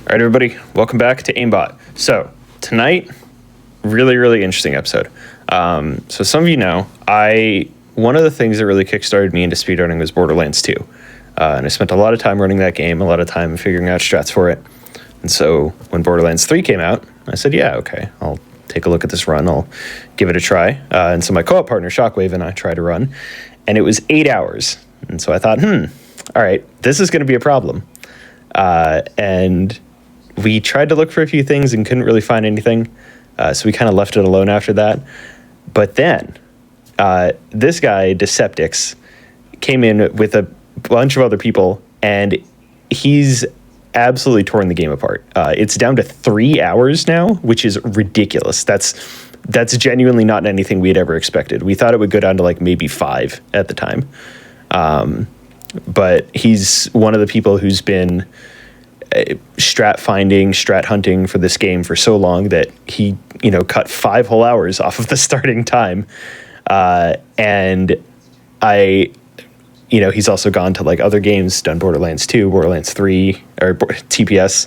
All right, everybody, welcome back to AIMBOT. So tonight, really interesting episode. So some of you know, one of the things that really kickstarted me into speedrunning was Borderlands 2. And I spent a lot of time running that game, a lot of time figuring out strats for it. And so when Borderlands 3 came out, I said, yeah, okay, I'll take a look at this run. I'll give it a try. And so my co-op partner, Shockwave, and I tried to run. And it was 8 hours. And so I thought, all right, this is going to be a problem. And we tried to look for a few things and couldn't really find anything. So we kind of left it alone after that. But then this guy, Deceptix, came in with a bunch of other people, and he's absolutely torn the game apart. It's down to 3 hours now, which is ridiculous. That's genuinely not anything we had ever expected. We thought it would go down to like maybe 5 at the time. But he's one of the people who's been strat hunting for this game for so long that he, cut 5 whole hours off of the starting time. And he's also gone to like other games, done Borderlands 2, Borderlands 3, or TPS,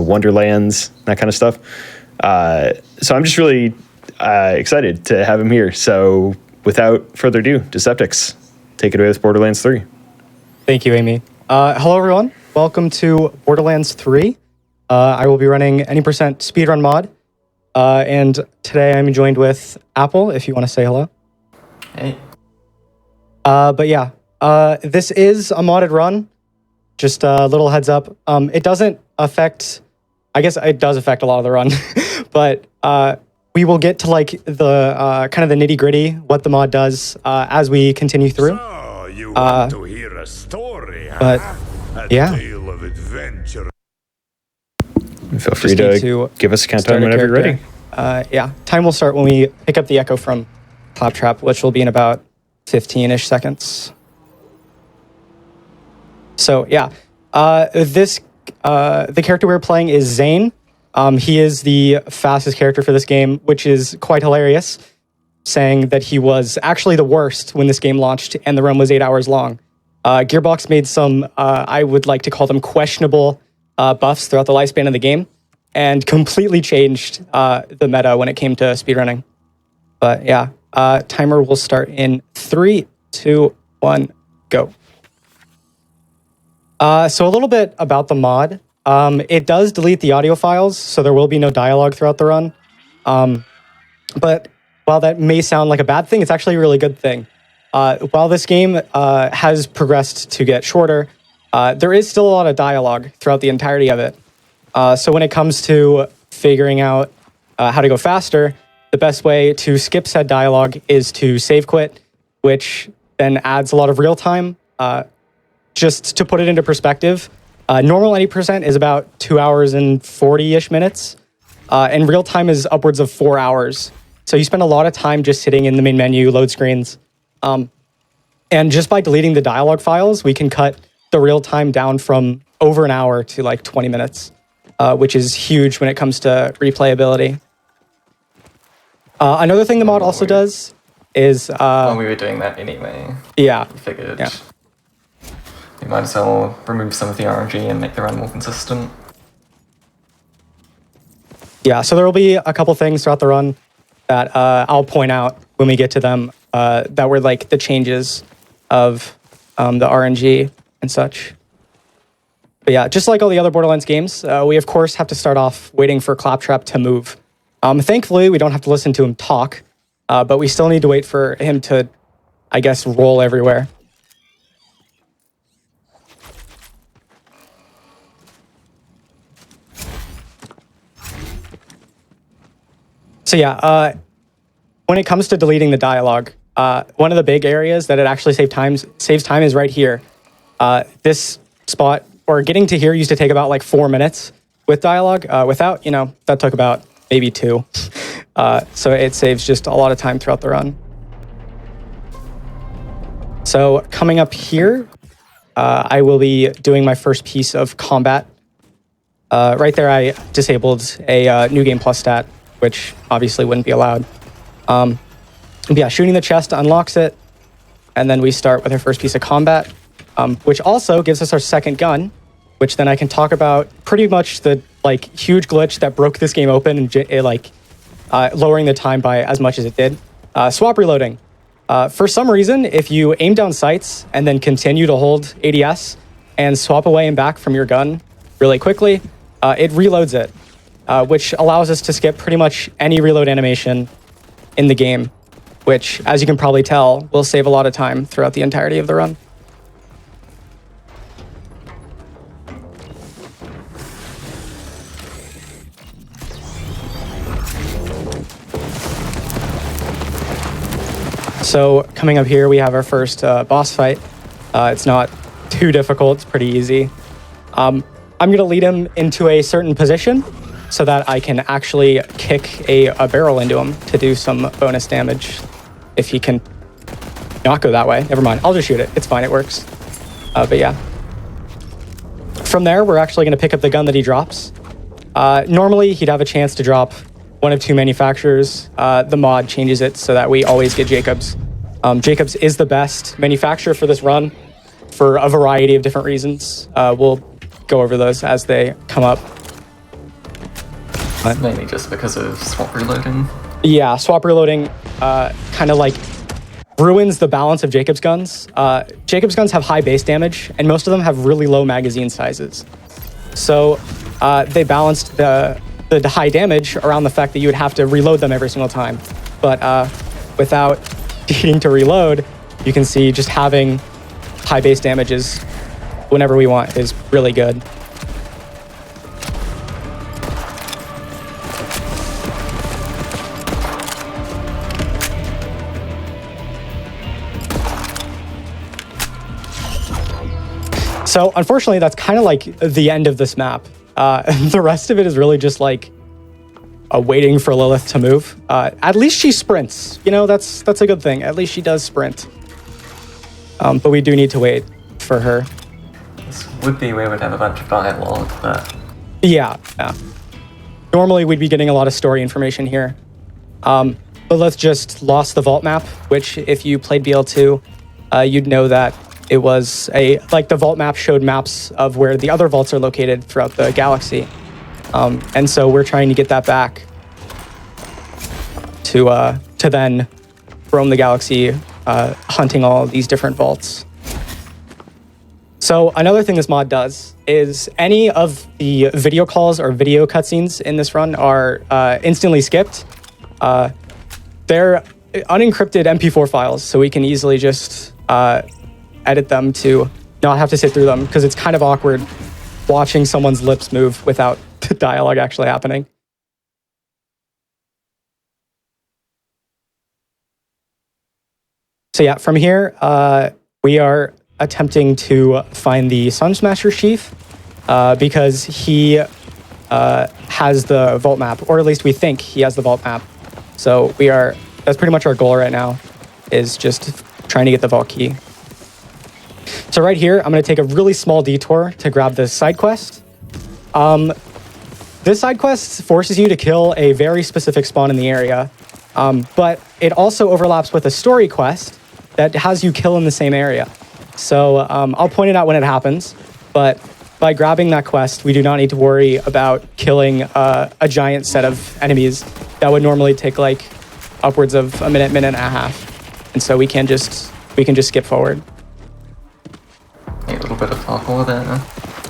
Wonderlands, that kind of stuff. So I'm just really excited to have him here. So without further ado, Deceptix, take it away with Borderlands 3. Thank you, Amy. Hello, everyone. Welcome to Borderlands 3. I will be running any % speedrun mod. And today I'm joined with Apple, if you want to say hello. Hey. But yeah, this is a modded run. Just a little heads up. It doesn't affect, I guess it does affect a lot of the run, but we will get to like the kind of the nitty gritty, what the mod does as we continue through. So you want to hear a story, huh? But yeah. Tale of adventure. Feel free to give us a countdown whenever you're ready. Yeah, time will start when we pick up the echo from Claptrap, which will be in about 15-ish seconds. So yeah, the character we're playing is Zane. He is the fastest character for this game, which is quite hilarious, saying that he was actually the worst when this game launched and the run was 8 hours long. Gearbox made some, I would like to call them questionable buffs throughout the lifespan of the game and completely changed the meta when it came to speedrunning. But yeah, timer will start in 3, 2, 1, go. So a little bit about the mod. It does delete the audio files, so there will be no dialogue throughout the run. But while that may sound like a bad thing, it's actually a really good thing. While this game has progressed to get shorter, there is still a lot of dialogue throughout the entirety of it. So when it comes to figuring out how to go faster, the best way to skip said dialogue is to save quit, which then adds a lot of real time. Just to put it into perspective, normal 80% is about 2 hours and 40-ish minutes, and real time is upwards of 4 hours. So you spend a lot of time just sitting in the main menu, load screens. And just by deleting the dialogue files, we can cut the real time down from over an hour to like 20 minutes, which is huge when it comes to replayability. Another thing the mod also does is... well, we were doing that anyway. Yeah. We figured yeah. we might as well remove some of the RNG and make the run more consistent. Yeah, so there will be a couple things throughout the run that I'll point out when we get to them that were like the changes of the RNG and such. But yeah, just like all the other Borderlands games, we of course have to start off waiting for Claptrap to move. Thankfully, we don't have to listen to him talk, but we still need to wait for him to, I guess, roll everywhere. So yeah, when it comes to deleting the dialogue, one of the big areas that it actually saves time is right here. This spot, or getting to here, used to take about like 4 minutes with dialogue. Without, that took about maybe 2. So it saves just a lot of time throughout the run. So coming up here, I will be doing my first piece of combat. Right there, I disabled a New Game Plus stat, which obviously wouldn't be allowed. Yeah, shooting the chest unlocks it, and then we start with our first piece of combat, which also gives us our second gun, which then I can talk about pretty much the like huge glitch that broke this game open and lowering the time by as much as it did. Swap reloading. For some reason, if you aim down sights and then continue to hold ADS and swap away and back from your gun really quickly, it reloads it, which allows us to skip pretty much any reload animation in the game, which, as you can probably tell, will save a lot of time throughout the entirety of the run. So coming up here, we have our first boss fight. It's not too difficult, it's pretty easy. I'm gonna lead him into a certain position so that I can actually kick a barrel into him to do some bonus damage. If he can not go that way, never mind, I'll just shoot it. It's fine, it works. But yeah. From there, we're actually gonna pick up the gun that he drops. Normally, he'd have a chance to drop one of two manufacturers. The mod changes it so that we always get Jacobs. Jacobs is the best manufacturer for this run for a variety of different reasons. We'll go over those as they come up. Mainly just because of swap reloading. Yeah, swap reloading kind of like ruins the balance of Jacobs guns. Jacobs guns have high base damage, and most of them have really low magazine sizes. So they balanced the high damage around the fact that you would have to reload them every single time. But without needing to reload, you can see just having high base damages whenever we want is really good. So unfortunately, that's kind of like the end of this map. The rest of it is really just like waiting for Lilith to move. At least she sprints. You know, that's a good thing. At least she does sprint. But we do need to wait for her. This would be where we'd have a bunch of dialogue, but... Yeah. Normally, we'd be getting a lot of story information here. But let's just lost the vault map, which if you played BL2, you'd know that it was the vault map showed maps of where the other vaults are located throughout the galaxy. And so we're trying to get that back to then roam the galaxy, hunting all these different vaults. So another thing this mod does is any of the video calls or video cutscenes in this run are instantly skipped. They're unencrypted MP4 files, so we can easily just edit them to not have to sit through them, because it's kind of awkward watching someone's lips move without the dialogue actually happening. So yeah, from here, we are attempting to find the Sun Smasher Chief because he has the vault map, or at least we think he has the vault map. So that's pretty much our goal right now, is just trying to get the vault key. So right here, I'm going to take a really small detour to grab this side quest. This side quest forces you to kill a very specific spawn in the area, but it also overlaps with a story quest that has you kill in the same area. So I'll point it out when it happens, but by grabbing that quest, we do not need to worry about killing a giant set of enemies that would normally take like upwards of a minute and a half. And so we can just skip forward. A little bit of parkour there.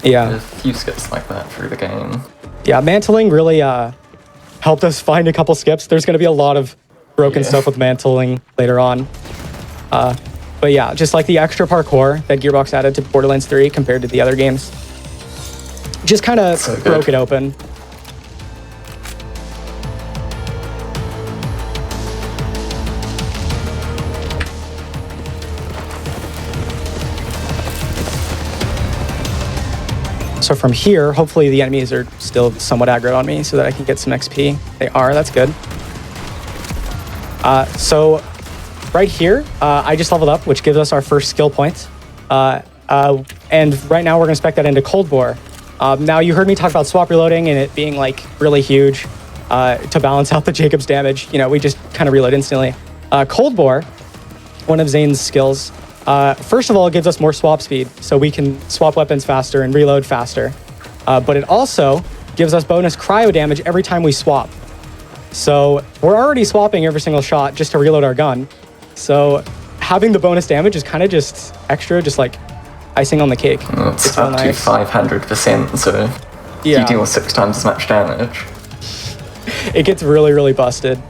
Yeah. There's a few skips like that through the game. Yeah, mantling really helped us find a couple skips. There's going to be a lot of broken stuff with mantling later on. But yeah, just like the extra parkour that Gearbox added to Borderlands 3 compared to the other games. Just kind of broke it open. So from here, hopefully the enemies are still somewhat aggro on me so that I can get some XP. They are, that's good. So right here, I just leveled up, which gives us our first skill point. And right now we're gonna spec that into Cold Bore. Now you heard me talk about swap reloading and it being like really huge to balance out the Jacobs damage. You know, we just kind of reload instantly. Cold Bore, one of Zane's skills, First of all, it gives us more swap speed, so we can swap weapons faster and reload faster. But it also gives us bonus cryo damage every time we swap. So we're already swapping every single shot just to reload our gun. So having the bonus damage is kind of just extra, just like icing on the cake. It's up to 500%, so yeah. you deal 6 times as much damage. It gets really, really busted.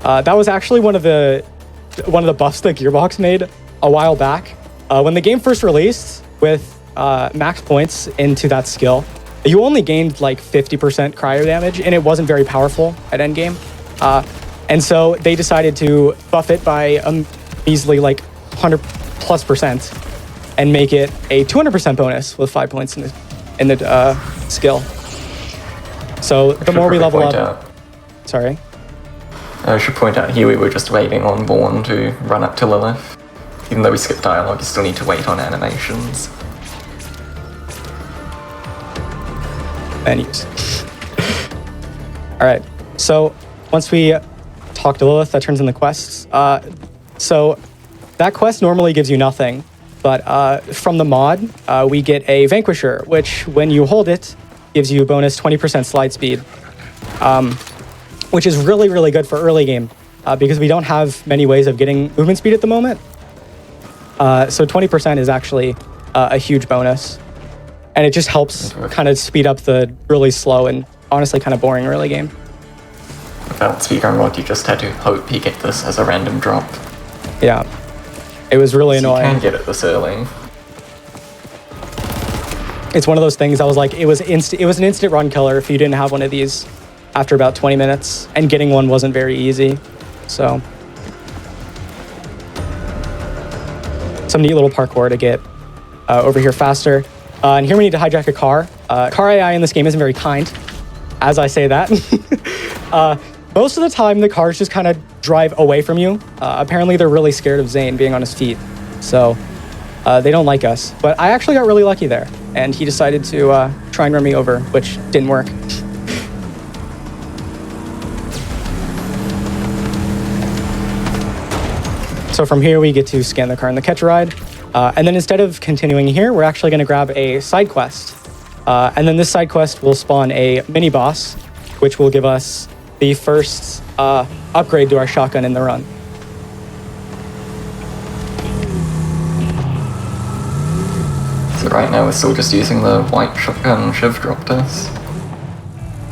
That was actually one of the buffs that Gearbox made a while back. When the game first released with max points into that skill, you only gained like 50% cryo damage, and it wasn't very powerful at endgame. And so they decided to buff it by a measly like 100+% and make it a 200% bonus with 5 points in the skill. So the more we level up... Sorry? I should point out here we were just waiting on Vaughn to run up to Lilith. Even though we skipped dialogue, you still need to wait on animations. Menus. Alright, so once we talk to Lilith, that turns in the quests. So that quest normally gives you nothing, but from the mod, we get a Vanquisher, which when you hold it, gives you bonus 20% slide speed, which is really, really good for early game, because we don't have many ways of getting movement speed at the moment. So 20% is actually a huge bonus. And it just helps kind of speed up the really slow and honestly kind of boring early game. Without speedrun mod, you just had to hope you get this as a random drop. Yeah. It was really annoying. You can get it this early. It's one of those things I was like, it was an instant run killer if you didn't have one of these after about 20 minutes. And getting one wasn't very easy. So some neat little parkour to get over here faster. And here we need to hijack a car. Car AI in this game isn't very kind, as I say that. Most of the time, the cars just kind of drive away from you. Apparently, they're really scared of Zane being on his feet. So they don't like us. But I actually got really lucky there. And he decided to try and run me over, which didn't work. So from here, we get to scan the car in the catch ride. And then instead of continuing here, we're actually going to grab a side quest. And then this side quest will spawn a mini boss, which will give us the first upgrade to our shotgun in the run. So right now we're still just using the white shotgun shiv drop test.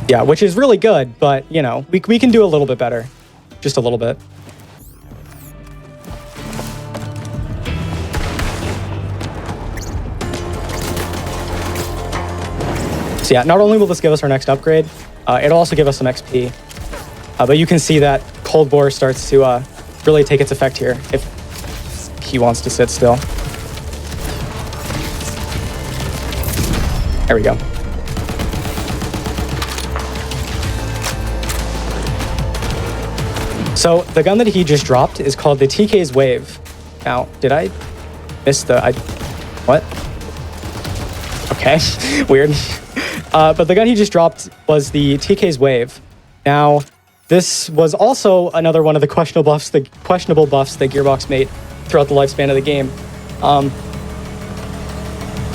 Yeah, which is really good, but you know, we can do a little bit better. Just a little bit. So yeah, not only will this give us our next upgrade, it'll also give us some XP. But you can see that Cold Bore starts to really take its effect here if he wants to sit still. There we go. So the gun that he just dropped is called the TK's Wave. Now, did I miss the... What? Okay, weird. But the gun he just dropped was the TK's Wave. Now, this was also another one of the questionable buffs that Gearbox made throughout the lifespan of the game.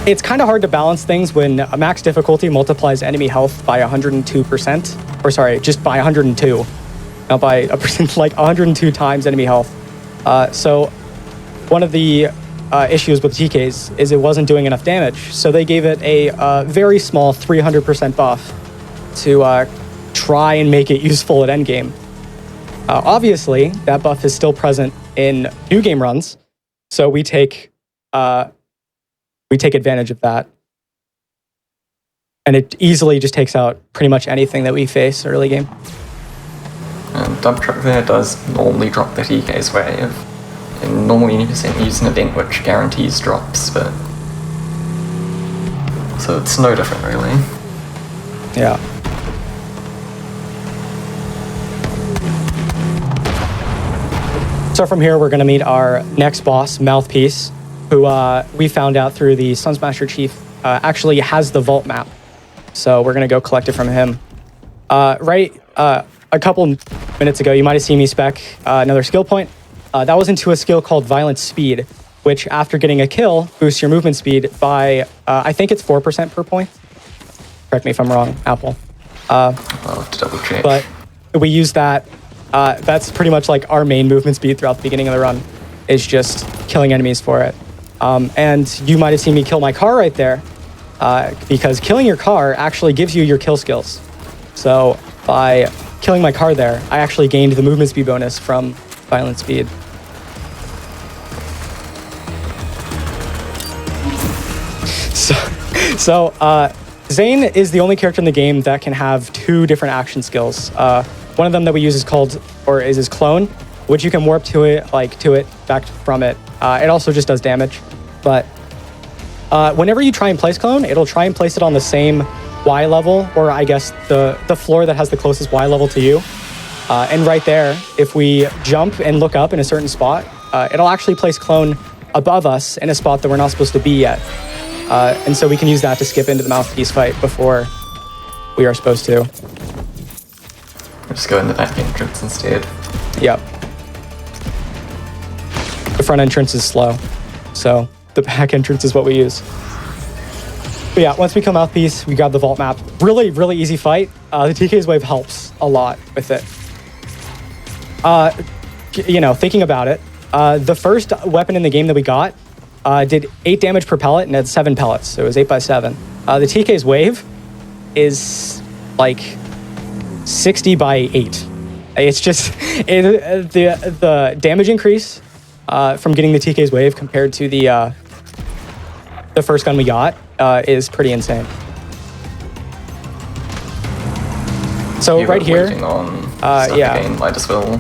It's kind of hard to balance things when a max difficulty multiplies enemy health by 102%. Or sorry, just by 102. Not by a percent, like 102 times enemy health. So one of the issues with TKs is it wasn't doing enough damage. So they gave it a very small 300% buff to try and make it useful at endgame. Obviously, that buff is still present in new game runs, so we take advantage of that. And it easily just takes out pretty much anything that we face early game. And Dump Truck there does normally drop the TK's Wave. And normally you need to use an event which guarantees drops, but... So it's no different, really. Yeah. So from here, we're going to meet our next boss, Mouthpiece, who we found out through the Sunsmasher Chief actually has the vault map. So we're going to go collect it from him. A couple minutes ago, you might have seen me spec another skill point. That was into a skill called Violent Speed. which after getting a kill boosts your movement speed by, I think it's 4% per point. Correct me if I'm wrong, Apple. I'll have to double check. But we use that. That's pretty much like our main movement speed throughout the beginning of the run, is just killing enemies for it. And you might have seen me kill my car right there, because killing your car actually gives you your kill skills. So by killing my car there, I actually gained the movement speed bonus from violent speed. So Zane is the only character in the game that can have 2 different action skills. One of them that we use is his clone, which you can warp to it, back from it. It also just does damage. But whenever you try and place clone, it'll try and place it on the same Y level, or I guess the floor that has the closest Y level to you. And right there, if we jump and look up in a certain spot, it'll actually place clone above us in a spot that we're not supposed to be yet. And so we can use that to skip into the mouthpiece fight before we are supposed to. We'll just go in the back entrance instead. Yep. The front entrance is slow, so the back entrance is what we use. But yeah, once we kill mouthpiece, we grab the vault map. Really, really easy fight. The TK's wave helps a lot with it. Thinking about it, the first weapon in the game that we got did 8 damage per pellet and had 7 pellets, so it was 8 by 7. The TK's wave is like 60 by 8. It's just the damage increase from getting the TK's wave compared to the first gun we got is pretty insane. So right here, Game, might as well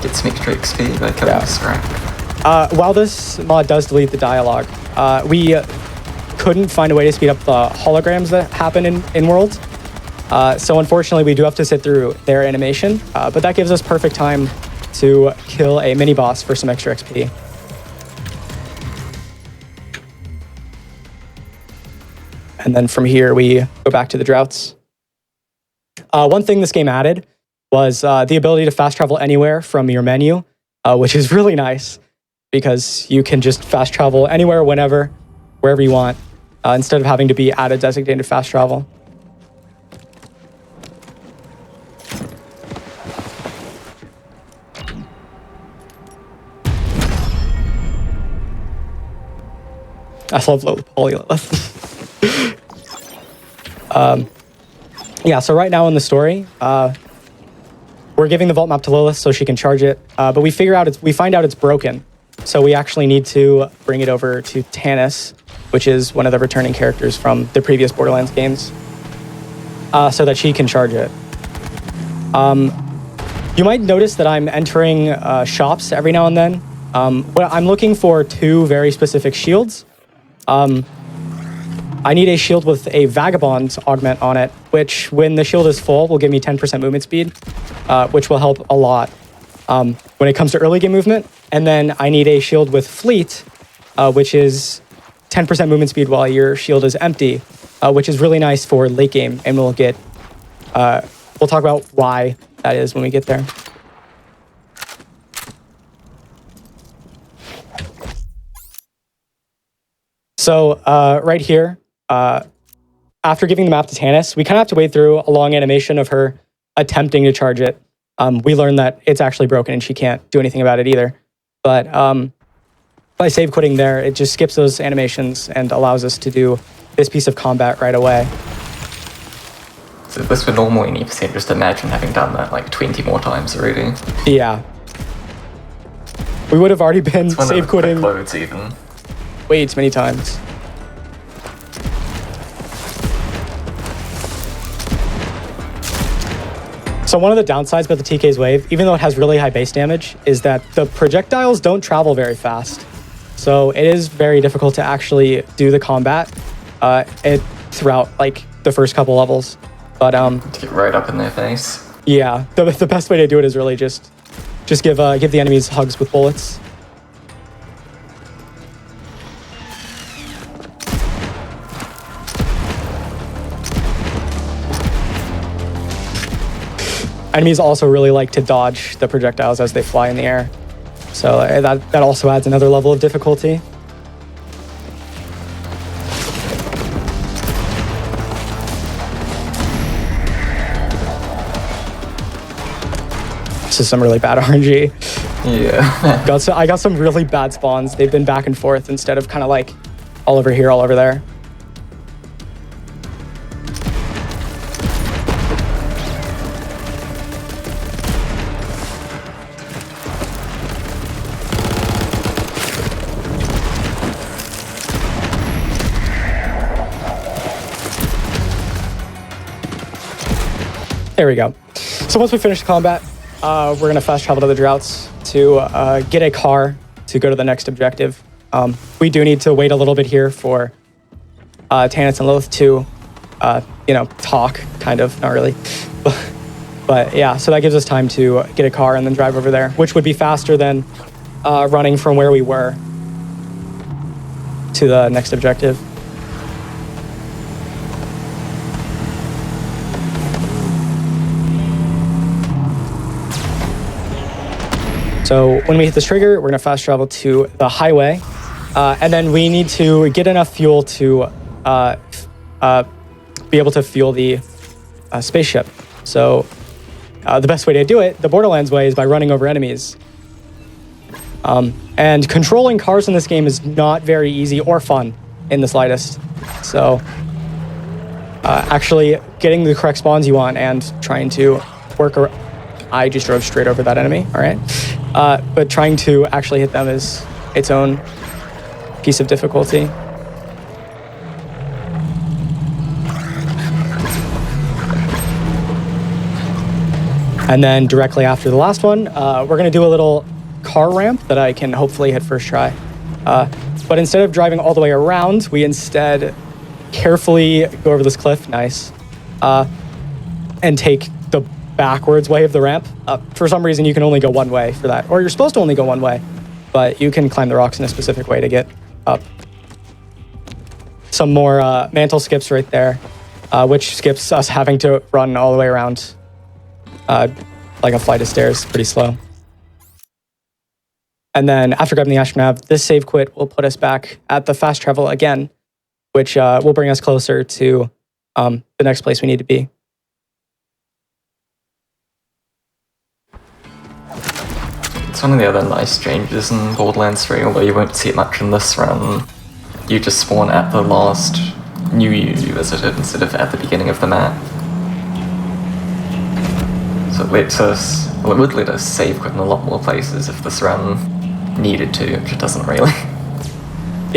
get some extra XP by killing this rack. While this mod does delete the dialogue, we couldn't find a way to speed up the holograms that happen in Worlds. So unfortunately, we do have to sit through their animation, but that gives us perfect time to kill a mini boss for some extra XP. And then from here, we go back to the droughts. One thing this game added was the ability to fast travel anywhere from your menu, which is really nice because you can just fast travel anywhere, whenever, wherever you want, instead of having to be at a designated fast travel. I love low poly. Yeah, so right now in the story, we're giving the vault map to Lilith so she can charge it, but we find out it's broken. So we actually need to bring it over to Tannis, which is one of the returning characters from the previous Borderlands games, so that she can charge it. You might notice that I'm entering shops every now and then. I'm looking for 2 very specific shields. I need a shield with a Vagabond augment on it, which when the shield is full will give me 10% movement speed, which will help a lot when it comes to early game movement. And then I need a shield with Fleet, which is 10% movement speed while your shield is empty, which is really nice for late game. And we'll talk about why that is when we get there. So right here, after giving the map to Tannis, we kind of have to wade through a long animation of her attempting to charge it. We learned that it's actually broken and she can't do anything about it either. But by save quitting there, it just skips those animations and allows us to do this piece of combat right away. So if this were normal 80%, just imagine having done that like 20 more times already. Yeah. We would have already been save quitting loads even. way too many times. So one of the downsides about the TK's wave, even though it has really high base damage, is that the projectiles don't travel very fast. So it is very difficult to actually do the combat throughout like the first couple levels. But to get right up in their face. Yeah, the best way to do it is really just give the enemies hugs with bullets. Enemies also really like to dodge the projectiles as they fly in the air. So that also adds another level of difficulty. is some really bad RNG. Yeah. I got some really bad spawns. They've been back and forth instead of kind of like all over here, all over there. There we go. So once we finish the combat, we're going to fast travel to the droughts to get a car to go to the next objective. We do need to wait a little bit here for Tannis and Lilith to, talk, kind of, not really. But yeah, so that gives us time to get a car and then drive over there, which would be faster than running from where we were to the next objective. So when we hit this trigger, we're gonna fast travel to the highway, and then we need to get enough fuel to be able to fuel the spaceship. So the best way to do it, the Borderlands way, is by running over enemies. And controlling cars in this game is not very easy or fun in the slightest. So actually getting the correct spawns you want and trying to work around. I just drove straight over that enemy, all right? But trying to actually hit them is its own piece of difficulty. And then directly after the last one, we're gonna do a little car ramp that I can hopefully hit first try. But instead of driving all the way around, we instead carefully go over this cliff, nice, and take the backwards way of the ramp. For some reason, you can only go one way for that, or you're supposed to only go one way, but you can climb the rocks in a specific way to get up. Some more mantle skips right there, which skips us having to run all the way around like a flight of stairs, pretty slow. And then after grabbing the astronav, this save quit will put us back at the fast travel again, which will bring us closer to the next place we need to be. It's one of the other nice changes in Borderlands 3, although you won't see it much in this run. You just spawn at the last new you visited instead of at the beginning of the map. So it would let us save quit in a lot more places if this run needed to, which it doesn't really.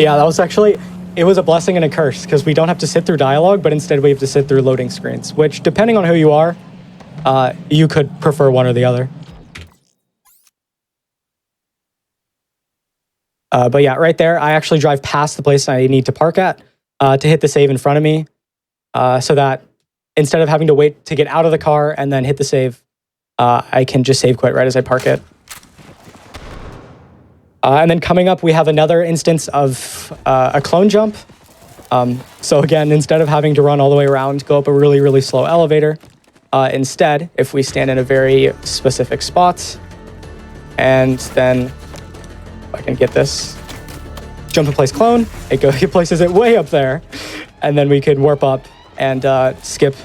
Yeah, that was actually, it was a blessing and a curse, because we don't have to sit through dialogue, but instead we have to sit through loading screens, which, depending on who you are, you could prefer one or the other. But yeah, right there, I actually drive past the place I need to park at to hit the save in front of me, so that instead of having to wait to get out of the car and then hit the save, I can just save quit right as I park it. And then coming up, we have another instance of a clone jump. So again, instead of having to run all the way around, go up a really, really slow elevator, instead, if we stand in a very specific spot, and then, if I can get this, jump in place clone, it places it way up there, and then we could warp up and skip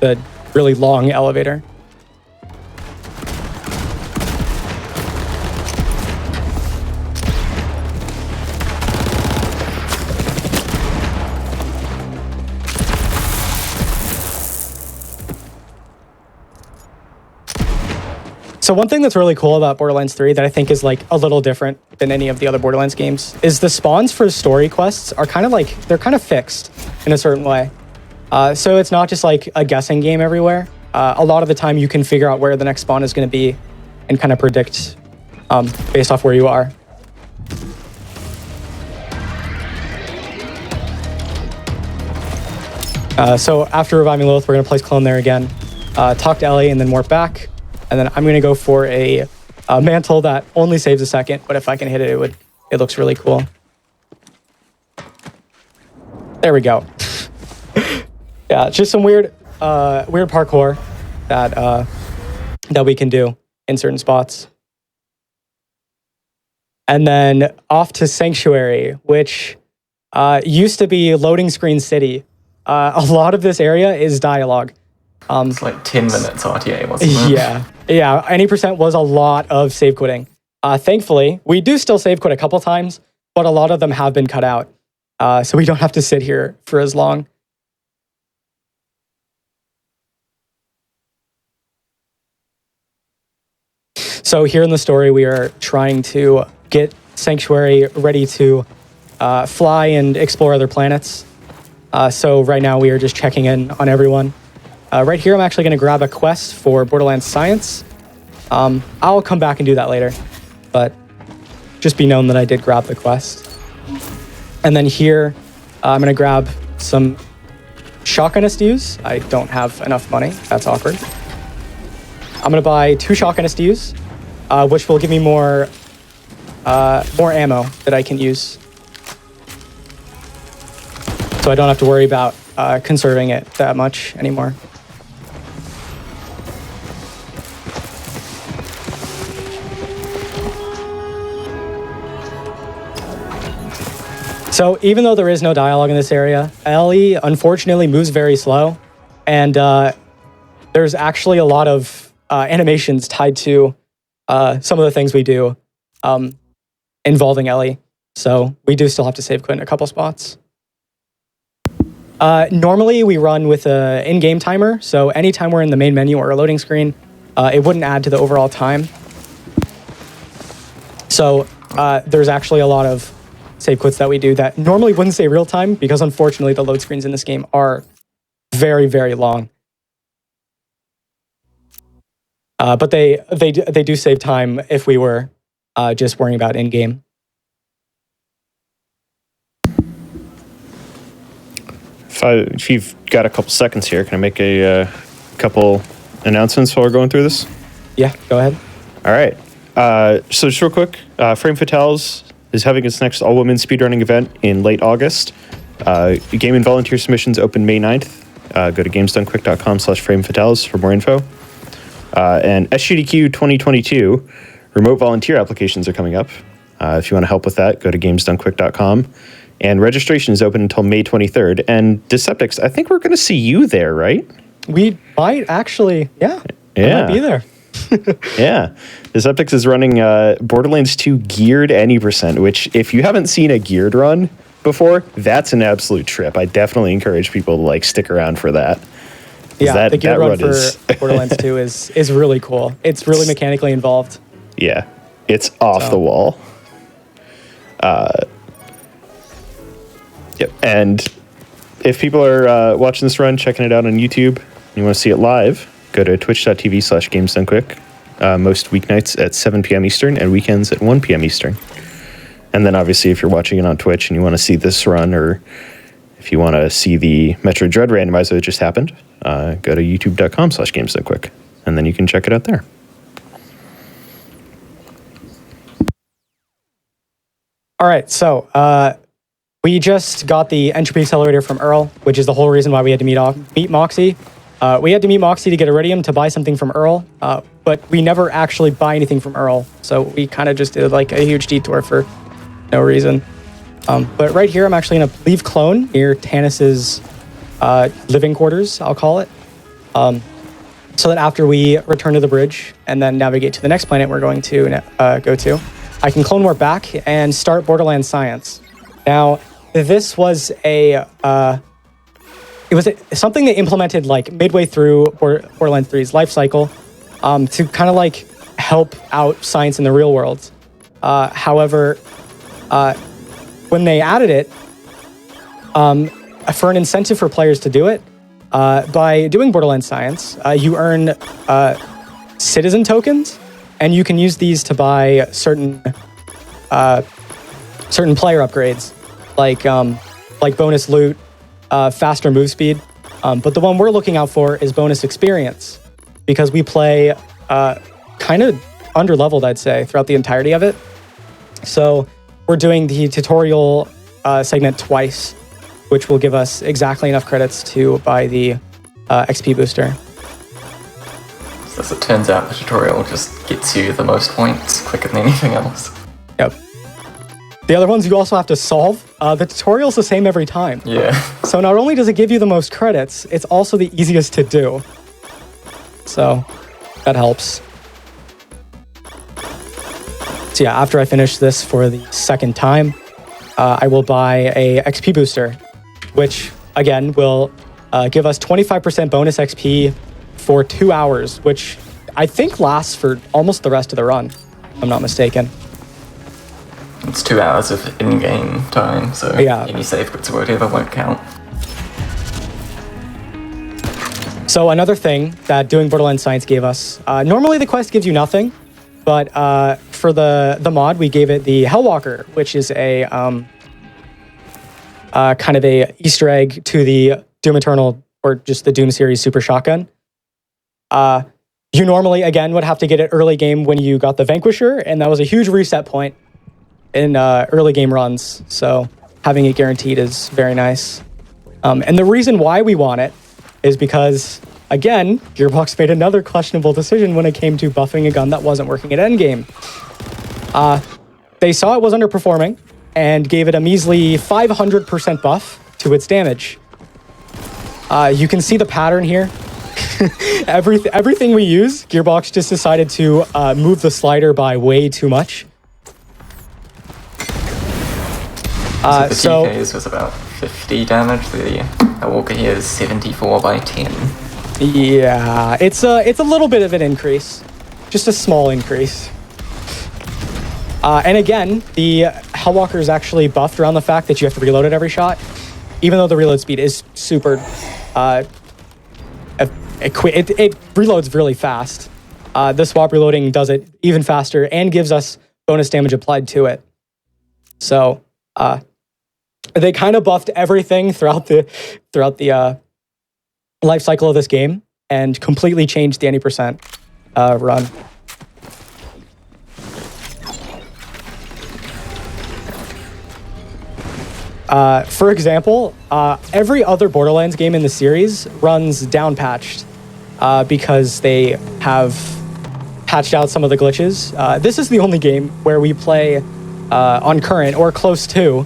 the really long elevator. So one thing that's really cool about Borderlands 3 that I think is like a little different than any of the other Borderlands games is the spawns for story quests are kind of like, they're kind of fixed in a certain way. So it's not just like a guessing game everywhere. A lot of the time you can figure out where the next spawn is going to be and kind of predict based off where you are. So after reviving Lilith, we're going to place clone there again, talk to Ellie, and then warp back. And then I'm going to go for a mantle that only saves a second, but if I can hit it, it looks really cool. There we go. Yeah, it's just some weird parkour that we can do in certain spots. And then off to Sanctuary, which used to be Loading Screen City. A lot of this area is dialogue. It's like 10 minutes RTA, wasn't it? Yeah. Any percent was a lot of save quitting. Thankfully, we do still save quit a couple times, but a lot of them have been cut out. So we don't have to sit here for as long. So here in the story, we are trying to get Sanctuary ready to fly and explore other planets. So right now we are just checking in on everyone. Right here, I'm actually going to grab a quest for Borderlands Science. I'll come back and do that later, but just be known that I did grab the quest. And then here, I'm going to grab some shotgun SDUs. I don't have enough money. That's awkward. I'm going to buy 2 shotgun SDUs, which will give me more ammo that I can use. So I don't have to worry about conserving it that much anymore. So even though there is no dialogue in this area, Ellie unfortunately moves very slow, and there's actually a lot of animations tied to some of the things we do involving Ellie. So we do still have to save quit in a couple spots. Normally we run with an in-game timer, so anytime we're in the main menu or a loading screen, it wouldn't add to the overall time. So there's actually a lot of save quits that we do that normally wouldn't say real time, because unfortunately the load screens in this game are very, very long. But they do save time if we were just worrying about in-game. If you've got a couple seconds here, can I make a couple announcements while we're going through this? Yeah, go ahead. All right. So just real quick, Frame Fatales is having its next all-women speedrunning event in late August. Game and volunteer submissions open May 9th. Go to gamesdonequick.com/framefatales for more info. And SGDQ 2022 remote volunteer applications are coming up. If you want to help with that, go to gamesdonequick.com. And registration is open until May 23rd. And Deceptix, I think we're going to see you there, right? We might actually, yeah. I might be there. Yeah. Deceptix is running Borderlands 2 geared any percent, which if you haven't seen a geared run before, that's an absolute trip. I definitely encourage people to like stick around for that. Yeah, the geared run for Borderlands 2 is really cool. It's really mechanically involved. Yeah, it's off the wall. Yep. And if people are watching this run, checking it out on YouTube, and you want to see it live, go to twitch.tv/gamesdonequick. Most weeknights at 7 p.m. Eastern and weekends at 1 p.m. Eastern. And then obviously if you're watching it on Twitch and you want to see this run, or if you want to see the Metro Dread randomizer that just happened, go to youtube.com/gamesdonequick, and then you can check it out there. All right, so we just got the entropy accelerator from Earl, which is the whole reason why we had to meet Moxie. We had to meet Moxie to get Iridium to buy something from Earl, but we never actually buy anything from Earl, so we kind of just did like a huge detour for no reason. But right here, I'm actually going to leave Clone near Tannis's living quarters, I'll call it, so that after we return to the bridge and then navigate to the next planet we're going to go to, I can clone warp back and start Borderlands Science. Now, this was something they implemented like midway through Borderlands 3's life cycle to kind of like help out science in the real world. However, when they added it, for an incentive for players to do it, by doing Borderlands Science, you earn citizen tokens, and you can use these to buy certain player upgrades, like bonus loot, faster move speed. But the one we're looking out for is bonus experience, because we play kind of under-leveled, I'd say, throughout the entirety of it. So we're doing the tutorial segment twice, which will give us exactly enough credits to buy the XP booster. So as it turns out, the tutorial just gets you the most points quicker than anything else. Yep. The other ones you also have to solve. The tutorial's the same every time. Yeah. So not only does it give you the most credits, it's also the easiest to do. so that helps. So yeah, after I finish this for the second time, I will buy a XP booster, which again will give us 25% bonus XP for 2 hours, which I think lasts for almost the rest of the run, if I'm not mistaken. It's 2 hours of in-game time, so Yeah. any save quits or whatever won't count. So another thing that doing Borderlands Science gave us, normally the quest gives you nothing, but for the mod, we gave it the Hellwalker, which is a kind of a Easter egg to the Doom Eternal, or just the Doom series super shotgun. You normally, again, would have to get it early game when you got the Vanquisher, and that was a huge reset point in early game runs, so having it guaranteed is very nice. And the reason why we want it is because, again, Gearbox made another questionable decision when it came to buffing a gun that wasn't working at endgame. They saw it was underperforming and gave it a measly 500% buff to its damage. You can see the pattern here. Everything we use, Gearbox just decided to move the slider by way too much. The TK's was about 50 damage, the Walker here is 74 by 10. Yeah, it's a little bit of an increase. Just a small increase. And again, the Hellwalker is actually buffed around the fact that you have to reload at every shot, even though the reload speed is super... it reloads really fast. The swap reloading does it even faster and gives us bonus damage applied to it. So they kind of buffed everything throughout the life cycle of this game and completely changed the 90% run. For example, every other Borderlands game in the series runs down-patched because they have patched out some of the glitches. This is the only game where we play on current or close to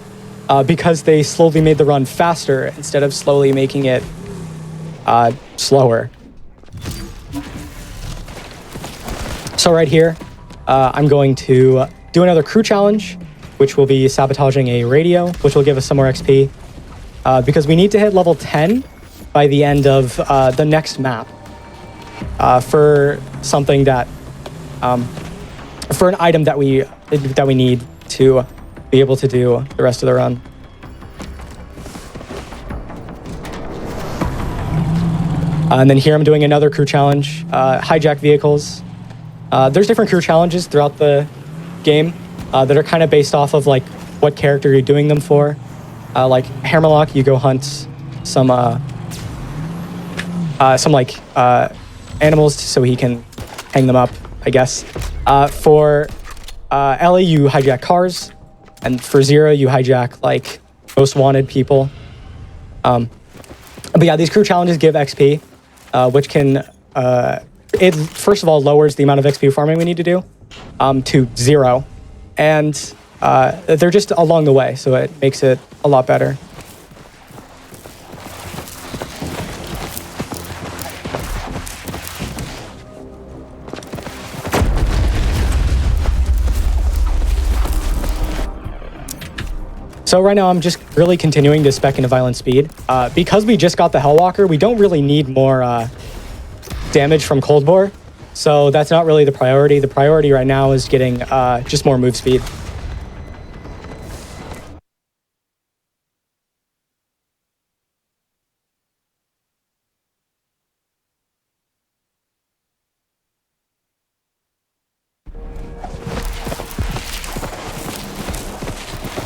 because they slowly made the run faster instead of slowly making it slower. So right here, I'm going to do another crew challenge, which will be sabotaging a radio, which will give us some more XP, because we need to hit level 10 by the end of the next map for something that, for an item that we need to be able to do the rest of the run. And then here I'm doing another crew challenge, hijack vehicles. There's different crew challenges throughout the game that are kind of based off of like what character you're doing them for. Like Hammerlock, you go hunt some animals so he can hang them up, I guess. For Ellie, you hijack cars, and for Zero, you hijack like most wanted people. But yeah, these crew challenges give XP, which can it first of all lowers the amount of XP farming we need to do to 0, and they're just along the way, so it makes it a lot better. So right now I'm just really continuing to spec into violent speed. Because we just got the Hellwalker, we don't really need more damage from Cold Bore. So that's not really the priority. The priority right now is getting just more move speed.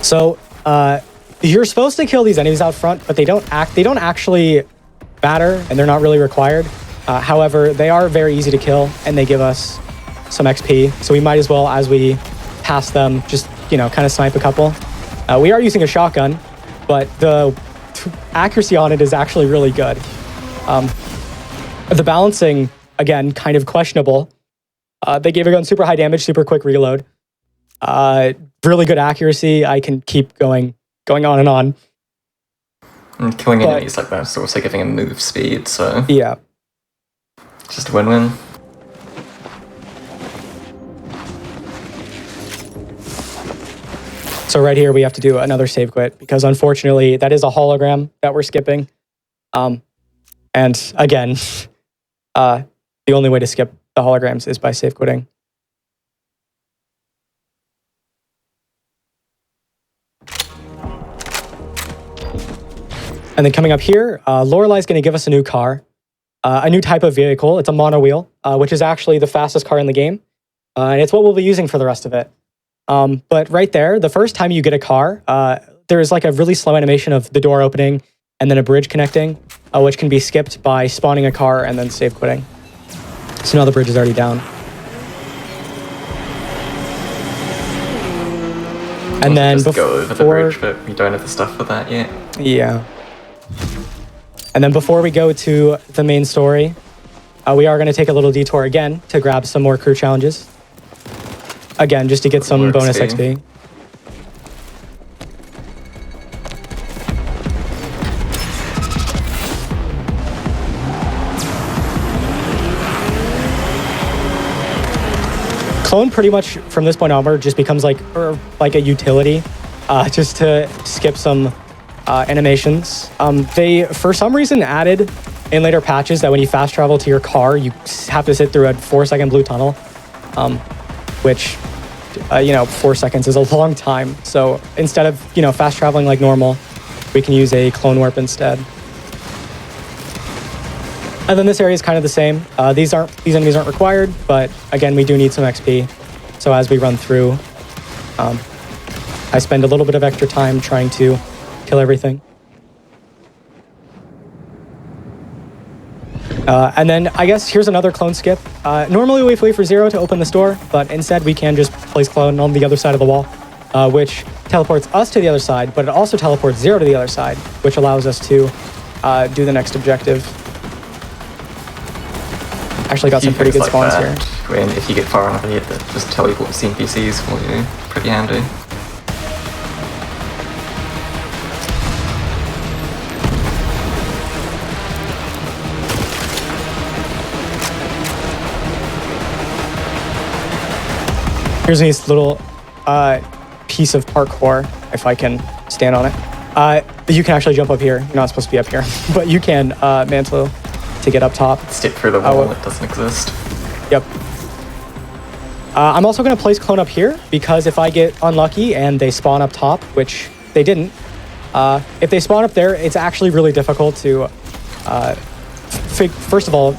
So you're supposed to kill these enemies out front, but they don't actually matter, and they're not really required. However, they are very easy to kill, and they give us some XP. So we might as well, as we pass them, just kind of snipe a couple. We are using a shotgun, but the accuracy on it is actually really good. The balancing, again, kind of questionable. They gave a gun super high damage, super quick reload. Really good accuracy. I can keep going on and on. And killing enemies like that is also giving a move speed, so... Yeah. Just a win-win. So right here, we have to do another save quit because unfortunately, that is a hologram that we're skipping. And again, the only way to skip the holograms is by save quitting. And then coming up here, Lorelai's going to give us a new car, a new type of vehicle. It's a monowheel, which is actually the fastest car in the game. And it's what we'll be using for the rest of it. But right there, the first time you get a car, there's like a really slow animation of the door opening and then a bridge connecting, which can be skipped by spawning a car and then save quitting. So now the bridge is already down. And then just go over the bridge, but we don't have the stuff for that yet. Yeah. And then before we go to the main story, we are going to take a little detour again to grab some more crew challenges. Again, just to get some bonus XP. Clone pretty much from this point onward just becomes like a utility, just to skip some animations. They, for some reason, added in later patches that when you fast travel to your car, you have to sit through a 4-second blue tunnel, which, 4 seconds is a long time. So instead of, fast traveling like normal, we can use a clone warp instead. And then this area is kind of the same. These enemies aren't required, but again, we do need some XP. So as we run through, I spend a little bit of extra time trying to kill everything. And then I guess here's another clone skip. Normally we wait for Zero to open this door, but instead we can just place clone on the other side of the wall, which teleports us to the other side, but it also teleports Zero to the other side, which allows us to do the next objective. Actually got some pretty good spawns here. When if you get far enough ahead, that just teleports NPCs for you. Pretty handy. Here's a nice little piece of parkour, if I can stand on it. You can actually jump up here. You're not supposed to be up here, but you can mantle to get up top. Step through the wall that doesn't exist. Yep. I'm also going to place clone up here because if I get unlucky and they spawn up top, which they didn't, if they spawn up there, it's actually really difficult to, first of all,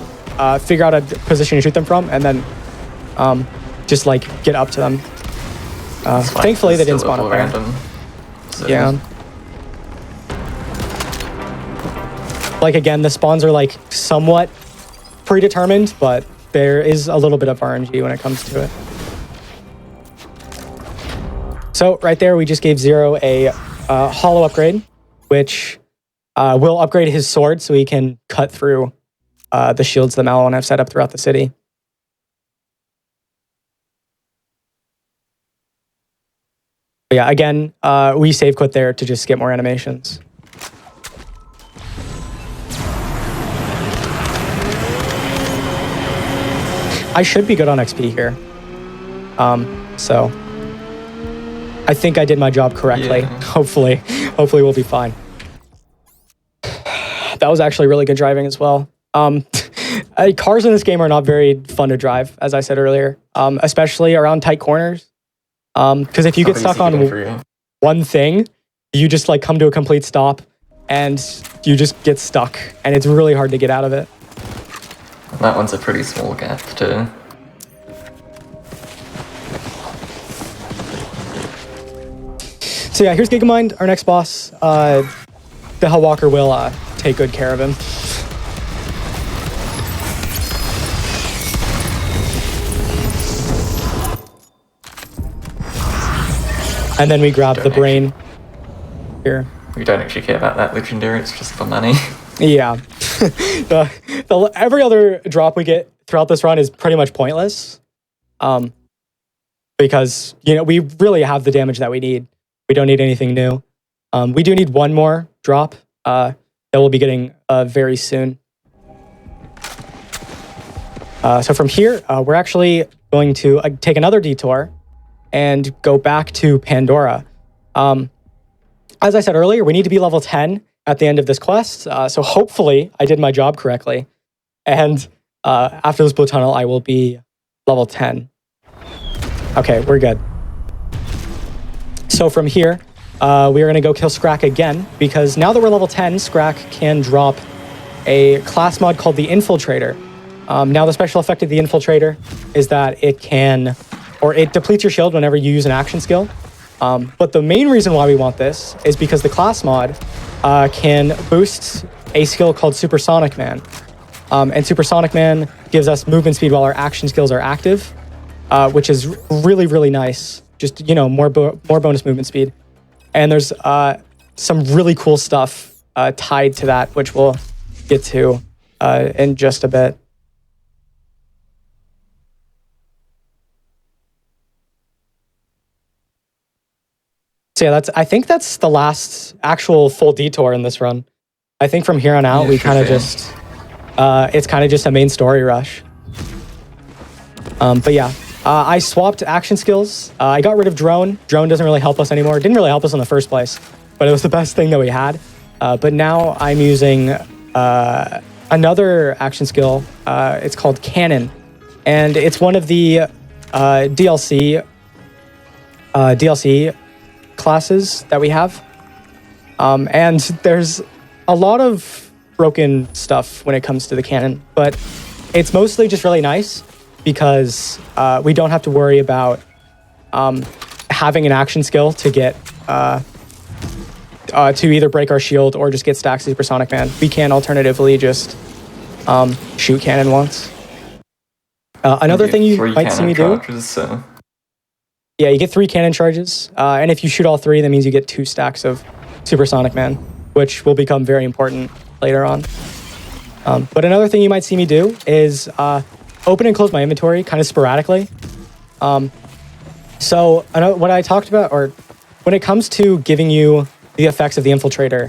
figure out a position to shoot them from, and then just like get up to them. Thankfully, they didn't spawn up there. Random, so. Yeah. Like again, the spawns are like somewhat predetermined, but there is a little bit of RNG when it comes to it. So right there, we just gave Zero a hollow upgrade, which will upgrade his sword so he can cut through the shields that Malone have set up throughout the city. But yeah, again, we save quit there to just get more animations. I should be good on XP here. So I think I did my job correctly. Yeah. Hopefully we'll be fine. That was actually really good driving as well. Cars in this game are not very fun to drive, as I said earlier, especially around tight corners. Because if you get stuck on one thing, you just like come to a complete stop and you just get stuck and it's really hard to get out of it. That one's a pretty small gap too. So yeah, here's Gigamind, our next boss. The Hellwalker will take good care of him. And then we grab the brain here. We don't actually care about that legendary, it's just for money. Yeah. Every other drop we get throughout this run is pretty much pointless. Because, we really have the damage that we need. We don't need anything new. We do need one more drop that we'll be getting very soon. So from here, we're actually going to take another detour and go back to Pandora. As I said earlier, we need to be level 10 at the end of this quest. So hopefully I did my job correctly. And after this blue tunnel, I will be level 10. Okay, we're good. So from here, we are going to go kill Scrack again, because now that we're level 10, Scrack can drop a class mod called the Infiltrator. Now the special effect of the Infiltrator is that it depletes your shield whenever you use an action skill. But the main reason why we want this is because the class mod can boost a skill called Supersonic Man. And Supersonic Man gives us movement speed while our action skills are active, which is really, really nice. Just, more bonus movement speed. And there's some really cool stuff tied to that, which we'll get to in just a bit. So yeah, I think that's the last actual full detour in this run. I think from here on out, we kind of just, it's kind of just a main story rush. But yeah, I swapped action skills. I got rid of Drone. Drone doesn't really help us anymore. It didn't really help us in the first place, but it was the best thing that we had. But now I'm using another action skill. It's called Cannon, and it's one of the DLC classes that we have. And there's a lot of broken stuff when it comes to the cannon, but it's mostly just really nice because we don't have to worry about having an action skill to get to either break our shield or just get stacks of Supersonic Man. We can alternatively just shoot cannon once. Another thing you might see me do. Yeah, you get 3 cannon charges, and if you shoot all 3, that means you get 2 stacks of Supersonic Man, which will become very important later on. But another thing you might see me do is open and close my inventory kind of sporadically. So I know what I talked about, or when it comes to giving you the effects of the Infiltrator,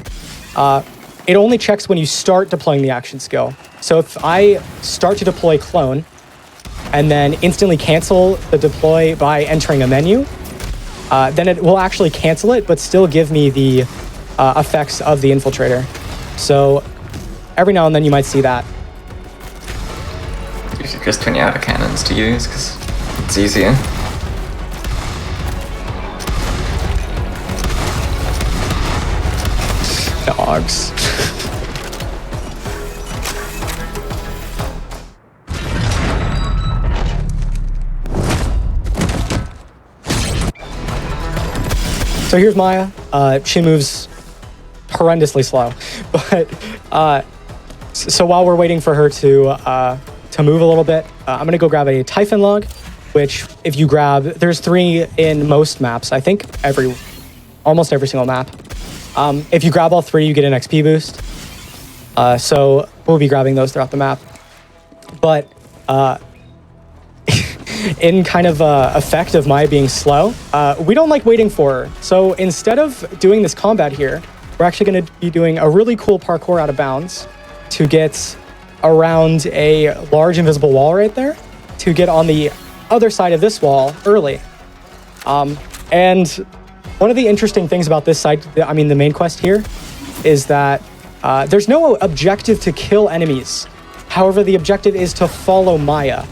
it only checks when you start deploying the action skill. So if I start to deploy Clone, and then instantly cancel the deploy by entering a menu, then it will actually cancel it, but still give me the effects of the Infiltrator. So every now and then you might see that. You should just 20 out of cannons to use, because it's easier. Dogs. So here's Maya. She moves horrendously slow, but so while we're waiting for her to move a little bit, I'm gonna go grab a Typhon log, which if you grab, there's 3 in most maps. I think almost every single map. If you grab all 3, you get an XP boost. So we'll be grabbing those throughout the map. But in kind of effect of Maya being slow, we don't like waiting for her. So instead of doing this combat here, we're actually going to be doing a really cool parkour out of bounds to get around a large invisible wall right there, to get on the other side of this wall early. And one of the interesting things about this side, the main quest here, is that there's no objective to kill enemies. However, the objective is to follow Maya.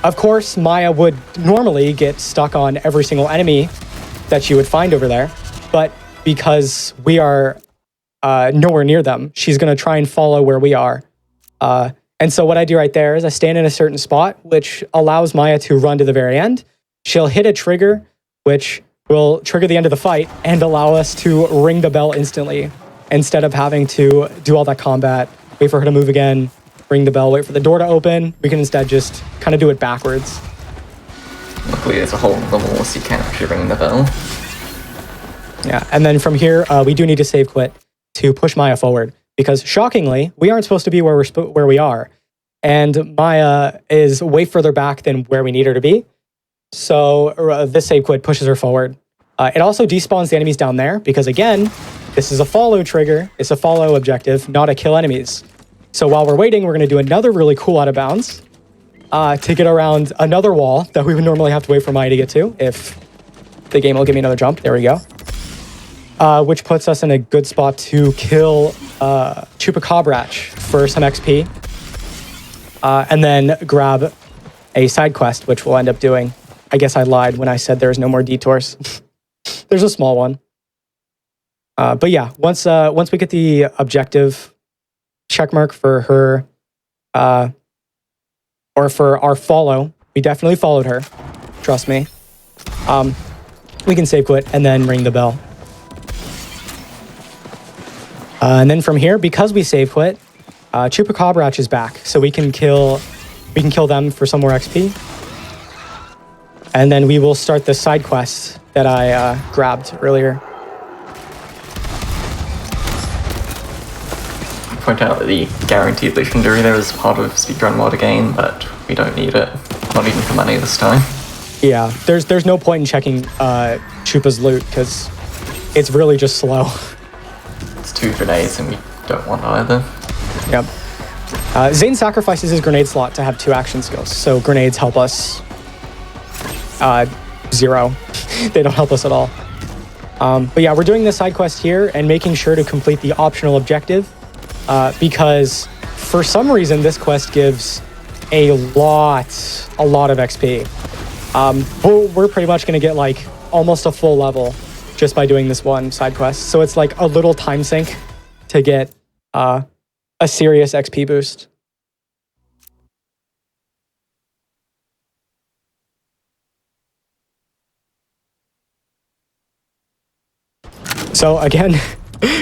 Of course, Maya would normally get stuck on every single enemy that she would find over there, but because we are nowhere near them, she's going to try and follow where we are. And so what I do right there is I stand in a certain spot, which allows Maya to run to the very end. She'll hit a trigger, which will trigger the end of the fight and allow us to ring the bell instantly, instead of having to do all that combat, wait for her to move again, ring the bell, wait for the door to open. We can instead just kind of do it backwards. Luckily, there's a hole in the wall, so you can't actually ring the bell. Yeah, and then from here, we do need to save quit to push Maya forward, because shockingly, we aren't supposed to be where we are, and Maya is way further back than where we need her to be. So this save quit pushes her forward. It also despawns the enemies down there, because again, this is a follow trigger. It's a follow objective, not a kill enemies. So while we're waiting, we're going to do another really cool out of bounds to get around another wall that we would normally have to wait for Maya to get to if the game will give me another jump. There we go. Which puts us in a good spot to kill Chupacabra for some XP. And then grab a side quest, which we'll end up doing. I guess I lied when I said there's no more detours. There's a small one. But yeah, once we get the objective checkmark for her, or for our follow, we definitely followed her. Trust me. We can save quit and then ring the bell. And then from here, because we save quit, Chupacabra is back, so we can kill them for some more XP. And then we will start the side quest that I grabbed earlier. Point out that the guaranteed legendary there is part of speedrun mod again, but we don't need it. Not even for money this time. Yeah, there's no point in checking Chupa's loot because it's really just slow. It's 2 grenades and we don't want either. Yep. Zane sacrifices his grenade slot to have 2 action skills, so grenades help us 0. They don't help us at all. But yeah, we're doing this side quest here and making sure to complete the optional objective because for some reason this quest gives a lot of XP. We're pretty much going to get like almost a full level just by doing this one side quest. So it's like a little time sink to get a serious XP boost. So again,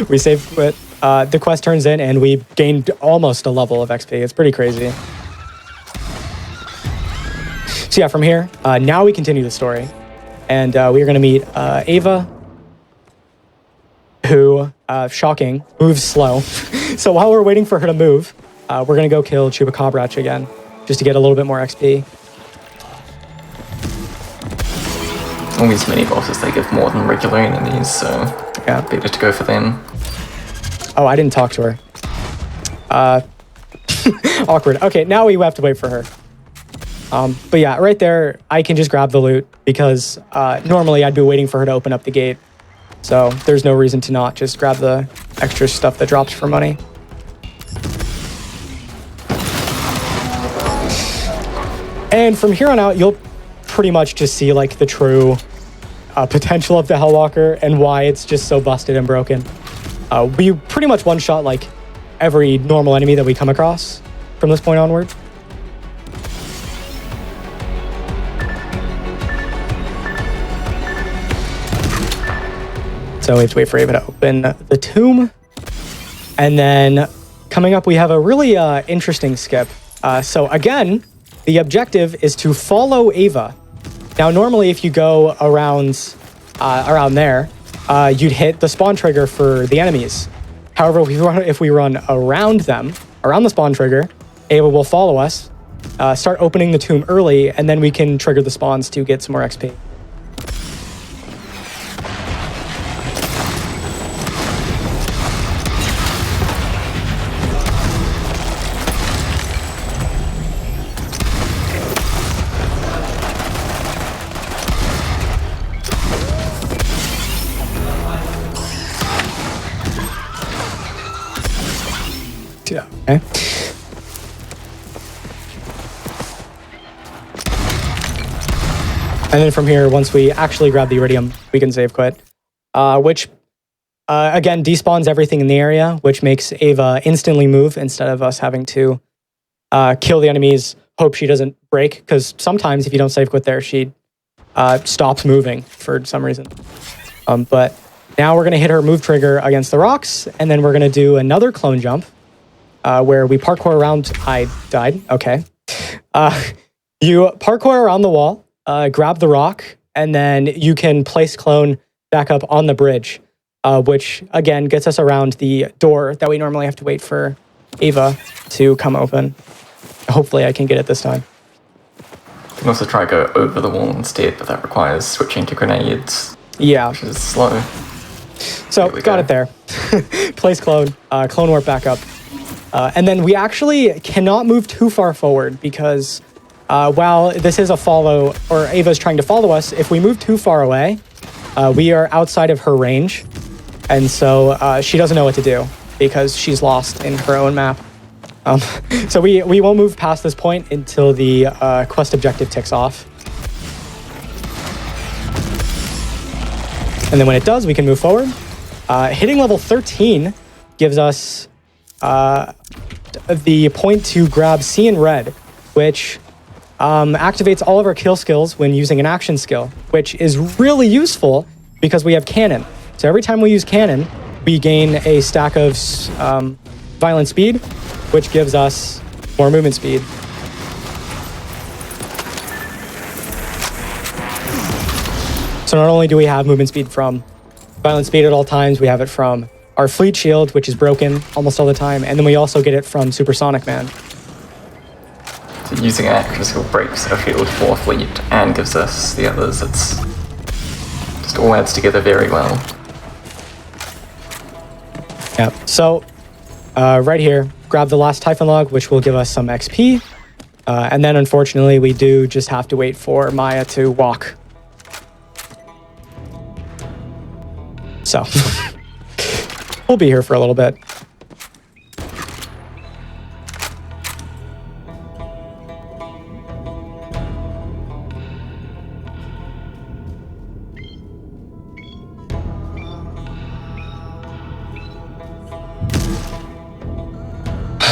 we save quit. The quest turns in and we gained almost a level of XP. It's pretty crazy. So yeah, from here, now we continue the story. And we are going to meet Ava, who, shocking, moves slow. So while we're waiting for her to move, we're going to go kill Chupacabra again, just to get a little bit more XP. All these mini bosses, they give more than regular enemies, so Yeah. better to go for them. Oh, I didn't talk to her. Awkward. Okay, now we have to wait for her. But yeah, right there, I can just grab the loot because normally I'd be waiting for her to open up the gate. So there's no reason to not just grab the extra stuff that drops for money. And from here on out, you'll pretty much just see like the true potential of the Hellwalker and why it's just so busted and broken. We pretty much one-shot like every normal enemy that we come across from this point onward. So we have to wait for Ava to open the tomb. And then coming up, we have a really interesting skip. So again, the objective is to follow Ava. Now, normally if you go around there, you'd hit the spawn trigger for the enemies. However, if we run around them, around the spawn trigger, Ava will follow us, start opening the tomb early, and then we can trigger the spawns to get some more XP. Yeah. Okay. And then from here, once we actually grab the iridium, we can save quit, which again despawns everything in the area, which makes Ava instantly move instead of us having to kill the enemies, hope she doesn't break, because sometimes if you don't save quit there, she stops moving for some reason. But now we're going to hit her move trigger against the rocks, and then we're going to do another clone jump. Where we parkour around. I died. Okay. You parkour around the wall, grab the rock, and then you can place clone back up on the bridge, which again gets us around the door that we normally have to wait for Ava to come open. Hopefully I can get it this time. You can also try to go over the wall instead, but that requires switching to grenades. Yeah. Which is slow. So got it there. Place clone, clone warp back up. And then we actually cannot move too far forward because while this is a follow, or Ava's trying to follow us, if we move too far away, we are outside of her range. And so she doesn't know what to do because she's lost in her own map. So we won't move past this point until the quest objective ticks off. And then when it does, we can move forward. Hitting level 13 gives us the point to grab C in red, which activates all of our kill skills when using an action skill, which is really useful because we have cannon. So every time we use cannon, we gain a stack of violent speed, which gives us more movement speed. So not only do we have movement speed from violent speed at all times, we have it from our fleet shield, which is broken almost all the time, and then we also get it from Supersonic Man. So using an action skill breaks our shield for fleet and gives us the others. It's just all adds together very well. Yeah. So right here, grab the last Typhon log, which will give us some XP, and then unfortunately we do just have to wait for Maya to walk. So we'll be here for a little bit.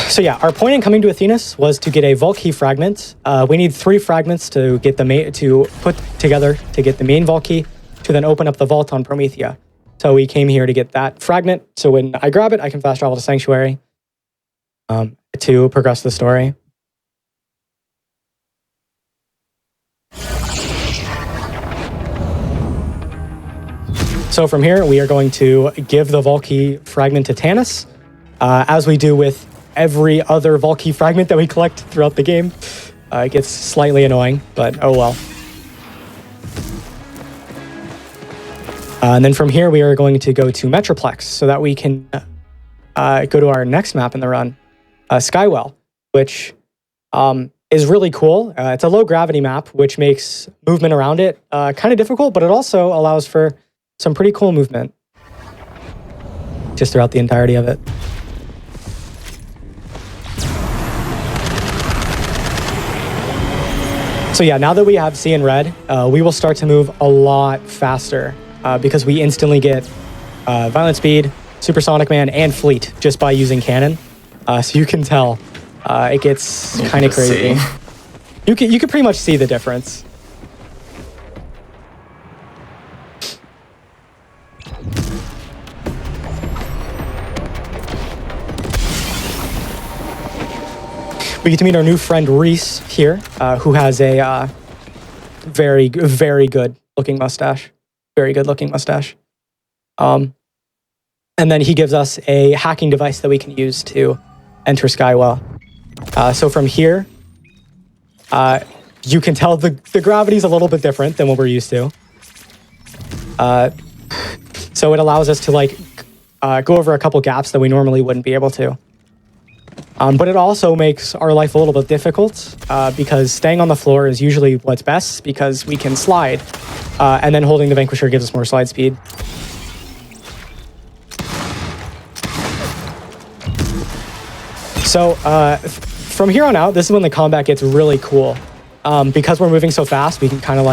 So yeah, our point in coming to Athenas was to get a Vault Key fragment. We need 3 fragments to get to put together to get the main Vault Key to then open up the vault on Promethea. So we came here to get that fragment. So when I grab it, I can fast travel to Sanctuary to progress the story. So from here, we are going to give the Vault Key fragment to Tanis, as we do with every other Vault Key fragment that we collect throughout the game. It gets slightly annoying, but oh well. And then from here, we are going to go to Metroplex so that we can go to our next map in the run, Skywell, which is really cool. It's a low gravity map, which makes movement around it kind of difficult, but it also allows for some pretty cool movement just throughout the entirety of it. So yeah, now that we have C in red, we will start to move a lot faster. Because we instantly get Violent Speed, Supersonic Man, and Fleet just by using Cannon. So you can tell it gets kind of crazy. You can pretty much see the difference. We get to meet our new friend Reese here, who has a very, very good looking mustache. Very good looking mustache. And then he gives us a hacking device that we can use to enter Skywell. So from here, you can tell the gravity is a little bit different than what we're used to. So it allows us to go over a couple gaps that we normally wouldn't be able to. But it also makes our life a little bit difficult because staying on the floor is usually what's best because we can slide. And then holding the Vanquisher gives us more slide speed. So from here on out, this is when the combat gets really cool. Because we're moving so fast, we can kind of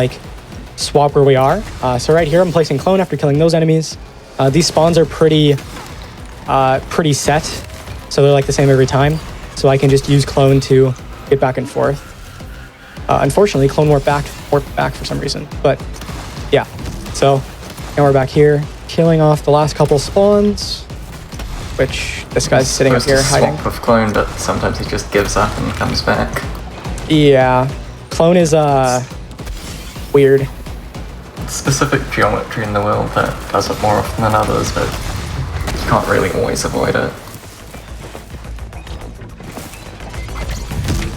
swap where we are. So right here, I'm placing Clone after killing those enemies. These spawns are pretty set. So they're the same every time. So I can just use Clone to get back and forth. Unfortunately, Clone warped back for some reason. But yeah, so now we're back here, killing off the last couple spawns, which this guy's sitting up here hiding. Swap with Clone, but sometimes he just gives up and comes back. Yeah, Clone is weird. Specific geometry in the world that does it more often than others, but you can't really always avoid it.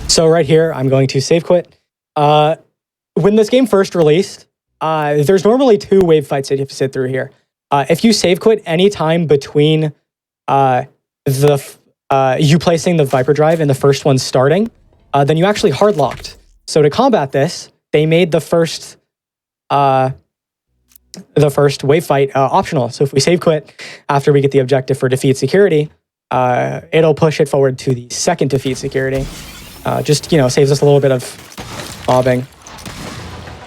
So right here, I'm going to save quit. When this game first released, there's normally 2 wave fights that you have to sit through here. If you save quit any time between the you placing the Viper drive in the first one starting, then you actually hard locked. So to combat this, they made the first wave fight optional. So if we save quit after we get the objective for defeat security, it'll push it forward to the second defeat security. Just, saves us a little bit of mobbing.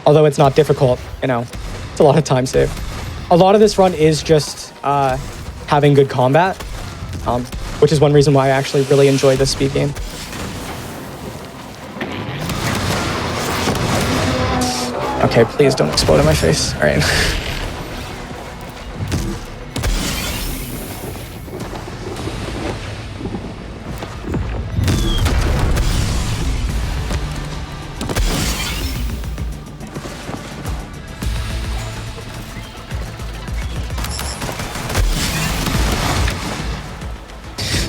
Although it's not difficult, it's a lot of time save. A lot of this run is just having good combat, which is one reason why I actually really enjoy this speed game. Okay, please don't explode in my face. All right.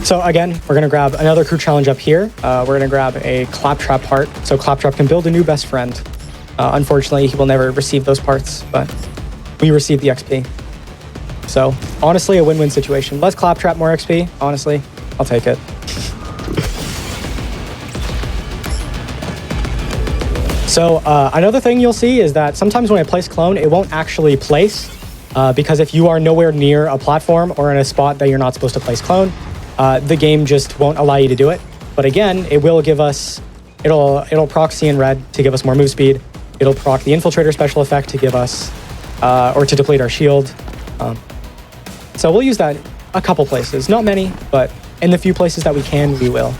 So again, we're gonna grab another crew challenge up here. We're gonna grab a Claptrap part. So Claptrap can build a new best friend. Unfortunately, he will never receive those parts, but we receive the XP. So honestly, a win-win situation. Less Claptrap, more XP. Honestly, I'll take it. So another thing you'll see is that sometimes when I place clone, it won't actually place because if you are nowhere near a platform or in a spot that you're not supposed to place clone, the game just won't allow you to do it. But again, it will give us, it'll proc C in red to give us more move speed. It'll proc the Infiltrator special effect to give us, or to deplete our shield. So we'll use that a couple places, not many, but in the few places that we can, we will.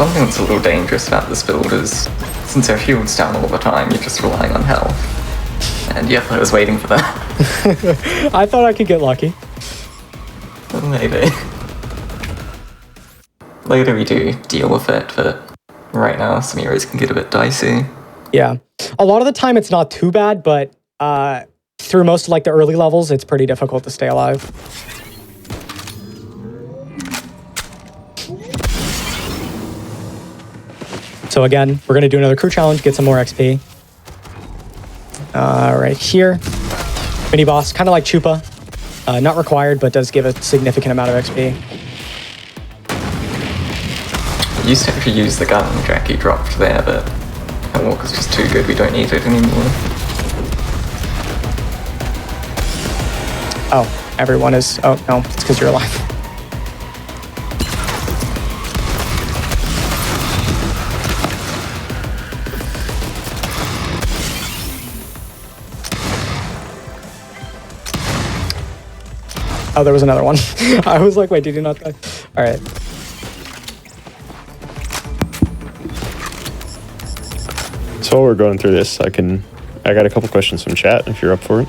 One thing that's a little dangerous about this build is, since our shield's down all the time, you're just relying on health. And yeah, I was waiting for that. I thought I could get lucky. Maybe. Later we do deal with it, but right now some areas can get a bit dicey. Yeah. A lot of the time it's not too bad, but through most of the early levels, it's pretty difficult to stay alive. So again, we're going to do another crew challenge, get some more XP. Right here. Mini boss, kind of like Chupa. Not required, but does give a significant amount of XP. I used to actually use the gun Jackie dropped there, but that walker's just too good, we don't need it anymore. Oh, everyone is... Oh, no, it's because you're alive. Oh, there was another one. I was like, wait, did you not die? All right. So while we're going through this, I got a couple questions from chat if you're up for it.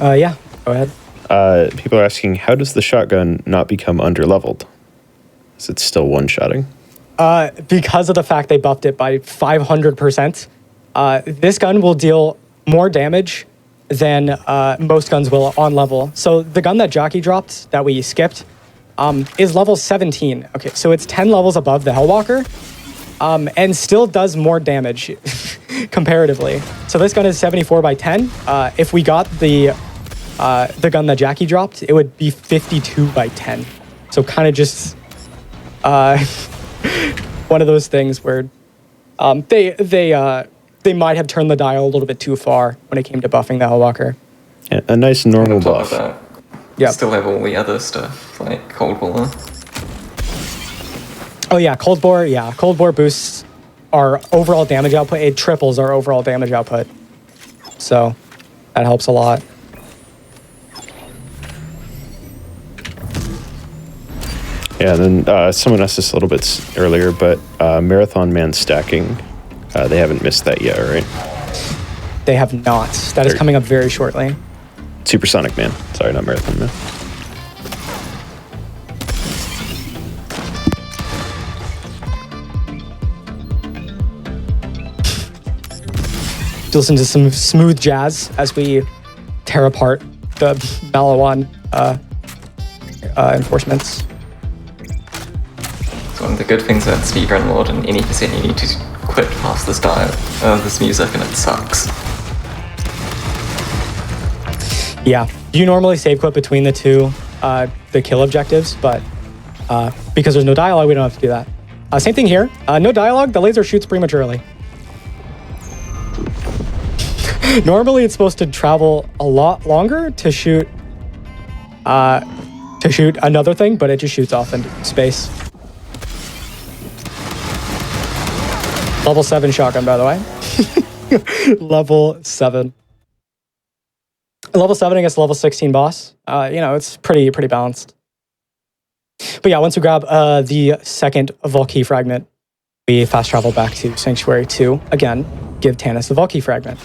Yeah, go ahead. People are asking, how does the shotgun not become underleveled? Is it still one-shotting? Because of the fact they buffed it by 500%, this gun will deal more damage than most guns will on level. So the gun that Jockey dropped, that we skipped, is level 17. Okay, so it's 10 levels above the Hellwalker, and still does more damage comparatively. So this gun is 74 by 10. If we got the gun that Jackie dropped, it would be 52 by 10. So kind of just one of those things where they might have turned the dial a little bit too far when it came to buffing the Hellwalker. Yeah, a nice normal buff. Yeah. Still have all the other stuff, like Cold War. Oh yeah, Cold Bore. Yeah, Cold Bore boosts our overall damage output. It triples our overall damage output. So that helps a lot. Yeah, and then someone asked this a little bit earlier, but Marathon Man stacking, they haven't missed that yet, right? They have not. That is coming up very shortly. Supersonic Man. Sorry, not Marathon Man. To listen to some smooth jazz as we tear apart the Malawan enforcements. So the good things about speedrun mode, in any percent you need to quit past this music and it sucks. Yeah, you normally save quit between the two, the kill objectives, but because there's no dialogue, we don't have to do that. Same thing here. No dialogue, the laser shoots prematurely. Normally, it's supposed to travel a lot longer to shoot another thing, but it just shoots off into space. Level 7 shotgun, by the way. Level 7. Level 7 against level 16 boss. You know, it's pretty balanced. But yeah, once we grab the second Valky fragment, we fast travel back to Sanctuary 2. Again, give Tannis the Valky fragment.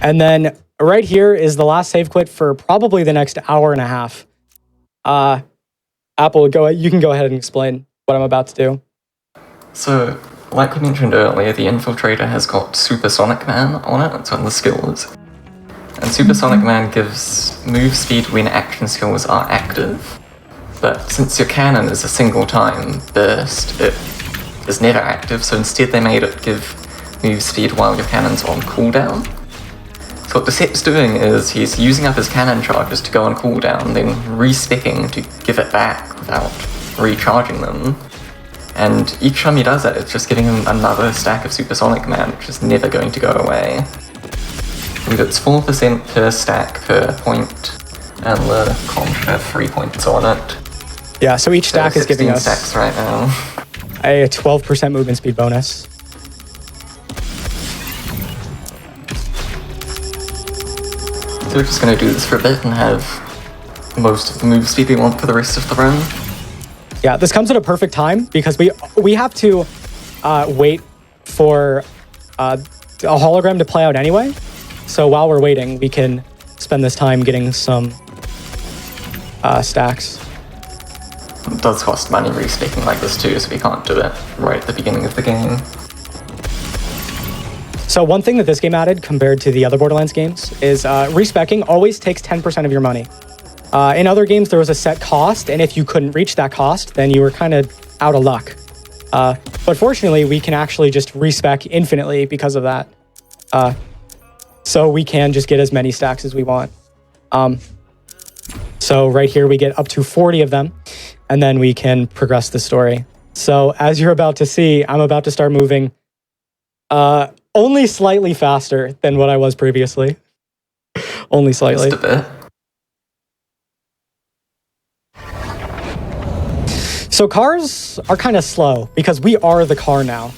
And then right here is the last save quit for probably the next hour and a half. Apple, you can go ahead and explain what I'm about to do. So, like we mentioned earlier, the Infiltrator has got Supersonic Man on it, it's one of the skills. And Supersonic Man gives move speed when action skills are active. But since your cannon is a single time burst, it is never active, so instead they made it give move speed while your cannon's on cooldown. So what the set's doing is he's using up his cannon charges to go on cooldown, then respecking to give it back without recharging them. And each time he does that, it's just giving him another stack of Supersonic Man, which is never going to go away. And it's 4% per stack per point, and the comp should have 3 points on it. Yeah, so each stack is giving us stacks right now. a 12% movement speed bonus. So we're just going to do this for a bit and have most of the move speed we want for the rest of the run. Yeah, this comes at a perfect time because we have to wait for a hologram to play out anyway. So while we're waiting, we can spend this time getting some stacks. It does cost money respecking like this too, so we can't do it right at the beginning of the game. So one thing that this game added compared to the other Borderlands games is respecking always takes 10% of your money. In other games, there was a set cost, and if you couldn't reach that cost, then you were kind of out of luck. But fortunately, we can actually just respec infinitely because of that. So we can just get as many stacks as we want. So right here, we get up to 40 of them, and then we can progress the story. So as you're about to see, I'm about to start moving only slightly faster than what I was previously. Only slightly. Just a bit. So cars are kind of slow because we are the car now.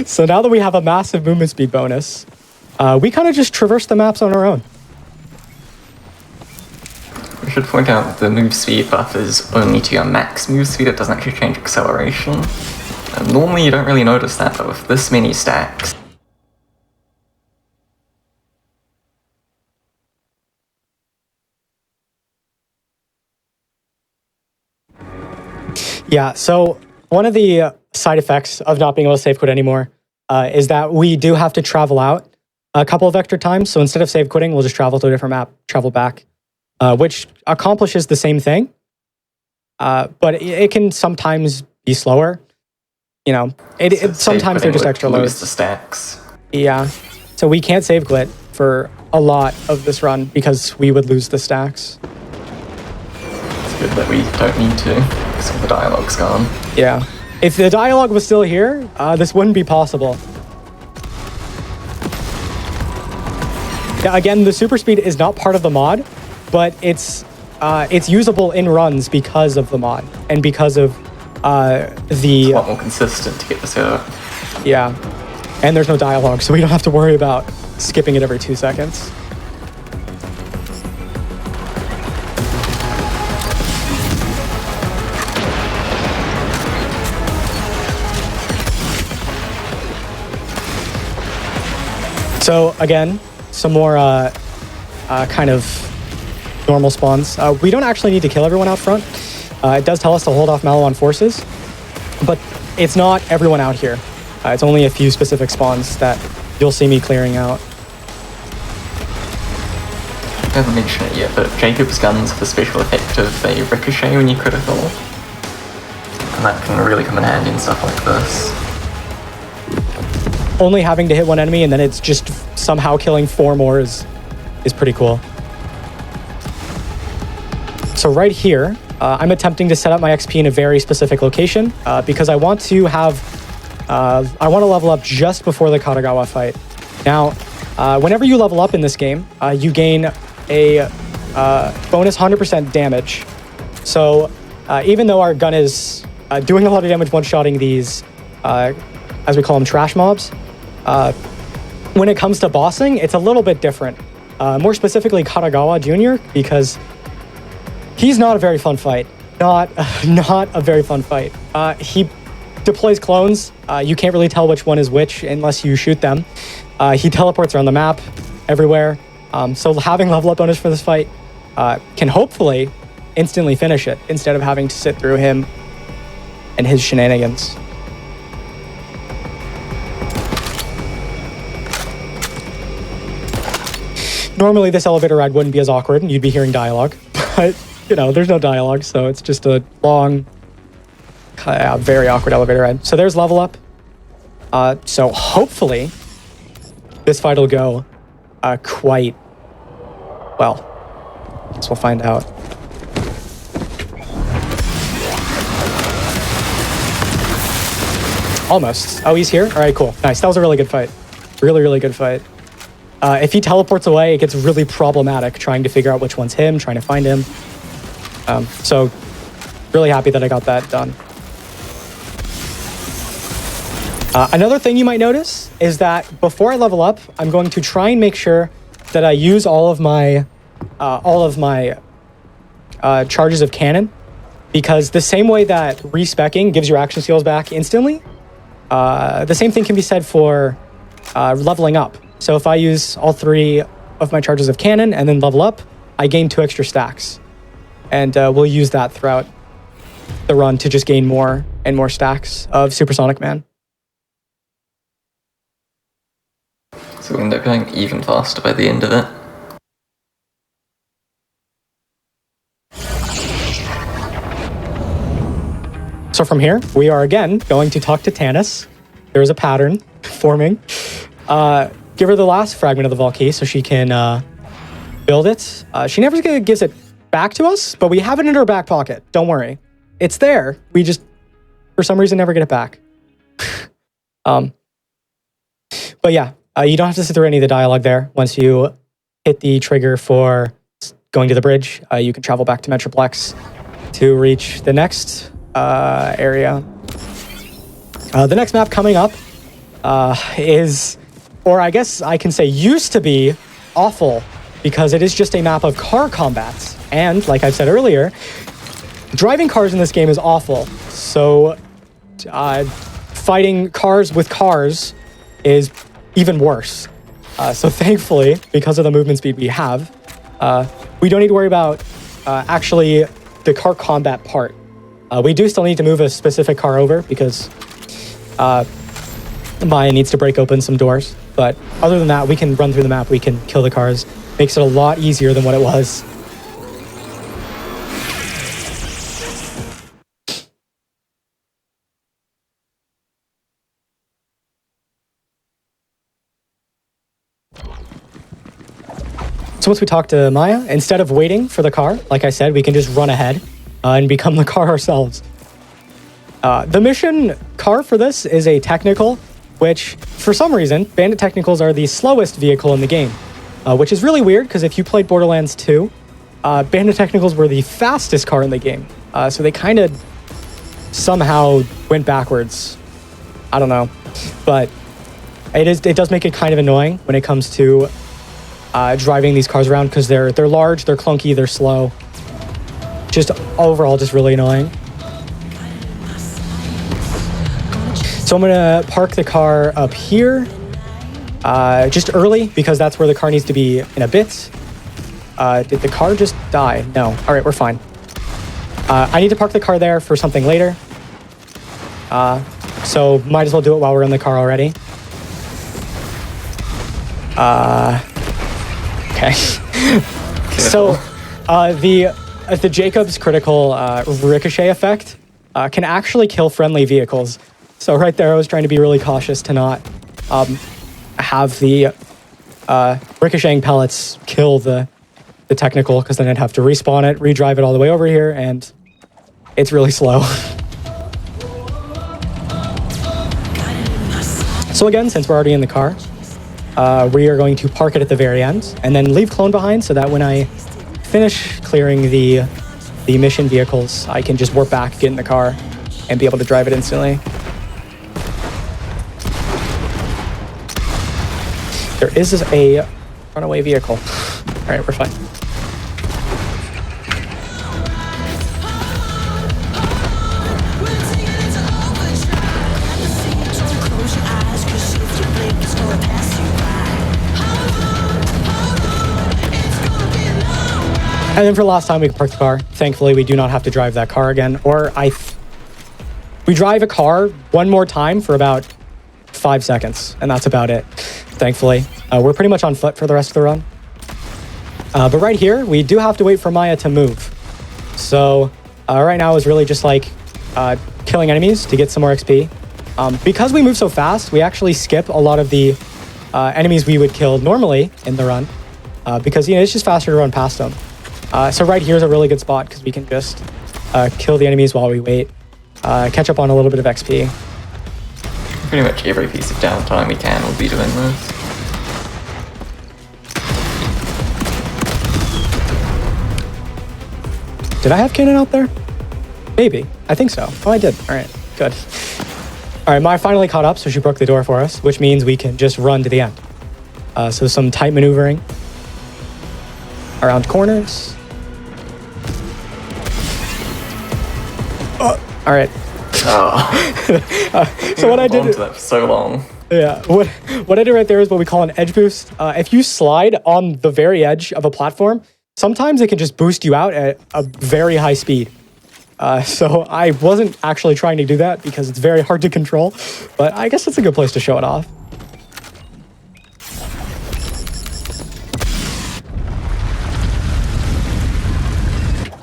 So now that we have a massive movement speed bonus, we kind of just traverse the maps on our own. We should point out that the move speed buff is only to your max move speed, it doesn't actually change acceleration. And normally you don't really notice that, but with this many stacks. Yeah, so one of the side effects of not being able to save quit anymore is that we do have to travel out a couple of extra times. So instead of save quitting, we'll just travel to a different map, travel back, which accomplishes the same thing. But it can sometimes be slower. You know, sometimes they're just extra loads. The stacks. Yeah, so we can't save quit for a lot of this run because we would lose the stacks. It's good that we don't need to, because all the dialogue's gone. Yeah, if the dialogue was still here, this wouldn't be possible. Yeah, again, the super speed is not part of the mod, but it's usable in runs because of the mod and because of It's a lot more consistent to get this out. Yeah, and there's no dialogue, so we don't have to worry about skipping it every 2 seconds. So again, some more kind of normal spawns. We don't actually need to kill everyone out front. It does tell us to hold off Maliwan forces, but it's not everyone out here. It's only a few specific spawns that you'll see me clearing out. I haven't mentioned it yet, but Jacob's guns have the special effect of they ricochet when you critical. And that can really come in handy in stuff like this. Only having to hit one enemy and then it's just somehow killing 4 more is pretty cool. So right here, I'm attempting to set up my XP in a very specific location because I want to level up just before the Katagawa fight. Now, whenever you level up in this game, you gain a bonus 100% damage. So even though our gun is doing a lot of damage one-shotting these, as we call them, trash mobs, when it comes to bossing, it's a little bit different. More specifically, Katagawa Jr., because he's not a very fun fight. Not a very fun fight. He deploys clones. You can't really tell which one is which unless you shoot them. He teleports around the map everywhere. So having level up bonus for this fight can hopefully instantly finish it instead of having to sit through him and his shenanigans. Normally this elevator ride wouldn't be as awkward and you'd be hearing dialogue, but you know, there's no dialogue, so it's just a long, very awkward elevator ride. So there's level up. So hopefully this fight will go quite well. I guess we'll find out. Almost. Oh, he's here? All right, cool. Nice. That was a really good fight. Really, really good fight. If he teleports away, it gets really problematic trying to figure out which one's him, trying to find him. So really happy that I got that done. Another thing you might notice is that before I level up, I'm going to try and make sure that I use all of my charges of cannon, because the same way that respecking gives your action skills back instantly, the same thing can be said for leveling up. So if I use all 3 of my charges of cannon and then level up, I gain 2 extra stacks. And we'll use that throughout the run to just gain more and more stacks of Supersonic Man. So we end up going even faster by the end of it. So from here, we are again going to talk to Tannis. There is a pattern forming. Give her the last fragment of the Vault Key so she can build it. She never gives it back to us, but we have it in our back pocket. Don't worry. It's there. We just, for some reason, never get it back. But yeah, you don't have to sit through any of the dialogue there. Once you hit the trigger for going to the bridge, you can travel back to Metroplex to reach the next area. The next map coming up is, or I guess I can say used to be, awful, because it is just a map of car combats. And like I said earlier, driving cars in this game is awful. So fighting cars with cars is even worse. So thankfully, because of the movement speed we have, we don't need to worry about actually the car combat part. We do still need to move a specific car over because Maya needs to break open some doors. But other than that, we can run through the map, we can kill the cars. Makes it a lot easier than what it was. So once we talk to Maya, instead of waiting for the car, like I said, we can just run ahead and become the car ourselves. The mission car for this is a technical, which for some reason, Bandit Technicals are the slowest vehicle in the game, which is really weird because if you played Borderlands 2, Bandit Technicals were the fastest car in the game. So they kind of somehow went backwards. I don't know, but it does make it kind of annoying when it comes to driving these cars around because they're large, they're clunky, they're slow. Just overall, just really annoying. So I'm gonna park the car up here, just early because that's where the car needs to be in a bit. Did the car just die? No. All right, we're fine. I need to park the car there for something later. So might as well do it while we're in the car already. Okay. So the Jacob's critical ricochet effect can actually kill friendly vehicles. So right there, I was trying to be really cautious to not have the ricocheting pellets kill the technical, because then I'd have to respawn it, redrive it all the way over here, and it's really slow. So again, since we're already in the car, we are going to park it at the very end and then leave clone behind so that when I finish clearing the mission vehicles, I can just warp back, get in the car, and be able to drive it instantly. There is a runaway vehicle. All right, we're fine. And then for the last time, we can park the car. Thankfully, we do not have to drive that car again. Or we drive a car one more time for about 5 seconds, and that's about it. Thankfully, we're pretty much on foot for the rest of the run. But right here, we do have to wait for Maya to move. So right now is really just like killing enemies to get some more XP. Because we move so fast, we actually skip a lot of the enemies we would kill normally in the run, because it's just faster to run past them. So right here is a really good spot because we can just kill the enemies while we wait, catch up on a little bit of XP. Pretty much every piece of downtime we can will be doing this. Did I have cannon out there? Maybe. I think so. Oh, I did. All right, good. All right, Maya finally caught up, so she broke the door for us, which means we can just run to the end. So some tight maneuvering around corners. All right. Oh. So what I did... that for so long. Yeah, what I did right there is what we call an edge boost. If you slide on the very edge of a platform, sometimes it can just boost you out at a very high speed. So I wasn't actually trying to do that because it's very hard to control, but I guess it's a good place to show it off.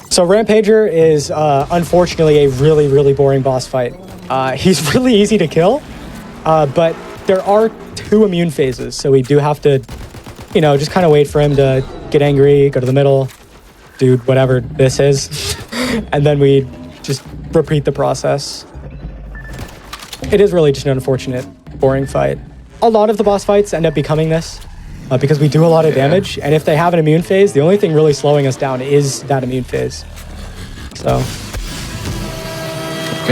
So Rampager is unfortunately a really, really boring boss fight. He's really easy to kill, but there are 2 immune phases, so we do have to, just kind of wait for him to get angry, go to the middle, do whatever this is, and then we just repeat the process. It is really just an unfortunate, boring fight. A lot of the boss fights end up becoming this, because we do a lot of damage, and if they have an immune phase, the only thing really slowing us down is that immune phase. So...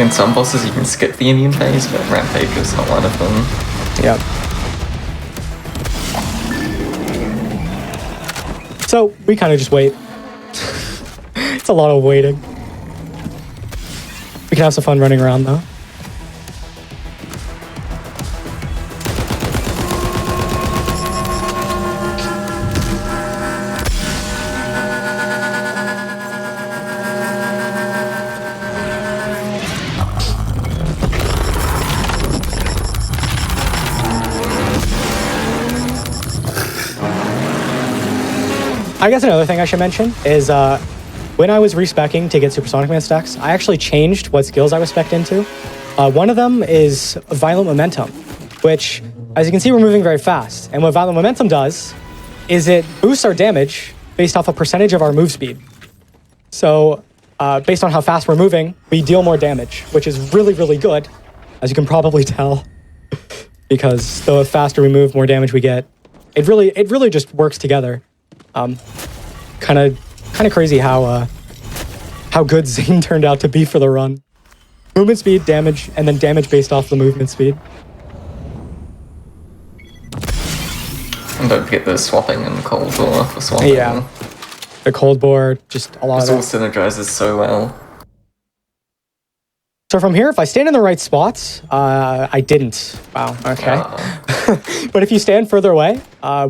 In some bosses you can skip the immune phase, but Rampage is not one of them. Yep. So, we kind of just wait. It's a lot of waiting. We can have some fun running around, though. I guess another thing I should mention is when I was respeccing to get Supersonic Man stacks, I actually changed what skills I was specced into. One of them is Violent Momentum, which, as you can see, we're moving very fast. And what Violent Momentum does is it boosts our damage based off a percentage of our move speed. So based on how fast we're moving, we deal more damage, which is really, really good, as you can probably tell, because the faster we move, more damage we get. It really just works together. Kind of crazy how good Zane turned out to be for the run. Movement speed, damage, and then damage based off the movement speed. And don't forget the swapping and cold bore for swapping. Yeah, the cold bore, just a lot This of all synergizes so well. So from here, if I stand in the right spots, I didn't. Wow, okay. But if you stand further away,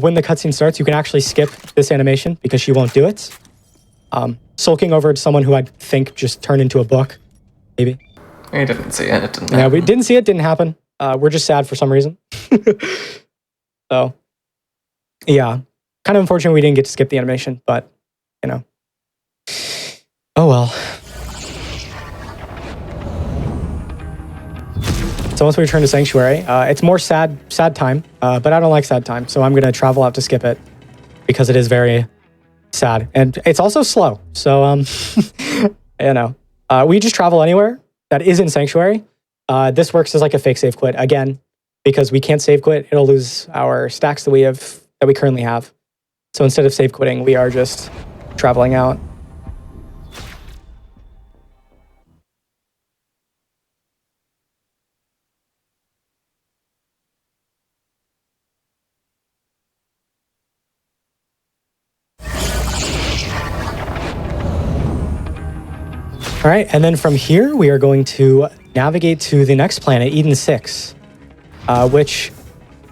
when the cutscene starts, you can actually skip this animation because she won't do it. Sulking over to someone who I think just turned into a book, maybe. We didn't see it. It didn't Yeah, happen. we didn't see it. Didn't happen. We're just sad for some reason. So, yeah, kind of unfortunate we didn't get to skip the animation, but you know, oh well. So once we return to Sanctuary, it's more sad time, but I don't like sad time, so I'm gonna travel out to skip it because it is very sad and it's also slow. So you know, we just travel anywhere that is in Sanctuary. This works as like a fake save quit again because we can't save quit. It'll lose our stacks that we currently have. So instead of save quitting, we are just traveling out. All right, and then from here, we are going to navigate to the next planet, Eden 6, which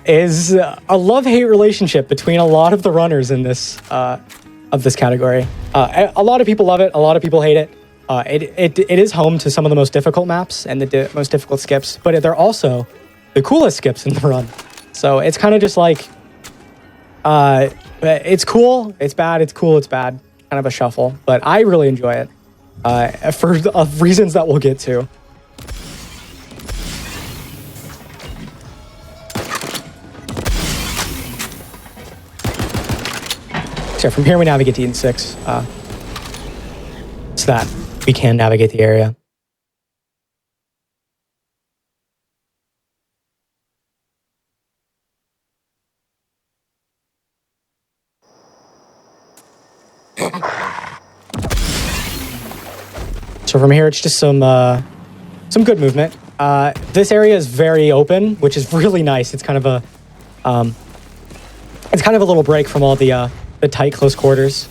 is a love-hate relationship between a lot of the runners in this of this category. A lot of people love it, a lot of people hate it. It is home to some of the most difficult maps and the most difficult skips, but they're also the coolest skips in the run. So it's kind of just like, it's cool, it's bad, it's cool, it's bad, kind of a shuffle, but I really enjoy it. For reasons that we'll get to. So from here we navigate to Eden 6, so that we can navigate the area. So from here, it's just some good movement. This area is very open, which is really nice. It's kind of a little break from all the tight close quarters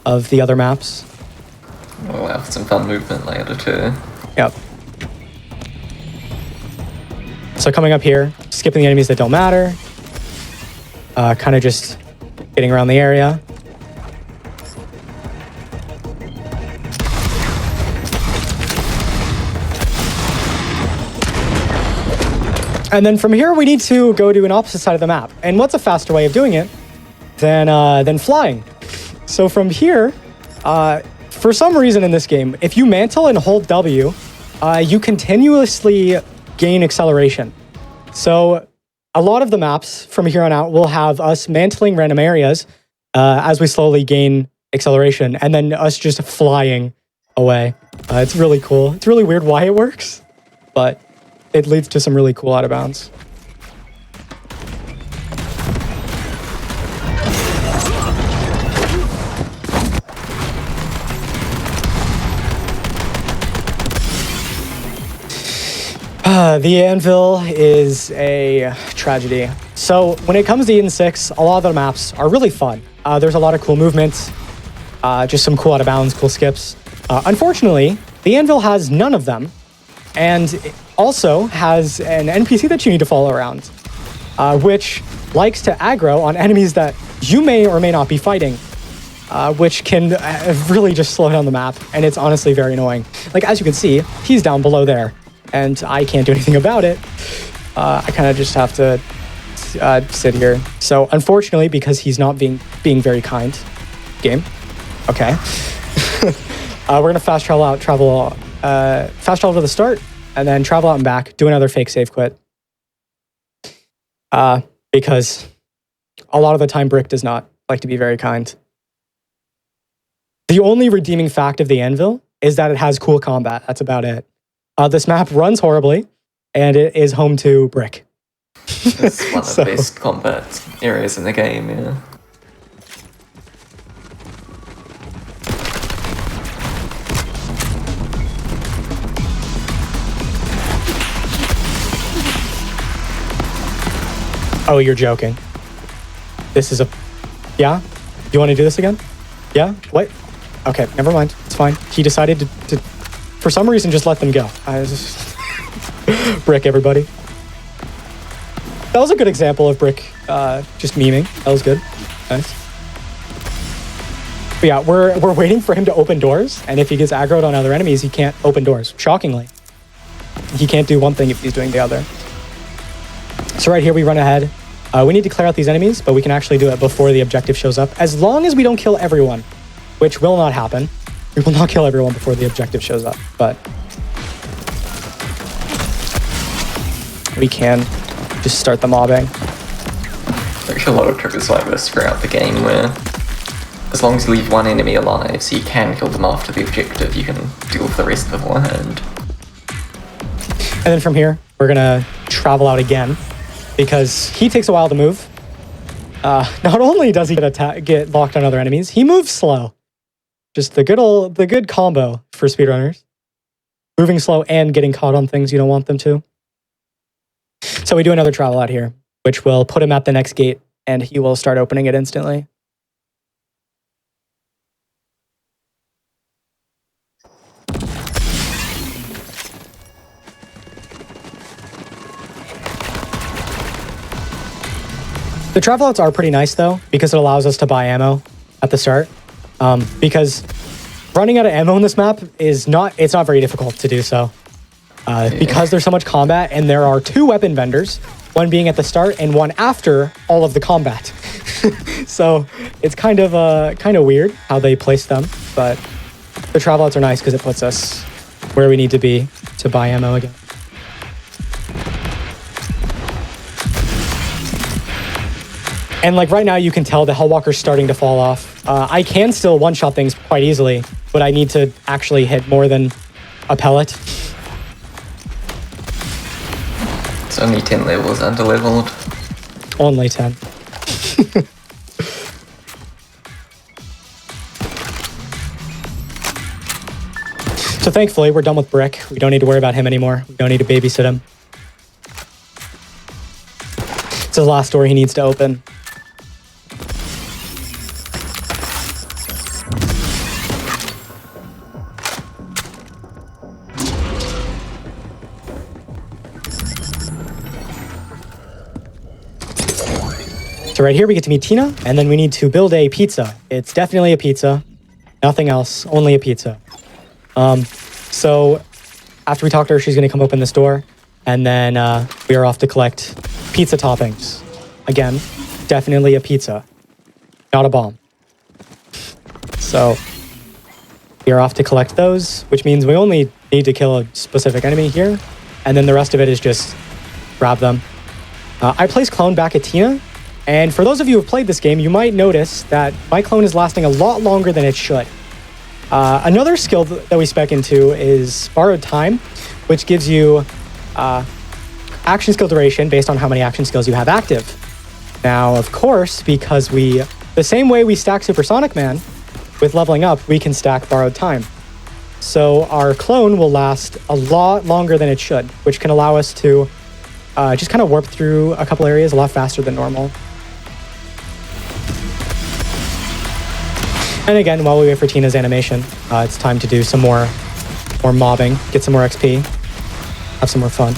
of the other maps. We'll have some fun movement later too. Yep. So coming up here, skipping the enemies that don't matter. Kind of just getting around the area. And then from here, we need to go to an opposite side of the map. And what's a faster way of doing it than flying? So from here, for some reason in this game, if you mantle and hold W, you continuously gain acceleration. So a lot of the maps from here on out will have us mantling random areas as we slowly gain acceleration, and then us just flying away. It's really cool. It's really weird why it works, but it leads to some really cool out of bounds. The anvil is a tragedy. So when it comes to Eden 6, a lot of the maps are really fun. There's a lot of cool movements, just some cool out of bounds, cool skips. Unfortunately, the anvil has none of them, and it also has an NPC that you need to follow around, which likes to aggro on enemies that you may or may not be fighting, which can really just slow down the map, and it's honestly very annoying. Like, as you can see, he's down below there, and I can't do anything about it. I kind of just have to sit here. So unfortunately, because he's not being very kind, game. Okay. We're gonna fast travel to the start, and then travel out and back, do another fake save quit. Because a lot of the time Brick does not like to be very kind. The only redeeming fact of the anvil is that it has cool combat. That's about it. This map runs horribly, and it is home to Brick. It's one of the best combat areas in the game, yeah. Oh, you're joking. This is a... Yeah? You want to do this again? Yeah? What? Okay, never mind. It's fine. He decided to for some reason, just let them go. Brick, everybody. That was a good example of Brick just memeing. That was good. Nice. But yeah, we're waiting for him to open doors, and if he gets aggroed on other enemies, he can't open doors. Shockingly. he can't do one thing if he's doing the other. So right here, we run ahead. We need to clear out these enemies, but we can actually do it before the objective shows up, as long as we don't kill everyone, which will not happen. We will not kill everyone before the objective shows up, but we can just start the mobbing. There's a lot of tricks like this throughout the game where as long as you leave one enemy alive, so you can kill them after the objective, you can deal with the rest beforehand. And then from here, we're gonna travel out again because he takes a while to move. Not only does he get locked on other enemies, he moves slow. Just the good combo for speedrunners. Moving slow and getting caught on things you don't want them to. So we do another travel out here, which will put him at the next gate, and he will start opening it instantly. The travel outs are pretty nice though, because it allows us to buy ammo at the start. Because running out of ammo in this map is not very difficult to do so. Because there's so much combat and there are 2 weapon vendors, one being at the start and one after all of the combat. So it's kind of weird how they place them, but the travel outs are nice because it puts us where we need to be to buy ammo again. And like right now, you can tell the Hellwalker's starting to fall off. I can still one-shot things quite easily, but I need to actually hit more than a pellet. It's only 10 levels under-leveled. Only 10. So thankfully, we're done with Brick. We don't need to worry about him anymore. We don't need to babysit him. It's the last door he needs to open. So right here we get to meet Tina, and then we need to build a pizza. It's definitely a pizza. Nothing else, only a pizza. So after we talk to her, she's going to come open this door, and then we are off to collect pizza toppings. Again, definitely a pizza, not a bomb. So we are off to collect those, which means we only need to kill a specific enemy here, and then the rest of it is just grab them. I placed clone back at Tina. And for those of you who have played this game, you might notice that my clone is lasting a lot longer than it should. Another skill that we spec into is borrowed time, which gives you action skill duration based on how many action skills you have active. Now, of course, because the same way we stack Supersonic Man with leveling up, we can stack borrowed time. So our clone will last a lot longer than it should, which can allow us to just kind of warp through a couple areas a lot faster than normal. And again, while we wait for Tina's animation, it's time to do some more mobbing, get some more XP, have some more fun.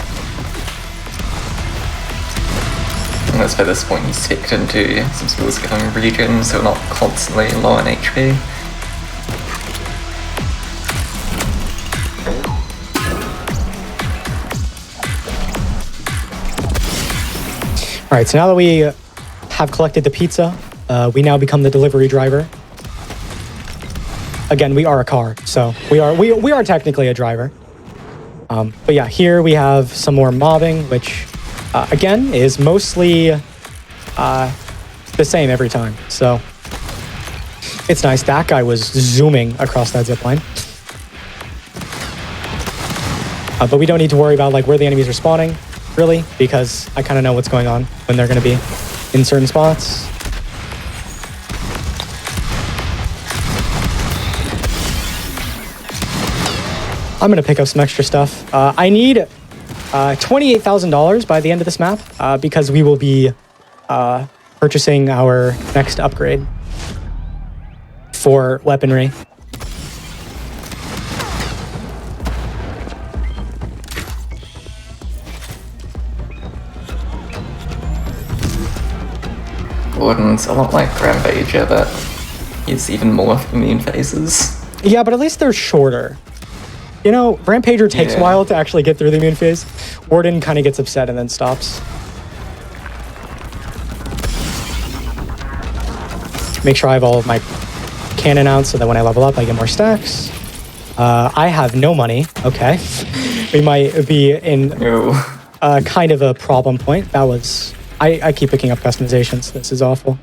And that's by this point he's specced into some skills becoming regen, so we're not constantly low on HP. All right, so now that we have collected the pizza, we now become the delivery driver. Again, we are a car, so we are technically a driver. But yeah, here we have some more mobbing, which again is mostly the same every time. So it's nice. That guy was zooming across that zip line. But we don't need to worry about like where the enemies are spawning, really, because I kind of know what's going on when they're going to be in certain spots. I'm going to pick up some extra stuff. I need $28,000 by the end of this map because we will be purchasing our next upgrade for weaponry. Gordon's a lot like Rampager, but he's even more immune phases. Yeah, but at least they're shorter. You know, Rampager takes a Yeah. while to actually get through the immune phase. Warden kind of gets upset and then stops. Make sure I have all of my cannon out so that when I level up, I get more stacks. I have no money. Okay. We might be in Ew. kind of a problem point. That was... I keep picking up customizations. This is awful.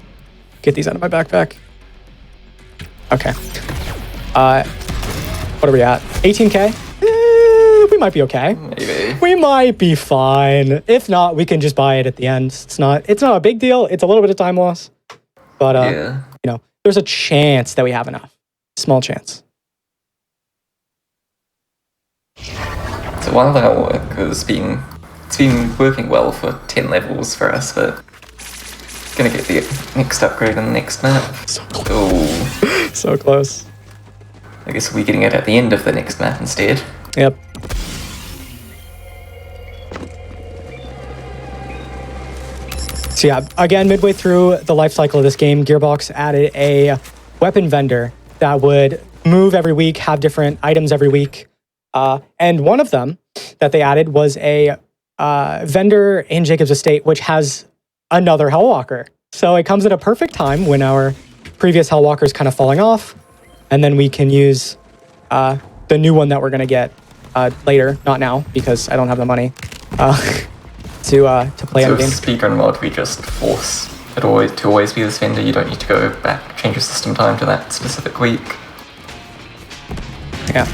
Get these out of my backpack. Okay. What are we at? 18K? We might be okay. Maybe. We might be fine. If not, we can just buy it at the end. It's not a big deal. It's a little bit of time loss. But, Yeah. you know, there's a chance that we have enough. Small chance. So while that work has been, it's been working well for 10 levels for us, but gonna get the next upgrade on the next map. So close. Oh, So close. I guess we're getting it at the end of the next map instead. Yep. So yeah, again, midway through the life cycle of this game, Gearbox added a weapon vendor that would move every week, have different items every week. And one of them that they added was a vendor in Jacob's Estate, which has another Hellwalker. So it comes at a perfect time when our previous Hellwalker is kind of falling off. And then we can use the new one that we're going to get later, not now, because I don't have the money to play So end game. speedrun mod, we just force it to always be this vendor. You don't need to go back, change your system time to that specific week. Yeah,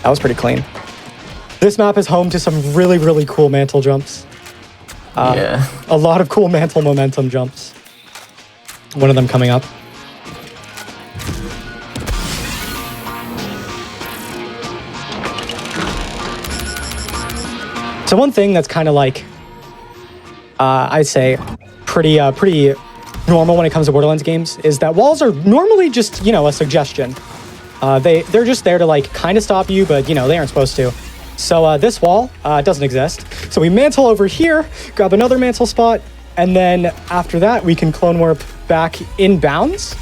that was pretty clean. This map is home to some really, really cool mantle jumps. Yeah. A lot of cool mantle momentum jumps. One of them coming up. So one thing that's kind of like, I'd say, pretty normal when it comes to Borderlands games is that walls are normally just, you know, a suggestion. They're just there to like kind of stop you, but you know, they aren't supposed to. So this wall doesn't exist. So we mantle over here, grab another mantle spot, and then after that we can clone warp back in bounds,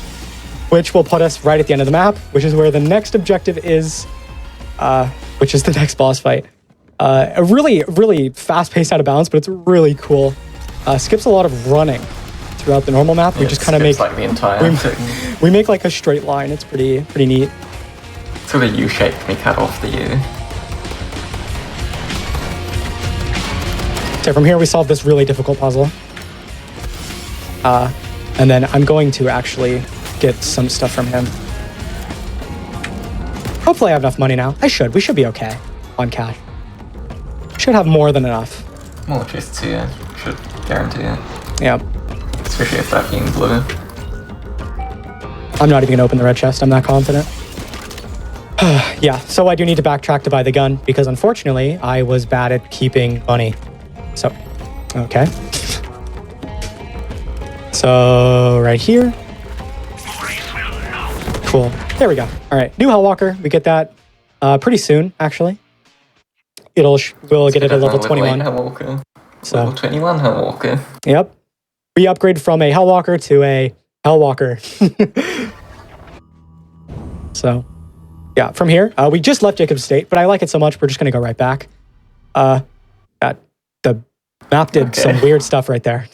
which will put us right at the end of the map, which is where the next objective is, which is the next boss fight. A really, really fast-paced out of bounds, but it's really cool. Skips a lot of running throughout the normal map. We just kind of make like the entire thing. we make like a straight line. It's pretty neat. So the U shape can be cut off the U. So from here we solve this really difficult puzzle. And then I'm going to actually get some stuff from him. Hopefully I have enough money now. I should. We should be okay on cash. Should have more than enough. More chests here should guarantee it. Yeah. Especially if that being blue. I'm not even gonna open the red chest. I'm that confident. Yeah, so I do need to backtrack to buy the gun because unfortunately I was bad at keeping money. So, okay. So right here. Cool. There we go. All right, new Hellwalker. We get that pretty soon, actually. We'll get it at level 21. Hellwalker. So, Level 21 Hellwalker. yep. We upgrade from a Hellwalker to a Hellwalker. So, yeah, from here, we just left Jacob's Estate, but I like it so much, we're just going to go right back. The map did some weird stuff right there.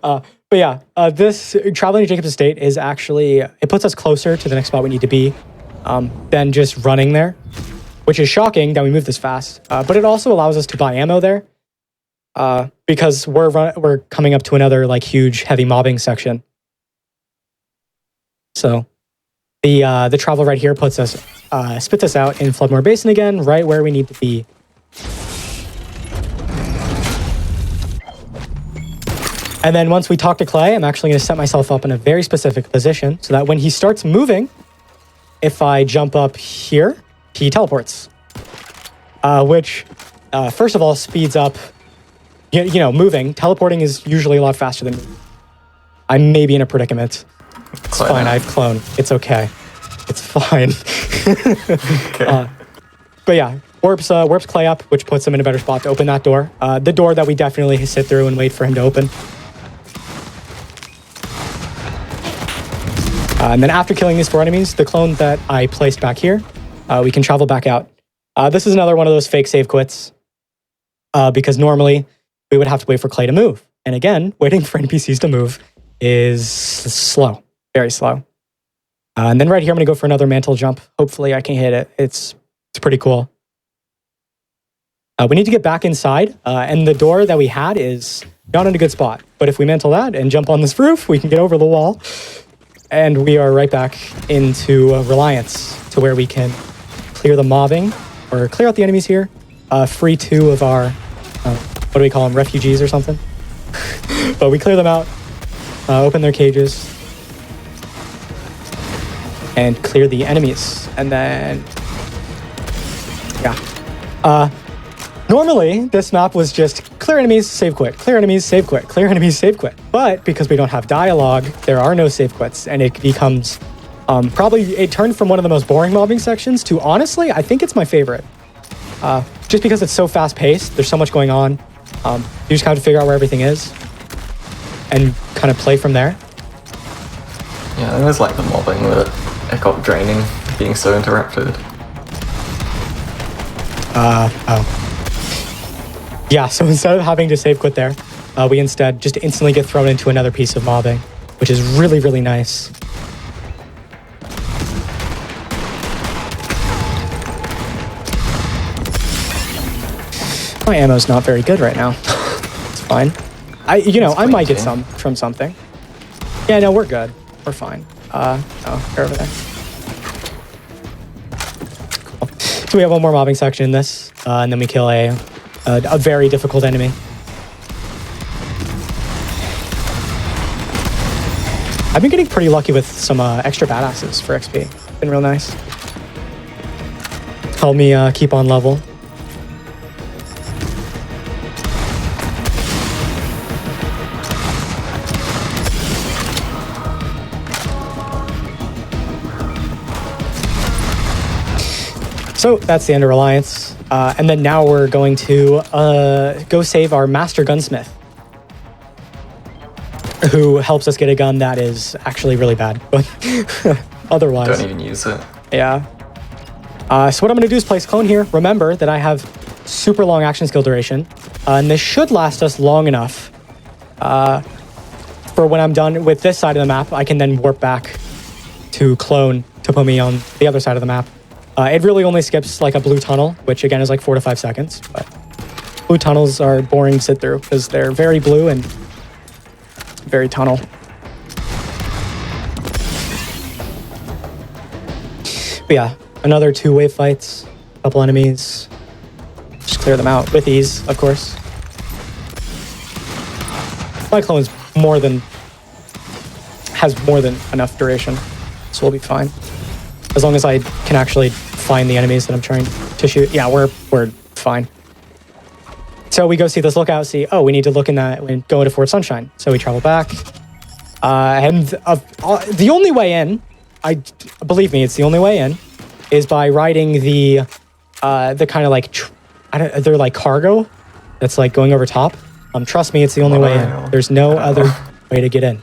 But yeah, this traveling to Jacob's Estate is actually, it puts us closer to the next spot we need to be than just running there, which is shocking that we move this fast. But it also allows us to buy ammo there because we're coming up to another like huge heavy mobbing section. So the travel right here puts us, spits us out in Floodmore Basin again, right where we need to be. And then once we talk to Clay, I'm actually going to set myself up in a very specific position so that when he starts moving, if I jump up here, he teleports. Which, first of all, speeds up, you know, moving. Teleporting is usually a lot faster than moving. I may be in a predicament. It's fine, I've cloned. It's okay. It's fine. Okay. But yeah, warps Clay up, which puts him in a better spot to open that door. The door that we definitely sit through and wait for him to open. And then after killing these 4 enemies, the clone that I placed back here, we can travel back out This is another one of those fake save quits. Because normally we would have to wait for Clay to move. And again, waiting for NPCs to move is slow, very slow. And then right here, I'm going to go for another mantle jump. Hopefully I can hit it. It's pretty cool. We need to get back inside. And the door that we had is not in a good spot. But if we mantle that and jump on this roof, we can get over the wall. And we are right back into Reliance to where we can clear the mobbing or clear out the enemies here. Free 2 of our, what do we call them, refugees or something? But we clear them out, open their cages, and clear the enemies. And then, yeah. Normally, this map was just clear enemies, save quit, clear enemies, save quit, clear enemies, save quit. But because we don't have dialogue, there are no save quits, and it becomes probably, it turned from one of the most boring mobbing sections to, honestly, I think it's my favorite. Just because it's so fast-paced, there's so much going on. You just have to figure out where everything is and kind of play from there. Yeah, I always like the mobbing that it got draining, being so interrupted. Yeah, so instead of having to save quit there, we instead just instantly get thrown into another piece of mobbing, which is really, really nice. My ammo's not very good right now. It's fine. I might get some from something. Yeah, no, we're good. We're fine. Oh, they're over there. Cool. So we have one more mobbing section in this, and then we kill a very difficult enemy. I've been getting pretty lucky with some extra badasses for XP. Been real nice. Help me keep on level. So that's the end of Reliance. And then now we're going to go save our Master Gunsmith, who helps us get a gun that is actually really bad, but otherwise. Don't even use it. Yeah. So what I'm going to do is place clone here. Remember that I have super long action skill duration, and this should last us long enough for when I'm done with this side of the map, I can then warp back to clone to put me on the other side of the map. It really only skips like a blue tunnel, which again is like 4 to 5 seconds, but blue tunnels are boring to sit through because they're very blue and very tunnel. But yeah, another 2 wave fights, a couple enemies. Just clear them out with ease, of course. My clone has more than enough duration, so we'll be fine. As long as I can actually find the enemies that I'm trying to shoot. Yeah, we're fine. So we go see this lookout, see, oh, we need to look in that, and go into Fort Sunshine. So we travel back. And the only way in, believe me, it's the only way in, is by riding the kind of like, they're like cargo that's like going over top. Trust me, it's the only way in. There's no other way to get in.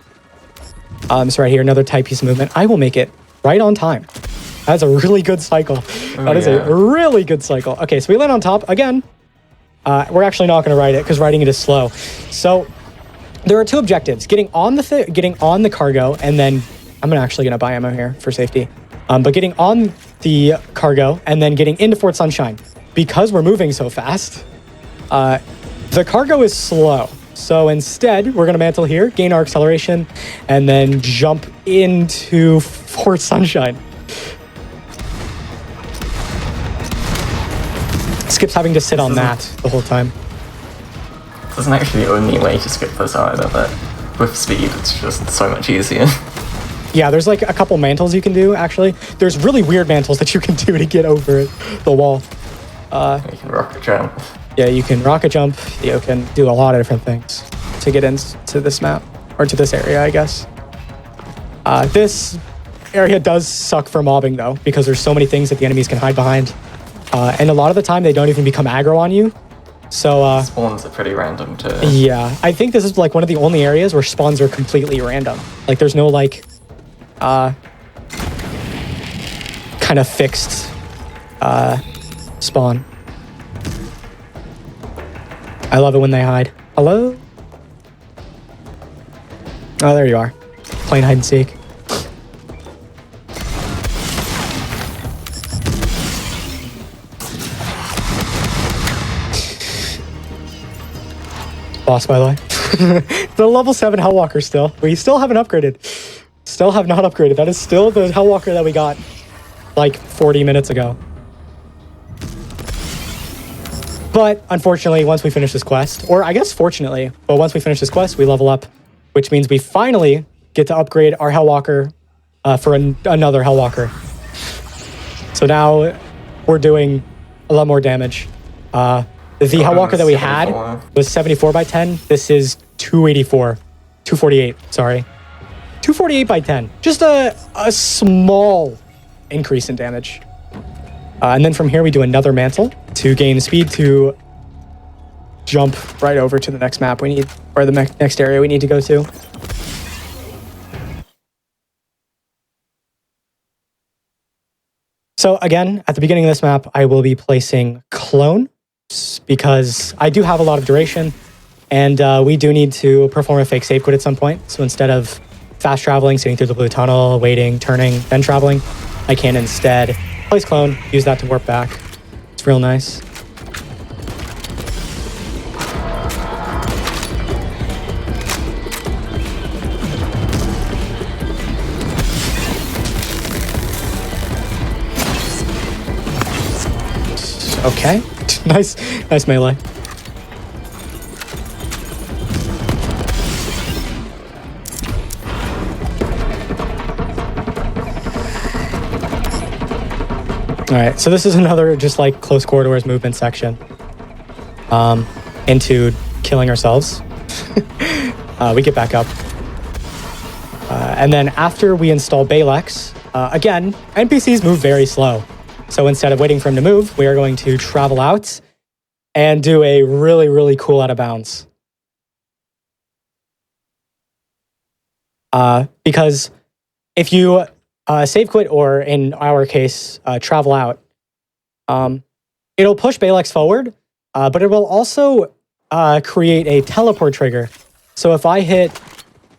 So right here, another tight piece of movement. I will make it right on time. That's a really good cycle. That is a really good cycle. Okay, so we land on top again. We're actually not going to ride it because riding it is slow. So there are 2 objectives: getting on the cargo, and then I'm actually going to buy ammo here for safety. But getting on the cargo and then getting into Fort Sunshine, because we're moving so fast. The cargo is slow. So instead, we're going to mantle here, gain our acceleration, and then jump into Fort Sunshine. Skips having to sit on that the whole time. This isn't actually the only way to skip this either, but with speed, it's just so much easier. Yeah, there's like a couple mantles you can do, actually. There's really weird mantles that you can do to get over the wall. You can rocket jump. Yeah, you can rocket jump. You can do a lot of different things to get into this map, or to this area, I guess. This area does suck for mobbing, though, because there's so many things that the enemies can hide behind. And a lot of the time, they don't even become aggro on you. So, spawns are pretty random, too. Yeah, I think this is, like, one of the only areas where spawns are completely random. Like, there's no, like, kind of fixed spawn. I love it when they hide. Hello? Oh, there you are. Playing hide and seek. Boss, by the way. The level 7 Hellwalker still. We still haven't upgraded. Still have not upgraded. That is still the Hellwalker that we got like 40 minutes ago. But unfortunately, once we finish this quest, or I guess fortunately, but once we finish this quest, we level up, which means we finally get to upgrade our Hellwalker for another Hellwalker. So now we're doing a lot more damage. The Hellwalker that we had was 74 by 10. This is 248, sorry. 248 by 10. Just a small increase in damage. And then from here, we do another mantle to gain speed to jump right over to the next map we need, or the next area we need to go to. So again, at the beginning of this map, I will be placing clone because I do have a lot of duration and we do need to perform a fake save quit at some point. So instead of fast traveling, sitting through the blue tunnel, waiting, turning, then traveling, I can instead place clone, use that to warp back. It's real nice. Okay, nice melee. All right, so this is another just like close quarters movement section into killing ourselves. We get back up. And then after we install Balex, again, NPCs move very slow. So instead of waiting for him to move, we are going to travel out and do a really, really cool out of bounds. Because if you save quit, or in our case, travel out, it'll push Balex forward, but it will also create a teleport trigger. So if I hit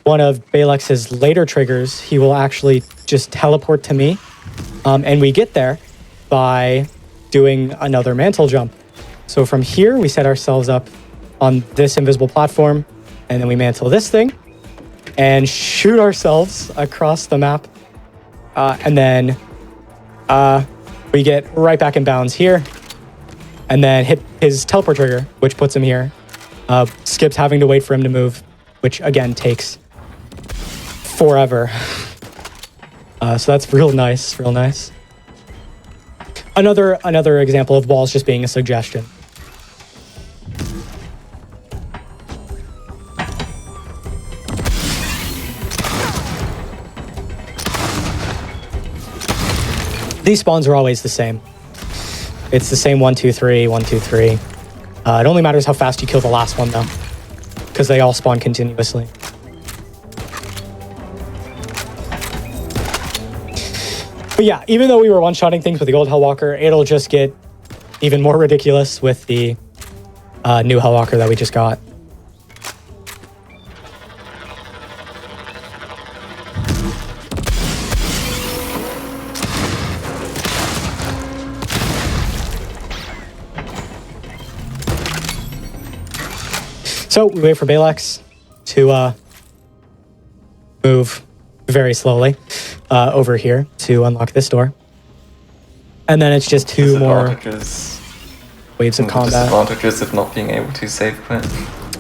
one of Balex's later triggers, he will actually just teleport to me, and we get there by doing another mantle jump. So from here, we set ourselves up on this invisible platform, and then we mantle this thing and shoot ourselves across the map. And then we get right back in bounds here, and then hit his teleport trigger, which puts him here. Skips having to wait for him to move, which again takes forever. So that's real nice, real nice. Another example of walls just being a suggestion. These spawns are always the same. It's the same 1, 2, 3, 1, 2, 3. It only matters how fast you kill the last one, though, because they all spawn continuously. But yeah, even though we were one-shotting things with the old Hellwalker, it'll just get even more ridiculous with the new Hellwalker that we just got. So we wait for Balex to move very slowly over here to unlock this door. And then it's just two more waves of combat. Disadvantages of not being able to save quit.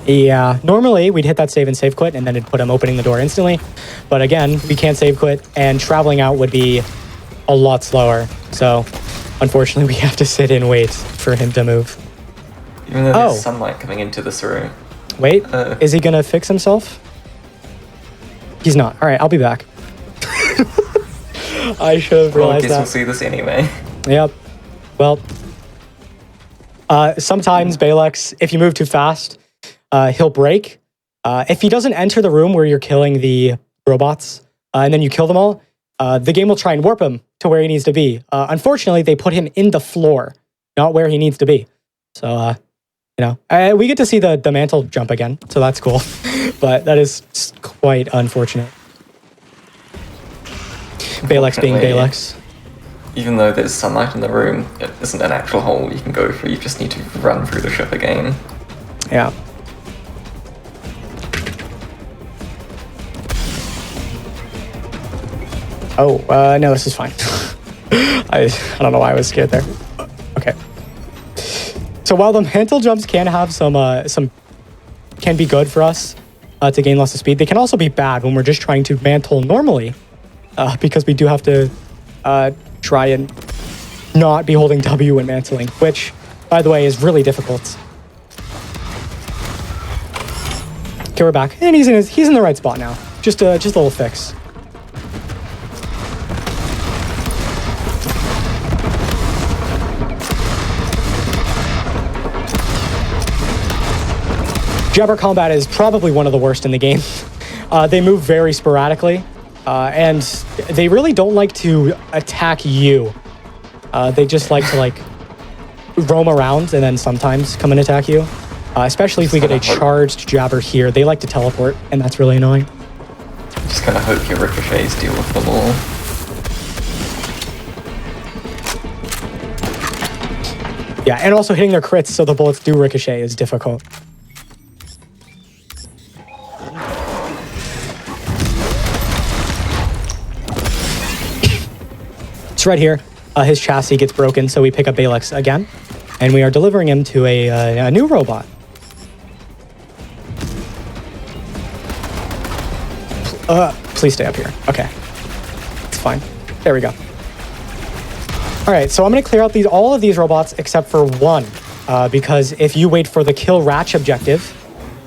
Yeah, normally we'd hit that save and save quit and then it'd put him opening the door instantly. But again, we can't save quit and traveling out would be a lot slower. So unfortunately we have to sit and wait for him to move. Even though there's sunlight coming into this room. Wait, is he gonna fix himself? He's not. All right, I'll be back. I should have realized that. Well, I guess we'll see this anyway. Yep. Well, sometimes Balex, if you move too fast, he'll break. If he doesn't enter the room where you're killing the robots, and then you kill them all, the game will try and warp him to where he needs to be. Unfortunately, they put him in the floor. not where he needs to be. So, we get to see the mantle jump again, so that's cool. But that is quite unfortunate. Balex being Balex. Even though there's sunlight in the room, it isn't an actual hole you can go through. You just need to run through the ship again. Yeah. Oh, no, this is fine. I don't know why I was scared there. Okay. So while the mantle jumps can have can be good for us to gain lots of speed, they can also be bad when we're just trying to mantle normally, because we do have to try and not be holding W when mantling, which, by the way, is really difficult. Okay, we're back, and he's in the right spot now. Just a little fix. Jabber combat is probably one of the worst in the game. They move very sporadically, and they really don't like to attack you. They just like to roam around and then sometimes come and attack you. Especially if we get a charged Jabber here. They like to teleport, and that's really annoying. Just kind of hope your ricochets deal with them all. Yeah, and also hitting their crits so the bullets do ricochet is difficult. It's right here. His chassis gets broken, so we pick up Balex again, and we are delivering him to a new robot. Please stay up here. Okay. It's fine. There we go. All right, so I'm going to clear out all of these robots except for one, because if you wait for the kill Ratch objective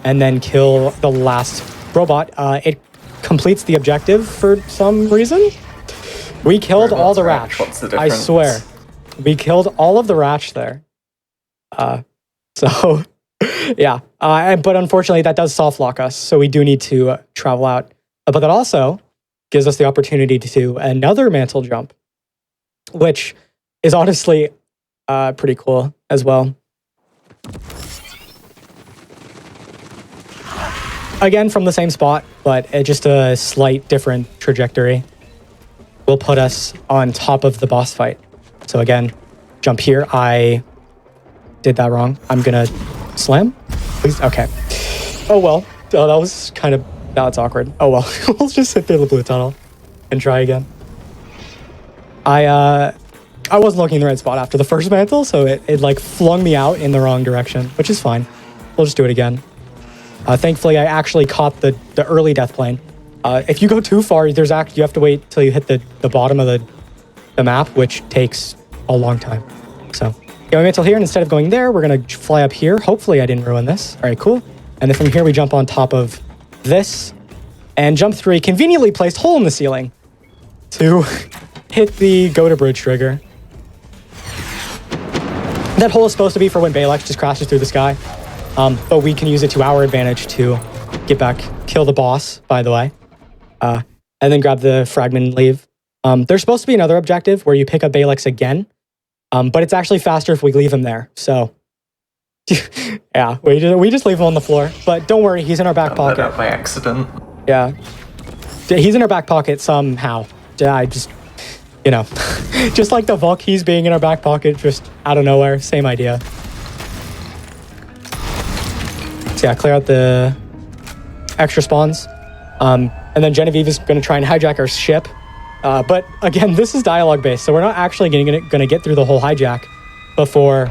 and then kill the last robot, it completes the objective for some reason. We killed all the Ratch. What's the I difference? swear. We killed all of the Ratch there. So, yeah. But unfortunately, that does soft lock us, so we do need to travel out. But that also gives us the opportunity to do another mantle jump, which is honestly pretty cool as well. Again, from the same spot, but just a slight different trajectory will put us on top of the boss fight. So again, jump here. I did that wrong. I'm gonna slam, please. Okay. Oh well. Oh, that was that's awkward. Oh well. We'll just sit through the blue tunnel and try again. I wasn't looking in the right spot after the first mantle, so it flung me out in the wrong direction, which is fine. We'll just do it again. Thankfully, I actually caught the early death plane. If you go too far, you have to wait till you hit the bottom of the map, which takes a long time. So, we mantle here, and instead of going there, we're gonna fly up here. Hopefully, I didn't ruin this. All right, cool. And then from here, we jump on top of this, and jump through a conveniently placed hole in the ceiling to hit the go-to-bridge trigger. That hole is supposed to be for when Balex just crashes through the sky, but we can use it to our advantage to get back, kill the boss, by the way, and then grab the fragment and leave. There's supposed to be another objective where you pick up Balex again, but it's actually faster if we leave him there, so yeah, we just leave him on the floor, but don't worry, he's in our back pocket. That by accident. Yeah. He's in our back pocket somehow. I just, just like the Vulk, he's being in our back pocket just out of nowhere. Same idea. So yeah, clear out the extra spawns. And then Genevieve is going to try and hijack our ship. But again, this is dialogue based, so we're not actually going to get through the whole hijack before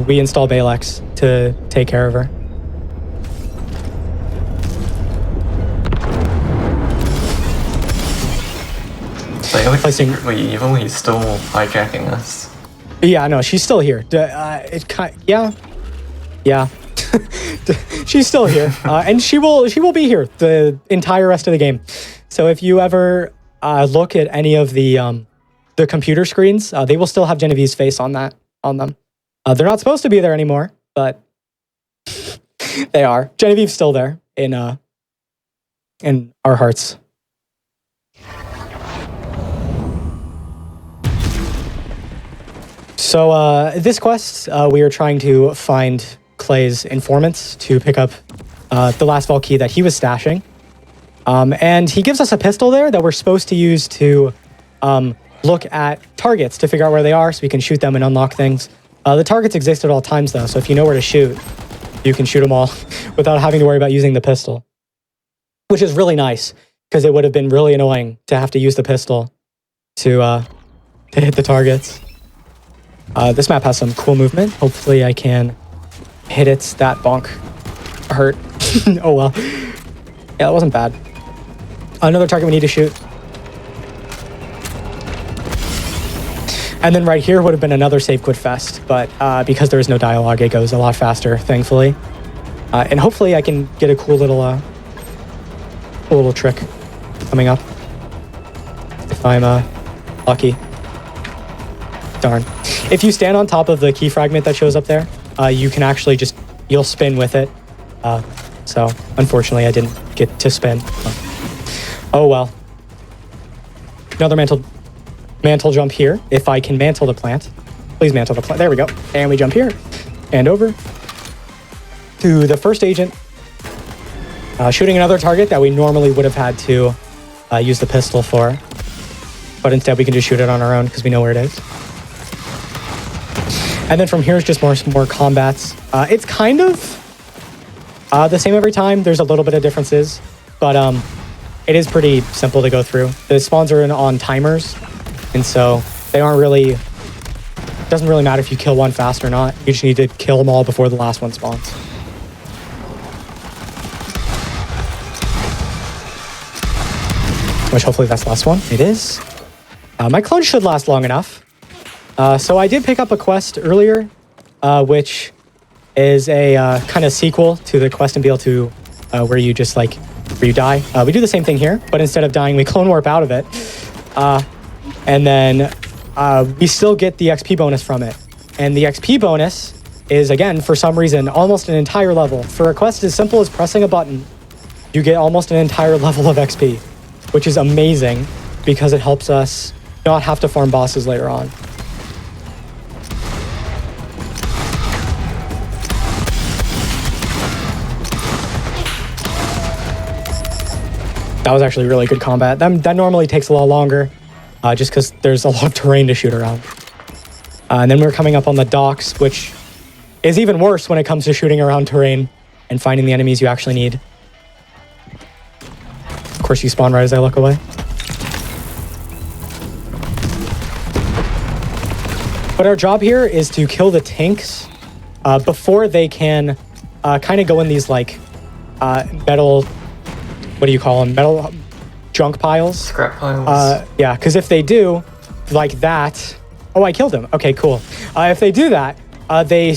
we install Balex to take care of her. Balex is secretly evil, he's still hijacking us. Yeah, no, she's still here. Yeah. She's still here, and she will be here the entire rest of the game. So if you ever look at any of the computer screens, they will still have Genevieve's face on them. They're not supposed to be there anymore, but they are. Genevieve's still there in our hearts. So this quest, we are trying to find Clay's informants to pick up the last vault key that he was stashing. And he gives us a pistol there that we're supposed to use to look at targets to figure out where they are so we can shoot them and unlock things. The targets exist at all times, though, so if you know where to shoot, you can shoot them all without having to worry about using the pistol, which is really nice because it would have been really annoying to have to use the pistol to hit the targets. This map has some cool movement. Hopefully I can hit it. That bonk hurt. Oh well. Yeah, that wasn't bad. Another target we need to shoot. And then right here would have been another save quit fest, but because there is no dialogue, it goes a lot faster, thankfully. And hopefully I can get a cool little trick coming up if I'm lucky. Darn. If you stand on top of the key fragment that shows up there, you can actually you'll spin with it. So unfortunately I didn't get to spin. Oh well. Another mantle jump here. If I can mantle the plant. Please mantle the plant. There we go. And we jump here. And over to the first agent. Shooting another target that we normally would have had to use the pistol for. But instead we can just shoot it on our own because we know where it is. And then from here is just more combats. It's kind of the same every time. There's a little bit of differences. But it is pretty simple to go through. The spawns are on timers. And so they aren't really, it doesn't really matter if you kill one fast or not. You just need to kill them all before the last one spawns. Which hopefully that's the last one. It is. My clone should last long enough. So I did pick up a quest earlier, which is a kind of sequel to the quest in BL2 where you just where you die. We do the same thing here, but instead of dying, we clone warp out of it. And then we still get the XP bonus from it. And the XP bonus is, again, for some reason, almost an entire level. For a quest as simple as pressing a button, you get almost an entire level of XP, which is amazing because it helps us not have to farm bosses later on. That was actually really good combat. That normally takes a lot longer. Just because there's a lot of terrain to shoot around. And then we're coming up on the docks, which is even worse when it comes to shooting around terrain and finding the enemies you actually need. Of course, you spawn right as I look away. But our job here is to kill the tanks before they can kind of go in these metal, what do you call them? Metal junk piles. Scrap piles. Yeah, because if they do, like that... Oh, I killed him. Okay, cool. If they do that, they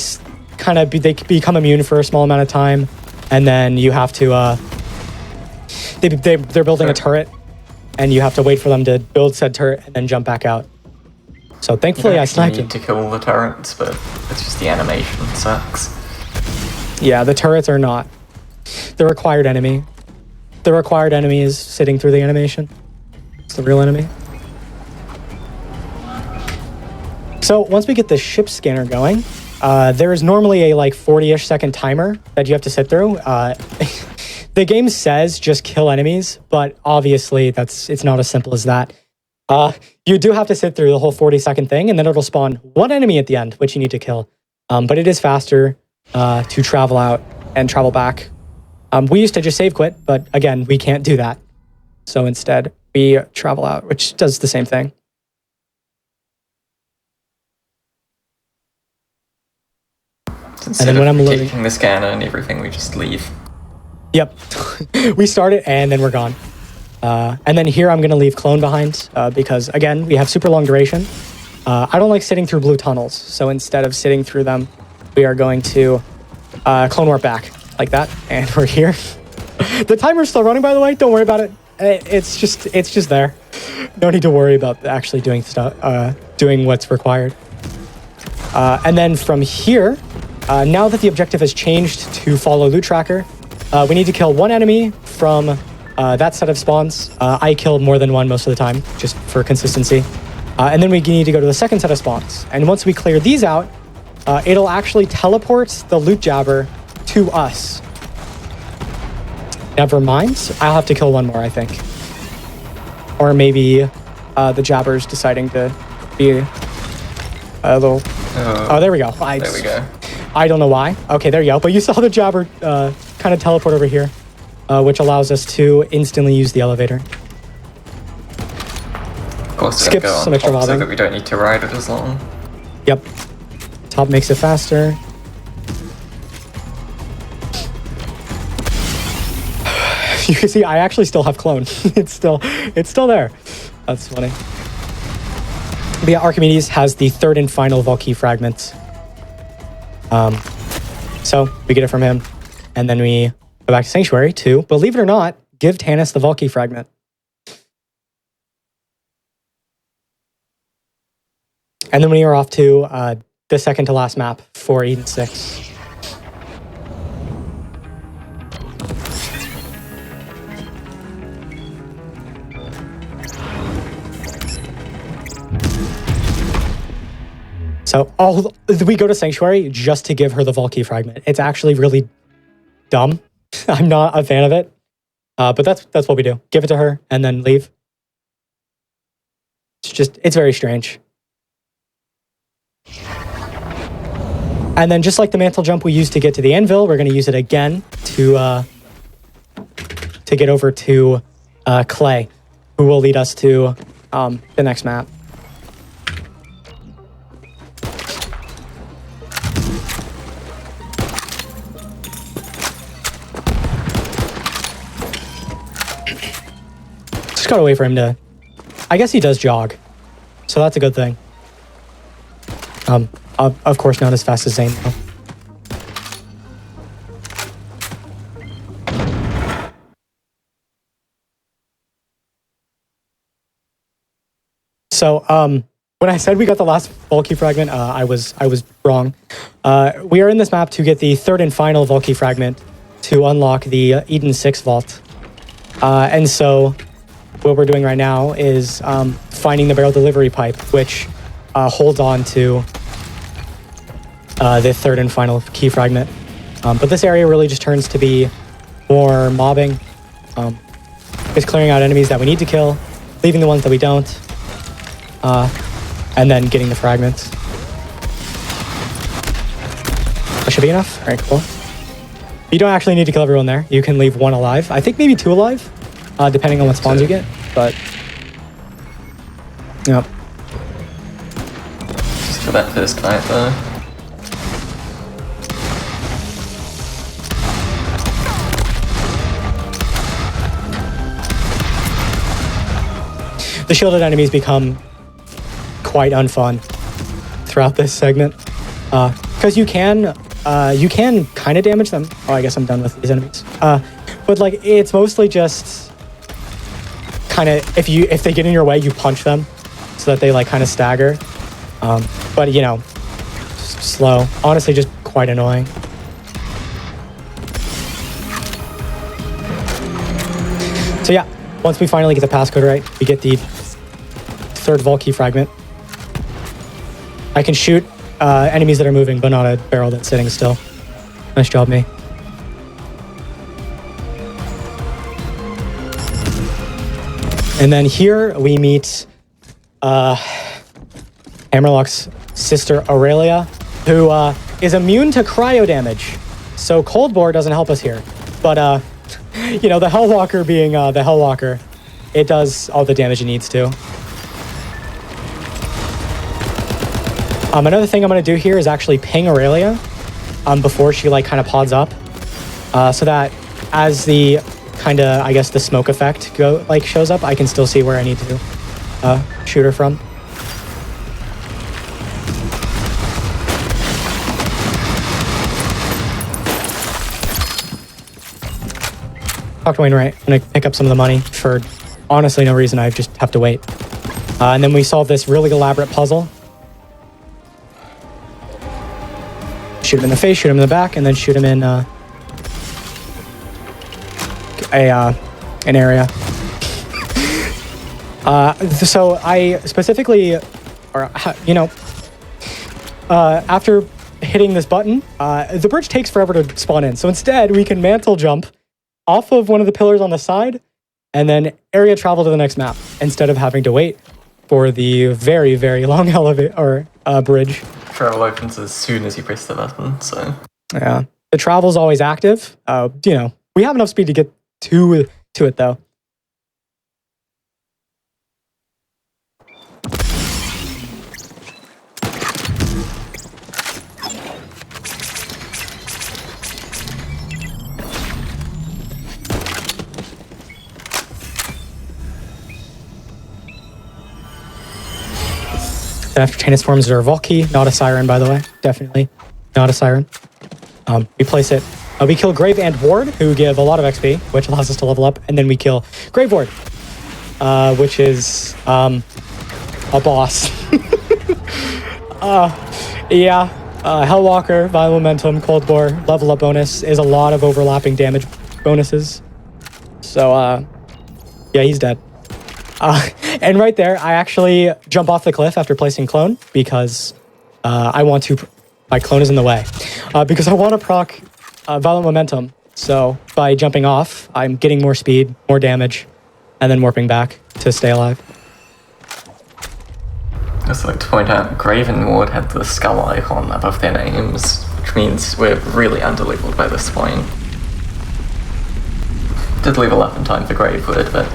become immune for a small amount of time, and then you have to... They're building a turret, and you have to wait for them to build said turret and then jump back out. So thankfully I sniped him. You need to kill the turrets, but it's just the animation sucks. Yeah, the turrets are not. The required enemy. The required enemy is sitting through the animation. It's the real enemy. So once we get the ship scanner going, there is normally a 40-ish second timer that you have to sit through. The game says just kill enemies, but obviously it's not as simple as that. You do have to sit through the whole 40-second thing, and then it'll spawn one enemy at the end, which you need to kill. But it is faster to travel out and travel back. We used to just save quit, but again, we can't do that. So instead, we travel out, which does the same thing. Instead and then when I'm taking the scanner and everything, we just leave. Yep. We start it, and then we're gone. And then here I'm going to leave clone behind because, again, we have super long duration. I don't like sitting through blue tunnels, so instead of sitting through them, we are going to clone warp back. Like that, and we're here. The timer's still running, by the way. Don't worry about it. It's just there. No need to worry about actually doing stuff, doing what's required. And then from here, now that the objective has changed to follow loot tracker, we need to kill one enemy from that set of spawns. I kill more than one most of the time, just for consistency. And then we need to go to the second set of spawns. And once we clear these out, it'll actually teleport the loot jabber to us. Never mind. I'll have to kill one more, I think. Or maybe the jabber's deciding to be a little... Oh, there we go. There we go. I don't know why. Okay, there you go. But you saw the jabber kind of teleport over here, which allows us to instantly use the elevator. Also Skips go on some extra top so mobbing. that we don't need to ride it as long. Yep. Top makes it faster. You can see I actually still have clone. it's still there. That's funny. But yeah, Archimedes has the third and final Valkyrie fragment. So we get it from him, and then we go back to Sanctuary to, believe it or not, give Tannis the Valkyrie fragment. And then we are off to the second to last map for Eden 6. So we go to Sanctuary just to give her the Valkyrie fragment. It's actually really dumb. I'm not a fan of it, but that's what we do. Give it to her and then leave. It's very strange. And then just like the mantle jump we used to get to the anvil, we're going to use it again to get over to Clay, who will lead us to the next map. Just gotta wait for him to... I guess he does jog, so that's a good thing. Of course, not as fast as Zane, though. So, when I said we got the last Valkyrie fragment, I was wrong. We are in this map to get the third and final Valkyrie fragment to unlock the Eden 6 vault. And so, what we're doing right now is finding the barrel delivery pipe, which holds on to the third and final key fragment. But this area really just turns to be more mobbing. It's clearing out enemies that we need to kill, leaving the ones that we don't, and then getting the fragments. That should be enough. All right, cool. You don't actually need to kill everyone there. You can leave one alive. I think maybe 2 alive, depending on what spawns you get. But, yep. Just for that first fight though. The shielded enemies become quite unfun throughout this segment, because you can kind of damage them. Oh, I guess I'm done with these enemies. But like, it's mostly just kind of if they get in your way, you punch them so that they like kind of stagger. But you know, slow. Honestly, just quite annoying. So yeah, once we finally get the passcode right, we get the third Valkyrie fragment. I can shoot enemies that are moving, but not a barrel that's sitting still. Nice job, me. And then here we meet Hammerlock's sister Aurelia, who is immune to cryo damage. So Cold Bore doesn't help us here. But, you know, the Hellwalker being the Hellwalker, it does all the damage it needs to. Another thing I'm going to do here is actually ping Aurelia before she like kind of pods up, so that as the kind of, I guess, the smoke effect shows up, I can still see where I need to shoot her from. Talk to Wainwright. I'm going to pick up some of the money for honestly no reason. I just have to wait. And then we solve this really elaborate puzzle. Shoot him in the face, shoot him in the back, and then shoot him in an area. So I specifically, after hitting this button, the bridge takes forever to spawn in. So instead, we can mantle jump off of one of the pillars on the side and then area travel to the next map instead of having to wait for the very, very long bridge. Travel opens as soon as you press the button, so... Yeah. The travel's always active. We have enough speed to get to it, though. After Tannis forms Zervalki, not a siren, by the way. Definitely not a siren. We place it. We kill Grave and Ward, who give a lot of XP, which allows us to level up. And then we kill Grave Ward, which is a boss. Hellwalker, Violent Momentum, Cold War, level up bonus is a lot of overlapping damage bonuses. So, yeah, he's dead. And right there, I actually jump off the cliff after placing Clone because I want to... My Clone is in the way. Because I want to proc Violent Momentum. So by jumping off, I'm getting more speed, more damage, and then warping back to stay alive. I'd just like to point out, Grave and Ward had the skull icon above their names, which means we're really underleveled by this point. Did level up in time for Grave Ward, but...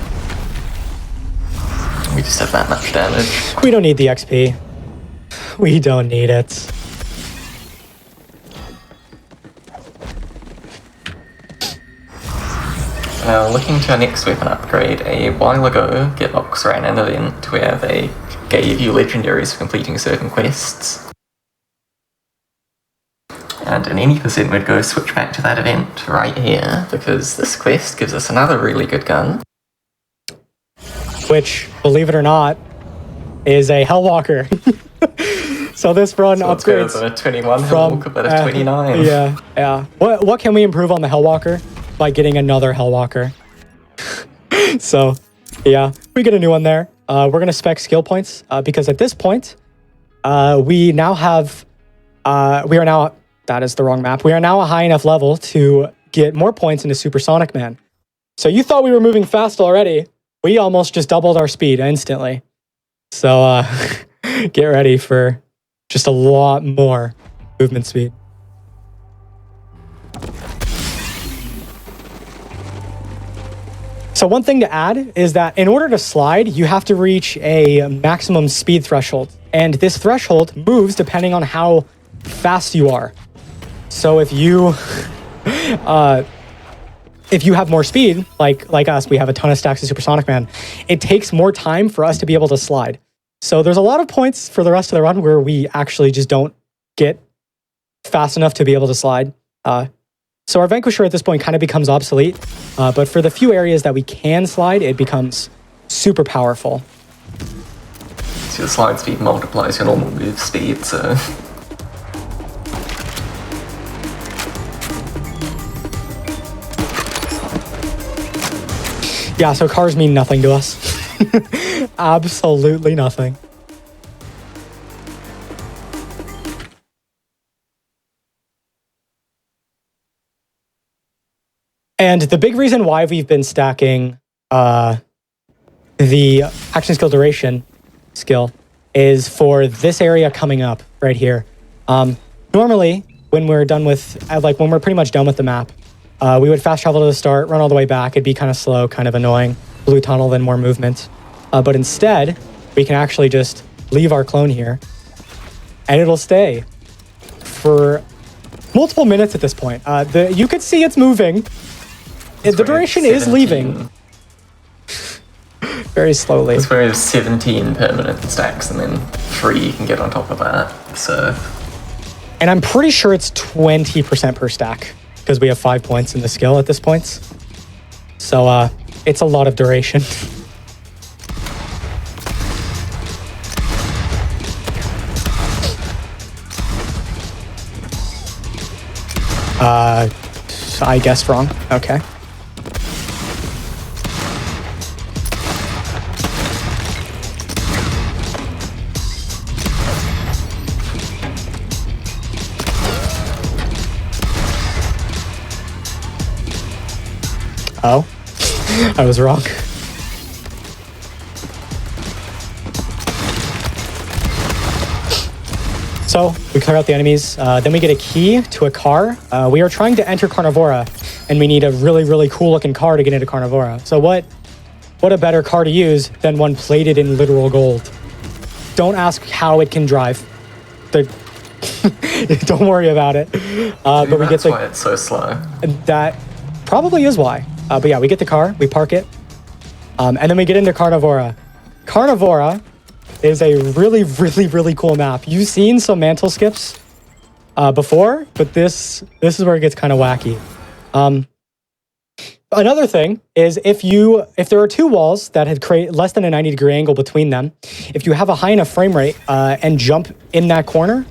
we just have that much damage. We don't need the XP. We don't need it. Now, looking to our next weapon upgrade, a while ago, Gearbox ran an event where they gave you legendaries for completing certain quests. And in any percent we'd go switch back to that event right here, because this quest gives us another really good gun. Which, believe it or not, is a Hellwalker. So this run upgrades from a 21 from Hellwalker, but a 29. Yeah. What can we improve on the Hellwalker? By getting another Hellwalker. So, yeah, we get a new one there. We're going to spec skill points because at this point, we now have... that is the wrong map. We are now a high enough level to get more points into Supersonic Man. So you thought we were moving fast already. We almost just doubled our speed instantly. So get ready for just a lot more movement speed. So one thing to add is that in order to slide, you have to reach a maximum speed threshold. And this threshold moves depending on how fast you are. So if you have more speed, like us, we have a ton of stacks of Supersonic Man, it takes more time for us to be able to slide. So there's a lot of points for the rest of the run where we actually just don't get fast enough to be able to slide. So our Vanquisher at this point kind of becomes obsolete, but for the few areas that we can slide, it becomes super powerful. So your slide speed multiplies your normal move speed, so... Yeah, so cars mean nothing to us. Absolutely nothing. And the big reason why we've been stacking the action skill duration skill is for this area coming up right here. Normally, when we're done with, when we're pretty much done with the map, we would fast travel to the start, run all the way back. It'd be kind of slow, kind of annoying. Blue tunnel, then more movement. But instead, we can actually just leave our clone here, and it'll stay for multiple minutes at this point. You could see it's moving. The duration is leaving. Very slowly. That's where we have 17 permanent stacks, and then 3 you can get on top of that, so... And I'm pretty sure it's 20% per stack, because we have 5 points in the skill at this point. So, it's a lot of duration. I guessed wrong. Okay. Oh, I was wrong. So we clear out the enemies. Then we get a key to a car. We are trying to enter Carnivora, and we need a really, really cool looking car to get into Carnivora. So what a better car to use than one plated in literal gold. Don't ask how it can drive. Don't worry about it. But we get why it's so slow. That probably is why. But yeah, we get the car, we park it, and then we get into Carnivora. Carnivora is a really, really, really cool map. You've seen some mantle skips before, but this is where it gets kind of wacky. Another thing is if there are two walls that had create less than a 90-degree angle between them, if you have a high enough frame rate and jump in that corner,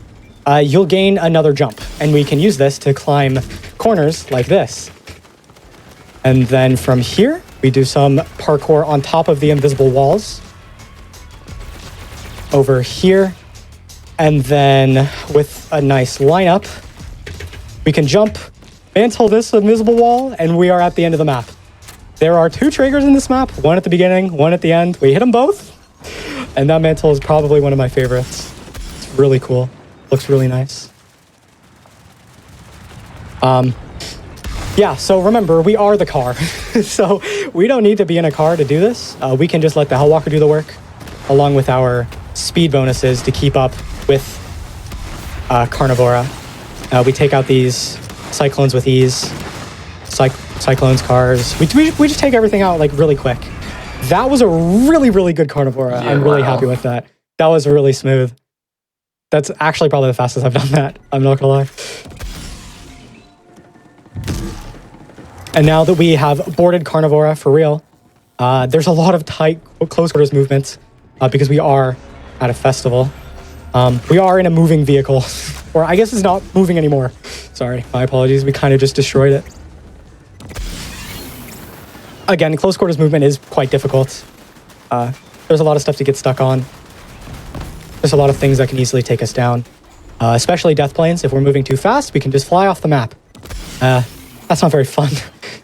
you'll gain another jump, and we can use this to climb corners like this. And then from here, we do some parkour on top of the invisible walls. Over here, and then with a nice lineup, we can jump, mantle this invisible wall, and we are at the end of the map. There are two triggers in this map, one at the beginning, one at the end. We hit them both, and that mantle is probably one of my favorites. It's really cool. Looks really nice. Yeah, so remember, we are the car. So we don't need to be in a car to do this. We can just let the Hellwalker do the work, along with our speed bonuses to keep up with Carnivora. We take out these Cyclones with ease. Cyclones, cars. We just take everything out like really quick. That was a really, really good Carnivora. Yeah, I'm really happy with that. That was really smooth. That's actually probably the fastest I've done that. I'm not gonna lie. And now that we have boarded Carnivora for real, there's a lot of tight, close quarters movements because we are at a festival. We are in a moving vehicle, or I guess it's not moving anymore. Sorry, my apologies. We kind of just destroyed it. Again, close quarters movement is quite difficult. There's a lot of stuff to get stuck on. There's a lot of things that can easily take us down, especially death planes. If we're moving too fast, we can just fly off the map. That's not very fun.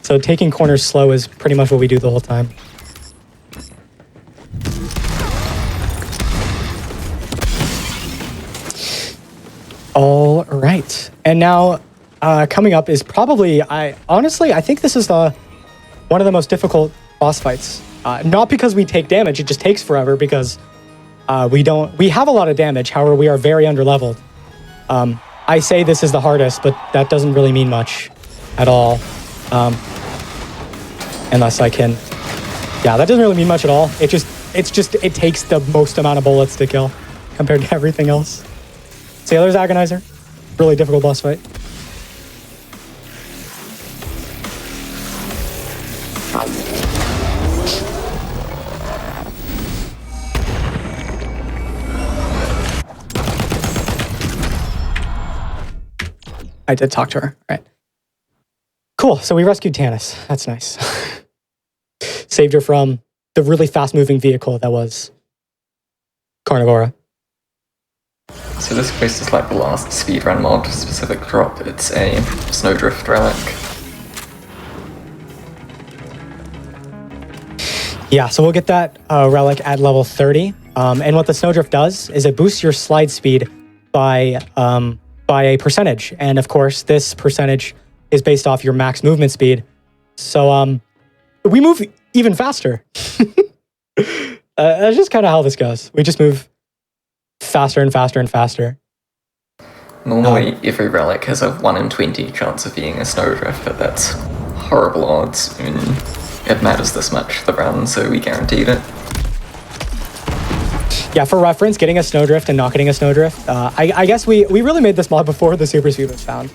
So taking corners slow is pretty much what we do the whole time. All right. And now coming up is probably, I think this is one of the most difficult boss fights. Not because we take damage, it just takes forever because we have a lot of damage. However, we are very underleveled. I say this is the hardest, but that doesn't really mean much at all. Unless I can, yeah, that doesn't really mean much at all. It takes the most amount of bullets to kill compared to everything else. So yeah, there's Agonizer. Really difficult boss fight. I did talk to her. All right. Cool. So we rescued Tannis. That's nice. Saved her from the really fast-moving vehicle that was Carnivora. So this quest is like the last speedrun mod specific drop. It's a Snowdrift relic. Yeah, so we'll get that relic at level 30. And what the Snowdrift does is it boosts your slide speed by a percentage. And of course, this percentage is based off your max movement speed. So we move even faster. That's just kind of how this goes. We just move faster and faster and faster. Normally, every relic has a 1 in 20 chance of being a Snowdrift, but that's horrible odds. I mean, it matters this much, the run, so we guaranteed it. Yeah, for reference, getting a Snowdrift and not getting a Snowdrift, I guess we really made this mod before the Super Speed was found.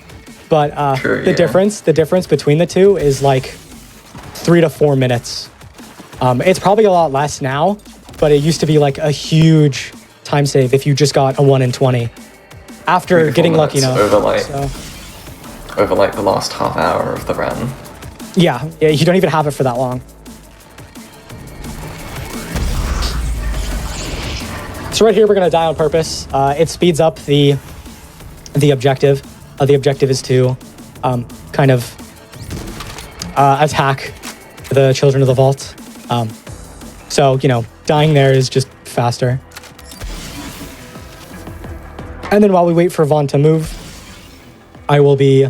But True, the difference between the two is like 3 to 4 minutes. It's probably a lot less now, but it used to be like a huge time save if you just got a 1 in 20 after getting lucky enough. Over like the last half hour of the run. Yeah, you don't even have it for that long. So right here, we're going to die on purpose. It speeds up the objective. The objective is to kind of attack the Children of the Vault. So, you know, dying there is just faster. And then while we wait for Vaughn to move, I will be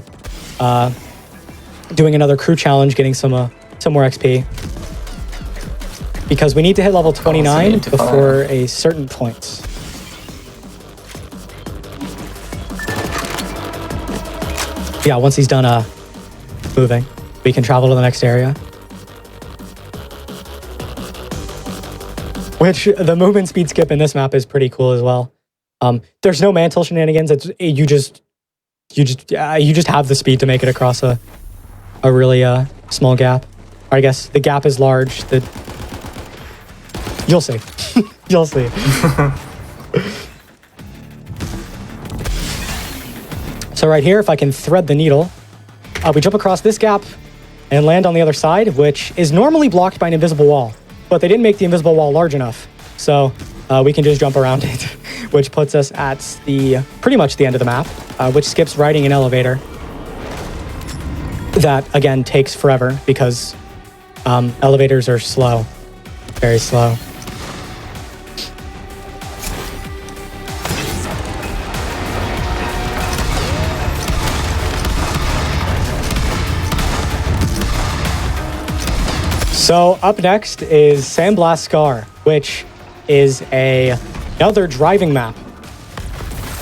doing another crew challenge, getting some more XP. Because we need to hit level 29 before a certain point. Yeah, once he's done moving, we can travel to the next area. Which, the movement speed skip in this map is pretty cool as well. There's no mantle shenanigans. You just have the speed to make it across a really small gap. Or I guess the gap is large. You'll see. You'll see. So right here, if I can thread the needle, we jump across this gap and land on the other side, which is normally blocked by an invisible wall. But they didn't make the invisible wall large enough. So we can just jump around it, which puts us at pretty much the end of the map, which skips riding an elevator. That, again, takes forever because elevators are slow. Very slow. So up next is Sandblast Scar, which is another driving map.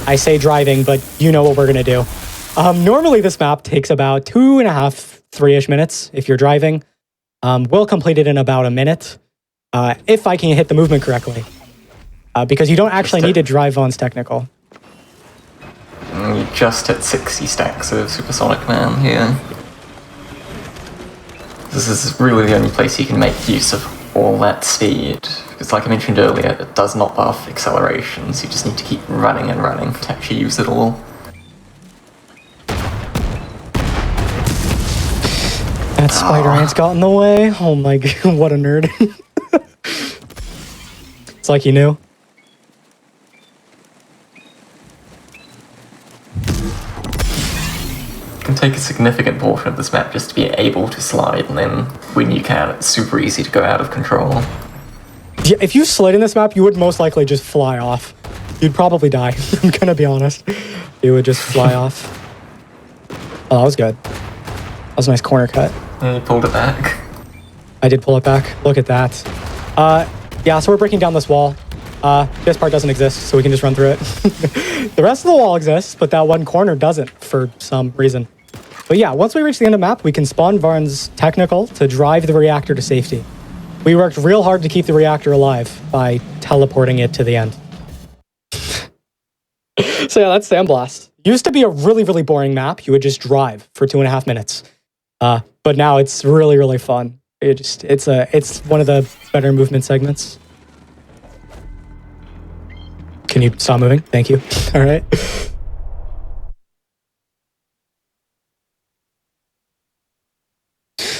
I say driving, but you know what we're gonna do. Normally this map takes about 2.5, 3-ish minutes if you're driving. We'll complete it in about a minute, if I can hit the movement correctly. Because you don't actually need to drive Vaughn's technical. You just hit 60 stacks of Supersonic Man here. This is really the only place you can make use of all that speed. Because like I mentioned earlier, it does not buff accelerations. You just need to keep running and running to actually use it all. That spider ant's got in the way. Oh my god, what a nerd. It's like you knew. It can take a significant portion of this map just to be able to slide, and then when you can, it's super easy to go out of control. Yeah, if you slid in this map, you would most likely just fly off. You'd probably die, I'm gonna be honest. You would just fly off. Oh, that was good. That was a nice corner cut. Yeah, you pulled it back. I did pull it back. Look at that. Yeah, so we're breaking down this wall. This part doesn't exist, so we can just run through it. The rest of the wall exists, but that one corner doesn't for some reason. But yeah, once we reach the end of the map, we can spawn Varn's technical to drive the reactor to safety. We worked real hard to keep the reactor alive by teleporting it to the end. So yeah, that's Sandblast. Used to be a really, really boring map. You would just drive for 2.5 minutes. But now it's really, really fun. It's one of the better movement segments. Can you stop moving? Thank you. All right.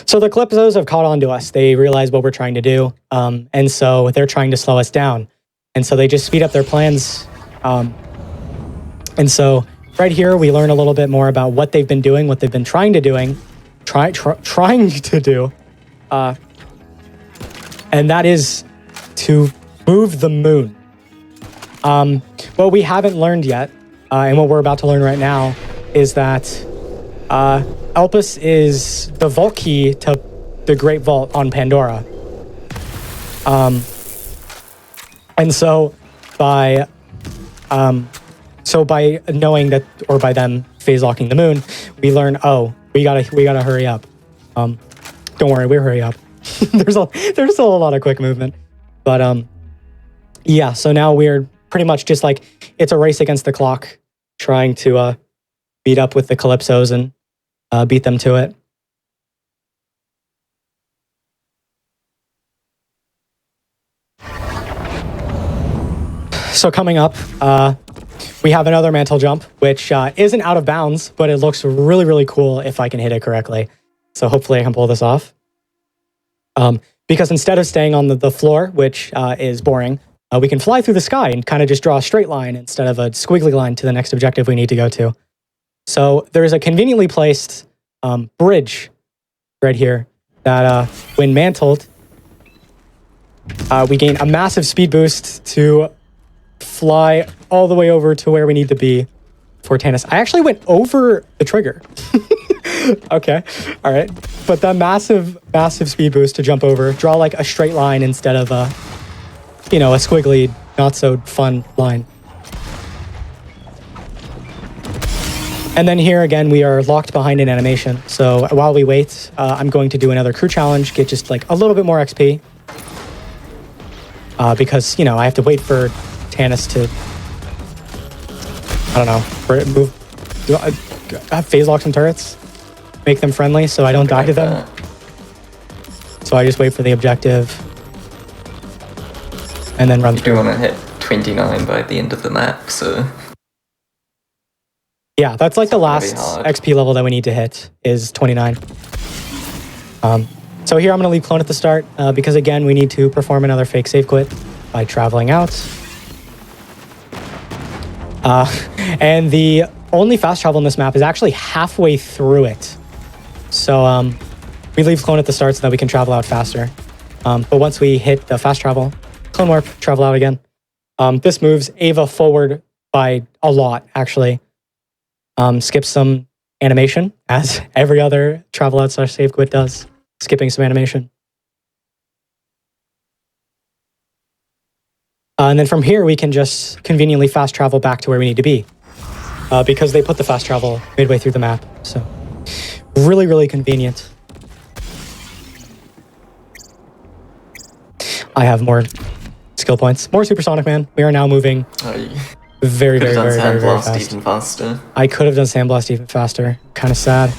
So the Calypsos have caught on to us. They realize what we're trying to do. And so they're trying to slow us down. And so they just speed up their plans. And so right here, we learn a little bit more about what they've been doing, what they've been trying to do. And that is to move the moon. What we haven't learned yet, and what we're about to learn right now, is that Elpis is the vault key to the Great Vault on Pandora. And so by knowing that, or by them phase locking the moon, we learn, oh, we gotta hurry up. Don't worry, we'll hurry up. there's still a lot of quick movement, but yeah. So now we're pretty much just like, it's a race against the clock, trying to beat up with the Calypsos and beat them to it. So coming up, we have another mantle jump, which isn't out of bounds, but it looks really, really cool if I can hit it correctly. So hopefully I can pull this off. Because instead of staying on the floor, which is boring, we can fly through the sky and kind of just draw a straight line instead of a squiggly line to the next objective we need to go to. So there's a conveniently placed bridge right here that when mantled, we gain a massive speed boost to fly all the way over to where we need to be for Tannis. I actually went over the trigger. Okay, all right. But that massive speed boost to jump over, draw like a straight line instead of a squiggly, not so fun line. And then here again, we are locked behind an animation. So while we wait, I'm going to do another crew challenge, get just like a little bit more XP. Because, I have to wait for Tannis to, I don't know, move, phase lock some turrets, make them friendly so I don't die to them. So I just wait for the objective and then run through. You do want to hit 29 by the end of the map, so... Yeah, that's like the last hard. XP level that we need to hit is 29. So here I'm going to leave clone at the start because again, we need to perform another fake save quit by traveling out. And the only fast travel in this map is actually halfway through it. So we leave clone at the start so that we can travel out faster. But once we hit the fast travel, clone warp, travel out again. This moves Ava forward by a lot, actually. Skips some animation, as every other travel out / save quit does. Skipping some animation. And then from here, we can just conveniently fast travel back to where we need to be. Because they put the fast travel midway through the map. So really, really convenient. I have more skill points. More Supersonic Man. We are now moving very, very, very, very, very fast. Even faster. I could have done Sandblast even faster. Kind of sad.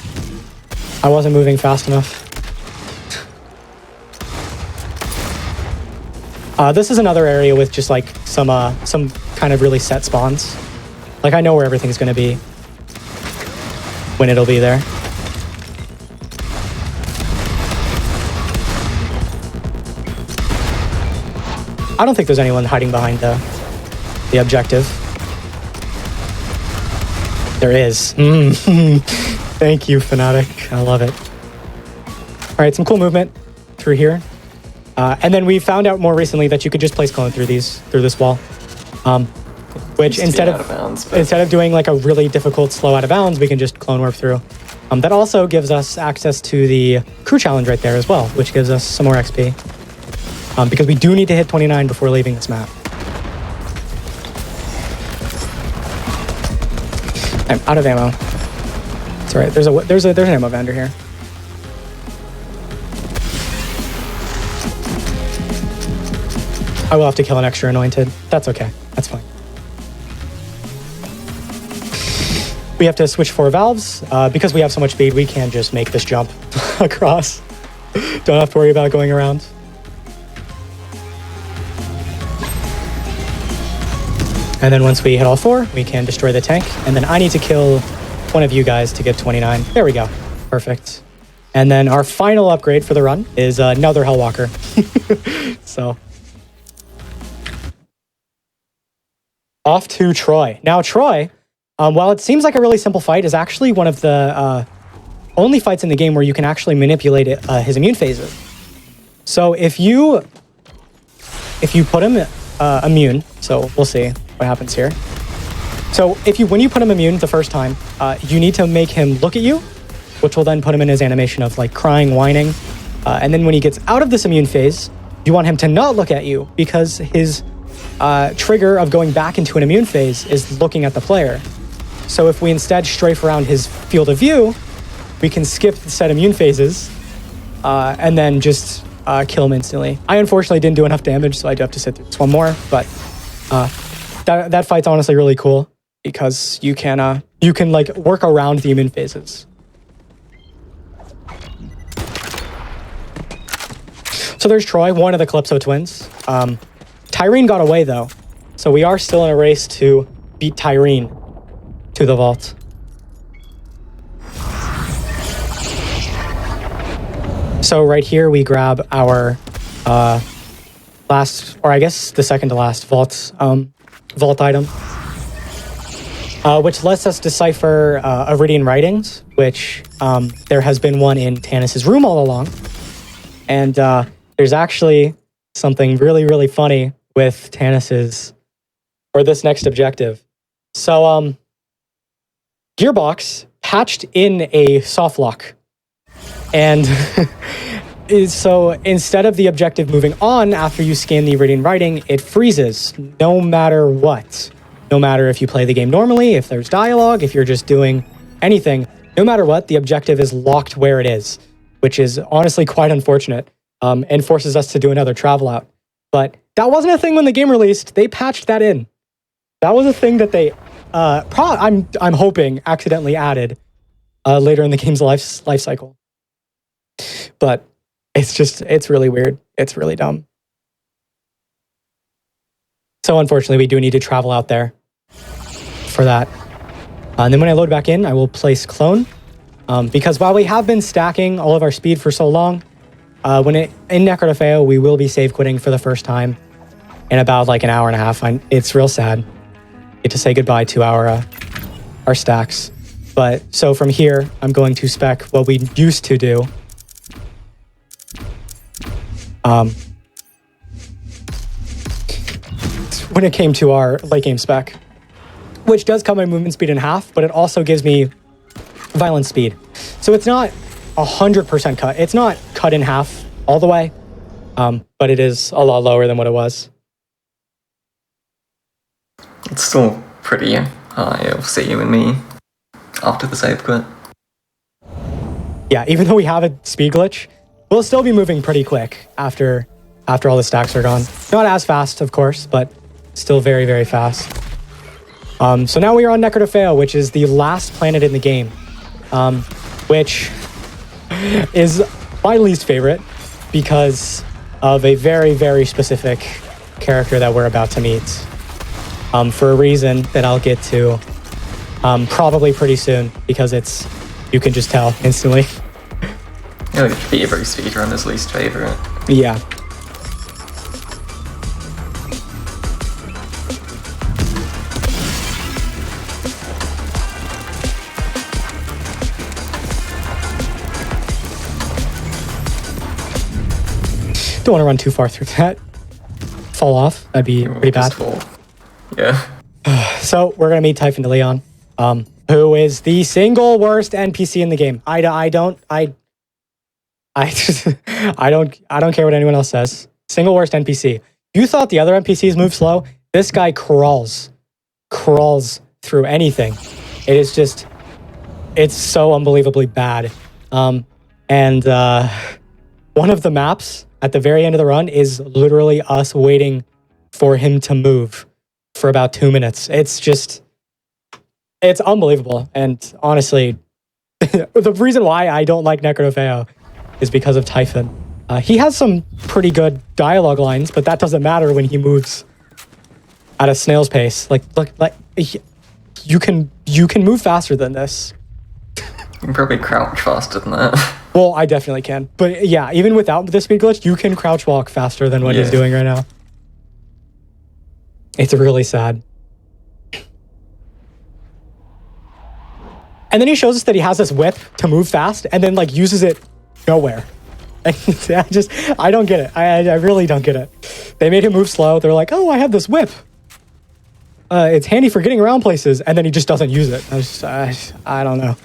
I wasn't moving fast enough. This is another area with just like some kind of really set spawns. Like I know where everything's going to be when it'll be there. I don't think there's anyone hiding behind the objective. There is. Thank you, Fnatic. I love it. All right, some cool movement through here. And then we found out more recently that you could just place clone through this wall. Which instead of doing like a really difficult slow out of bounds, we can just clone warp through. That also gives us access to the crew challenge right there as well, which gives us some more XP. Because we do need to hit 29 before leaving this map. I'm out of ammo. It's all right. There's an ammo vendor here. I will have to kill an extra anointed. That's okay. That's fine. We have to switch 4 valves. Because we have so much speed, we can just make this jump across. Don't have to worry about going around. And then once we hit all 4, we can destroy the tank. And then I need to kill one of you guys to get 29. There we go. Perfect. And then our final upgrade for the run is another Hellwalker. So off to Troy. Now Troy, while it seems like a really simple fight, is actually one of the only fights in the game where you can actually manipulate his immune phases. So if you put him immune, so we'll see what happens here. So when you put him immune the first time, you need to make him look at you, which will then put him in his animation of like crying, whining. And then when he gets out of this immune phase, you want him to not look at you because his trigger of going back into an immune phase is looking at the player. So if we instead strafe around his field of view, we can skip the set immune phases and then just kill him instantly. I unfortunately didn't do enough damage, so I do have to sit through this one more, but that fight's honestly really cool because you can like work around the immune phases. So there's Troy, one of the Calypso twins. Tyrene got away though, so we are still in a race to beat Tyrene to the vault. So right here we grab our last, or I guess the second to last vault item, which lets us decipher Iridian writings, which there has been one in Tannis's room all along. And there's actually something really, really funny with Tannis's, or this next objective. So, Gearbox patched in a soft lock. And so instead of the objective moving on after you scan the Iridian writing, it freezes no matter what. No matter if you play the game normally, if there's dialogue, if you're just doing anything, no matter what, the objective is locked where it is, which is honestly quite unfortunate, and forces us to do another travel out. But that wasn't a thing when the game released. They patched that in. That was a thing that they, I'm hoping, accidentally added later in the game's life cycle. But it's really weird. It's really dumb. So unfortunately, we do need to travel out there for that. And then when I load back in, I will place clone. Because while we have been stacking all of our speed for so long, in Necrotafeo, we will be save quitting for the first time in about like an hour and a half. It's real sad. Get to say goodbye to our stacks. But so from here, I'm going to spec what we used to do. When it came to our late game spec, which does cut my movement speed in half, but it also gives me violence speed. So it's not 100% cut. It's not cut in half all the way, but it is a lot lower than what it was. It's still pretty high of see you and me after the save quit. Yeah, even though we have a speed glitch, we'll still be moving pretty quick after all the stacks are gone. Not as fast, of course, but still very, very fast. So now we are on Necrotafeo, which is the last planet in the game, which is my least favorite because of a very, very specific character that we're about to meet, for a reason that I'll get to probably pretty soon, because you can just tell instantly. Yeah, like every speedrunner's least favorite. Yeah. Don't want to run too far through that. Fall off. That'd be pretty bad. Yeah. So we're gonna meet Typhon DeLeon, who is the single worst NPC in the game. I don't care what anyone else says. Single worst NPC. You thought the other NPCs move slow? This guy crawls through anything. It's so unbelievably bad. And one of the maps at the very end of the run is literally us waiting for him to move for about 2 minutes. It's unbelievable. And honestly, the reason why I don't like Necrotafeo is because of Typhon. He has some pretty good dialogue lines, but that doesn't matter when he moves at a snail's pace. You can move faster than this. You can probably crouch faster than that. Well, I definitely can. But yeah, even without the speed glitch, you can crouch walk faster than what he's doing right now. It's really sad. And then he shows us that he has this whip to move fast and then uses it nowhere. I don't get it. I really don't get it. They made him move slow. They're like, oh, I have this whip. It's handy for getting around places. And then he just doesn't use it. I don't know.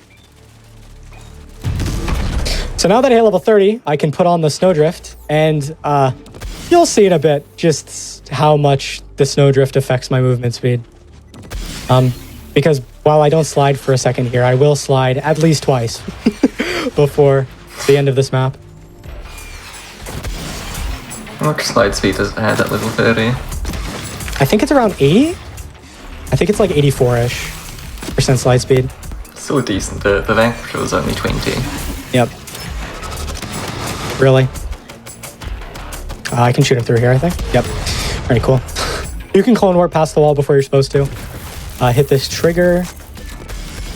So now that I hit level 30, I can put on the Snowdrift, and you'll see in a bit just how much the Snowdrift affects my movement speed. Because while I don't slide for a second here, I will slide at least twice before the end of this map. How much slide speed does it have at level 30? I think it's around 80? I think it's like 84-ish% slide speed. Still decent. The Vanquisher was only 20. Yep. Really? I can shoot him through here, I think. Yep. Pretty cool. You can clone warp past the wall before you're supposed to. Hit this trigger.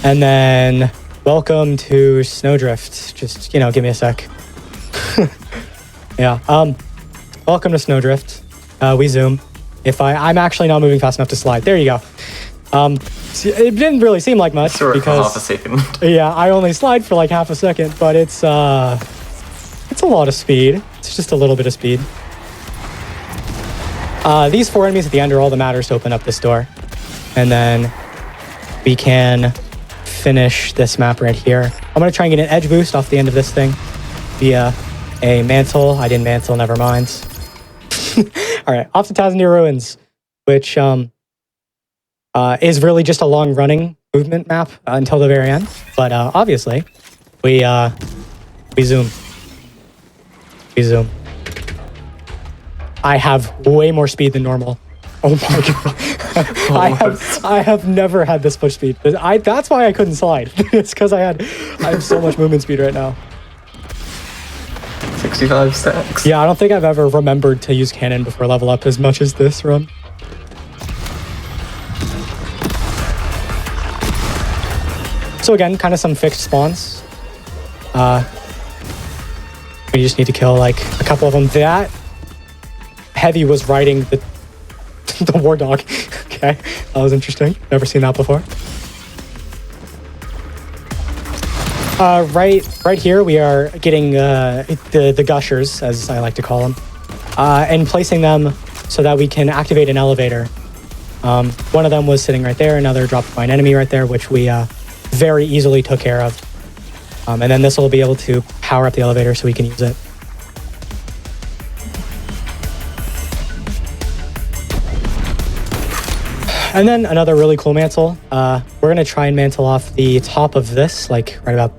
And then welcome to Snowdrift. Just, give me a sec. Yeah. Welcome to Snowdrift. We zoom. I'm actually not moving fast enough to slide. There you go. It didn't really seem like much because for half a second. Yeah, I only slide for like half a second, but it's It's a lot of speed. It's just a little bit of speed. These 4 enemies at the end are all that matters to open up this door. And then we can finish this map right here. I'm going to try and get an edge boost off the end of this thing via a mantle. I didn't mantle, never mind. All right, off to Tazandir Ruins, which is really just a long-running movement map until the very end. But obviously, we zoom. We zoom. I have way more speed than normal. Oh my god! I have never had this much speed. That's why I couldn't slide. It's because I have so much movement speed right now. 65 stacks. Yeah, I don't think I've ever remembered to use cannon before level up as much as this run. So again, kind of some fixed spawns. We just need to kill like a couple of them. That heavy was riding the war dog. Okay, that was interesting. Never seen that before. Right here, we are getting the gushers, as I like to call them, and placing them so that we can activate an elevator. One of them was sitting right there. Another dropped by an enemy right there, which we very easily took care of. And then this will be able to power up the elevator so we can use it. And then another really cool mantle. We're going to try and mantle off the top of this, like right about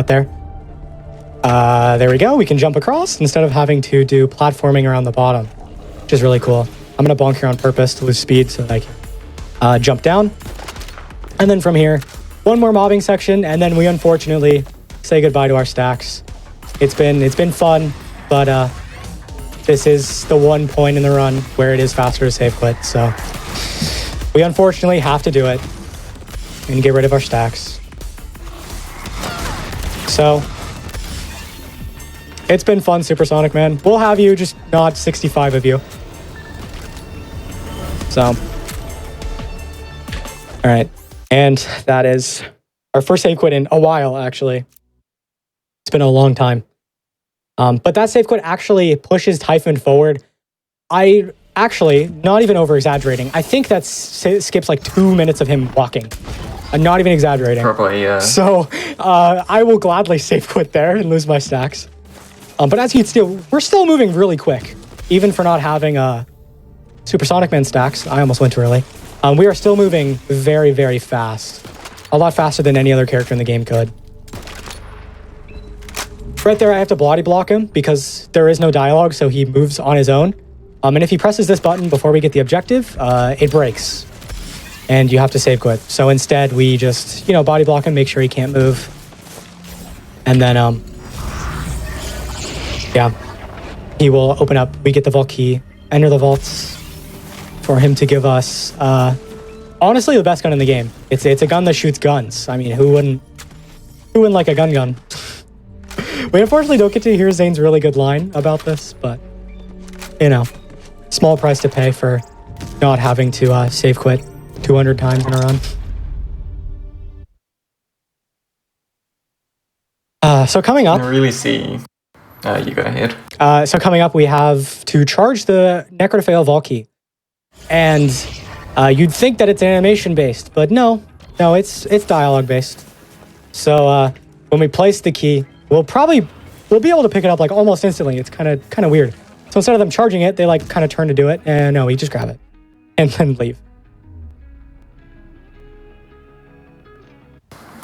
there. There we go. We can jump across instead of having to do platforming around the bottom, which is really cool. I'm going to bonk here on purpose to lose speed so that I can jump down. And then from here, one more mobbing section, and then we unfortunately say goodbye to our stacks. It's been fun, but this is the one point in the run where it is faster to save quit, so we unfortunately have to do it and get rid of our stacks. So it's been fun, Supersonic Man. We'll have you, just not 65 of you. So, all right. And that is our first save quit in a while, actually. It's been a long time. But that save quit actually pushes Typhon forward. I actually, not even over-exaggerating, I think that skips like 2 minutes of him walking. I'm not even exaggerating. Probably, yeah. So I will gladly save quit there and lose my stacks. But as you can see, we're still moving really quick. Even for not having Supersonic Man stacks. I almost went too early. We are still moving very, very fast. A lot faster than any other character in the game could. Right there, I have to bloody block him because there is no dialogue, so he moves on his own. And if he presses this button before we get the objective, it breaks. And you have to save quit. So instead, we just, body block him, make sure he can't move. And then, yeah, he will open up. We get the vault key, enter the vaults for him to give us, honestly, the best gun in the game. It's a gun that shoots guns. I mean, who wouldn't like a gun? We unfortunately don't get to hear Zane's really good line about this, but, small price to pay for not having to save quit 200 times in a run. So coming up... I really see... you go ahead. So coming up, we have to charge the Necro to Fail vault key. And you'd think that it's animation-based, but no, it's dialogue-based. So when we place the key, we'll be able to pick it up like almost instantly. It's kind of weird. So instead of them charging it, they like kind of turn to do it, and no, we just grab it and then leave.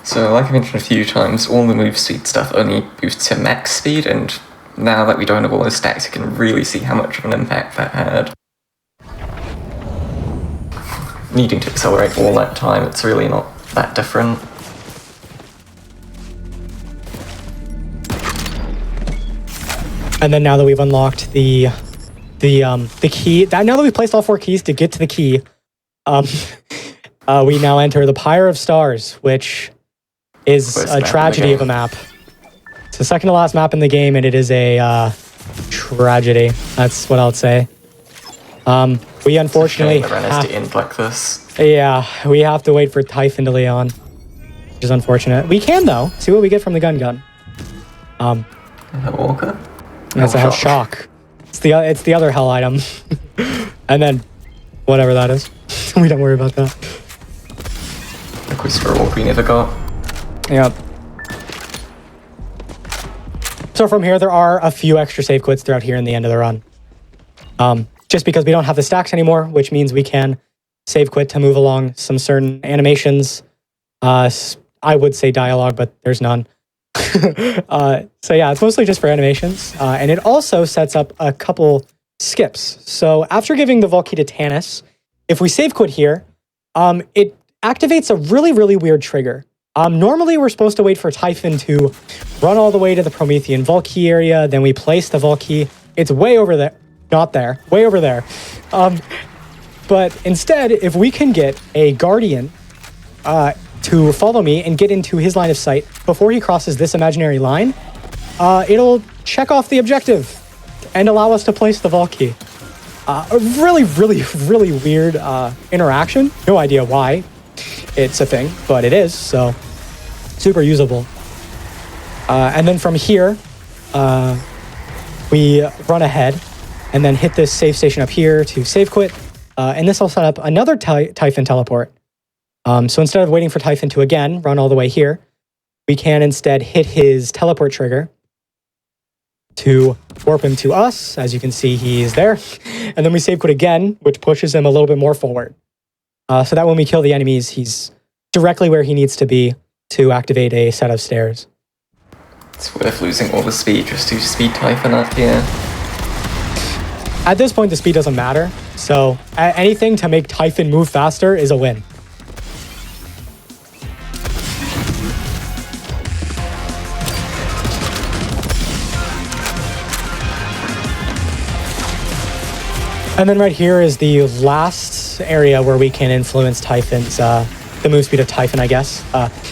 So, like I mentioned a few times, all the move speed stuff only boosts to max speed, and now that we don't have all those stacks, you can really see how much of an impact that had. Needing to accelerate all that time, it's really not that different. And then now that we've unlocked the key, now that we've placed all 4 keys to get to the key, we now enter the Pyre of Stars, which is a tragedy of a map. It's the second to last map in the game, and it is a tragedy. That's what I'll say. We unfortunately the run has to end like this. Yeah, we have to wait for Typhon to Leon, which is unfortunate. We can though see what we get from the gun. A walker? That's a hell shock. It's the other hell item. And then whatever that is. We don't worry about that. The quest for a walk we never got. Yep. So from here, there are a few extra save quits throughout here in the end of the run. Just because we don't have the stacks anymore, which means we can save quit to move along some certain animations. I would say dialogue, but there's none. So yeah, it's mostly just for animations. And it also sets up a couple skips. So after giving the Vault Key to Tannis, if we save quit here, it activates a really, really weird trigger. Normally, we're supposed to wait for Typhon to run all the way to the Promethean Vault Key area. Then we place the Vault Key. It's way over there. Not there. Way over there. But instead, if we can get a Guardian to follow me and get into his line of sight before he crosses this imaginary line, it'll check off the objective and allow us to place the Vault Key. A really, really, really weird interaction. No idea why it's a thing, but it is, so super usable. And then from here, we run ahead and then hit this save station up here to save quit. And this will set up another Typhon teleport. So instead of waiting for Typhon to again run all the way here, we can instead hit his teleport trigger to warp him to us. As you can see, he's there. And then we save quit again, which pushes him a little bit more forward. So that when we kill the enemies, he's directly where he needs to be to activate a set of stairs. It's worth losing all the speed just to speed Typhon up here. At this point, the speed doesn't matter. So anything to make Typhon move faster is a win. And then right here is the last area where we can influence Typhon's, the move speed of Typhon, I guess.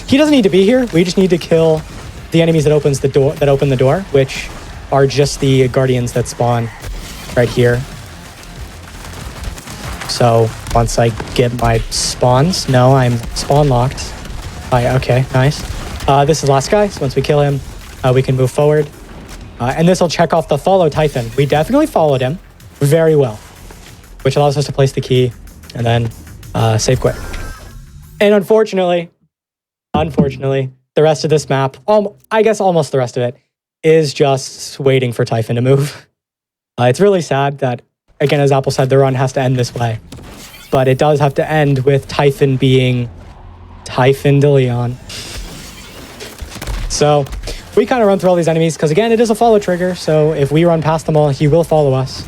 He doesn't need to be here. We just need to kill the enemies that open the door, which are just the Guardians that spawn right here. So once I get my spawns, no, I'm spawn locked. Okay, nice. This is the last guy, so once we kill him, we can move forward. And this will check off the follow Typhon. We definitely followed him very well, which allows us to place the key and then save quit. And unfortunately, the rest of this map, I guess almost the rest of it, is just waiting for Typhon to move. It's really sad that, again, as Apple said, the run has to end this way. But it does have to end with Typhon being Typhon de Leon. So we kind of run through all these enemies because, again, it is a follow trigger. So if we run past them all, he will follow us.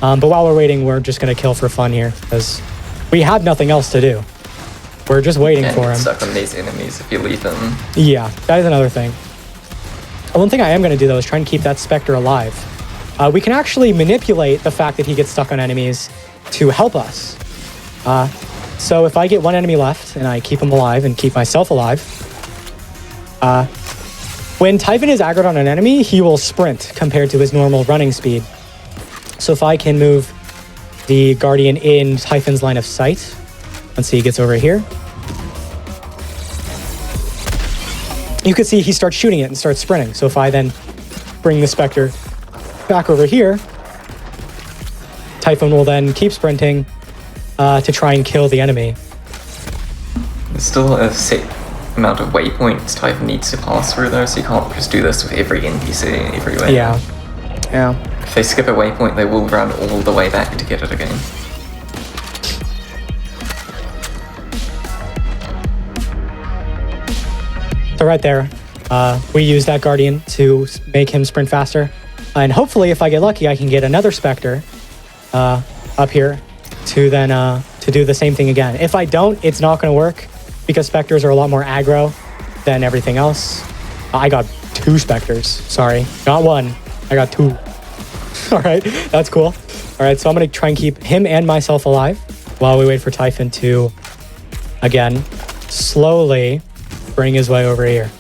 But while we're waiting, we're just going to kill for fun here because we have nothing else to do. We're just waiting for him. Stuck on these enemies if you leave them. Yeah, that is another thing. One thing I am going to do, though, is try and keep that Spectre alive. We can actually manipulate the fact that he gets stuck on enemies to help us. So if I get one enemy left and I keep him alive and keep myself alive, when Typhon is aggroed on an enemy, he will sprint compared to his normal running speed. So if I can move the Guardian in Typhon's line of sight, once he gets over here, you can see he starts shooting it and starts sprinting. So if I then bring the Spectre back over here, Typhon will then keep sprinting to try and kill the enemy. There's still a set amount of waypoints Typhon needs to pass through though, so you can't just do this with every NPC everywhere. Yeah. If they skip a waypoint, they will run all the way back to get it again. So right there, we use that Guardian to make him sprint faster. And hopefully, if I get lucky, I can get another Spectre up here to then to do the same thing again. If I don't, it's not going to work because Spectres are a lot more aggro than everything else. I got 2 Spectres. Sorry, not 1. I got 2. All right, that's cool. All right, so I'm going to try and keep him and myself alive while we wait for Typhon to, again, slowly bring his way over here.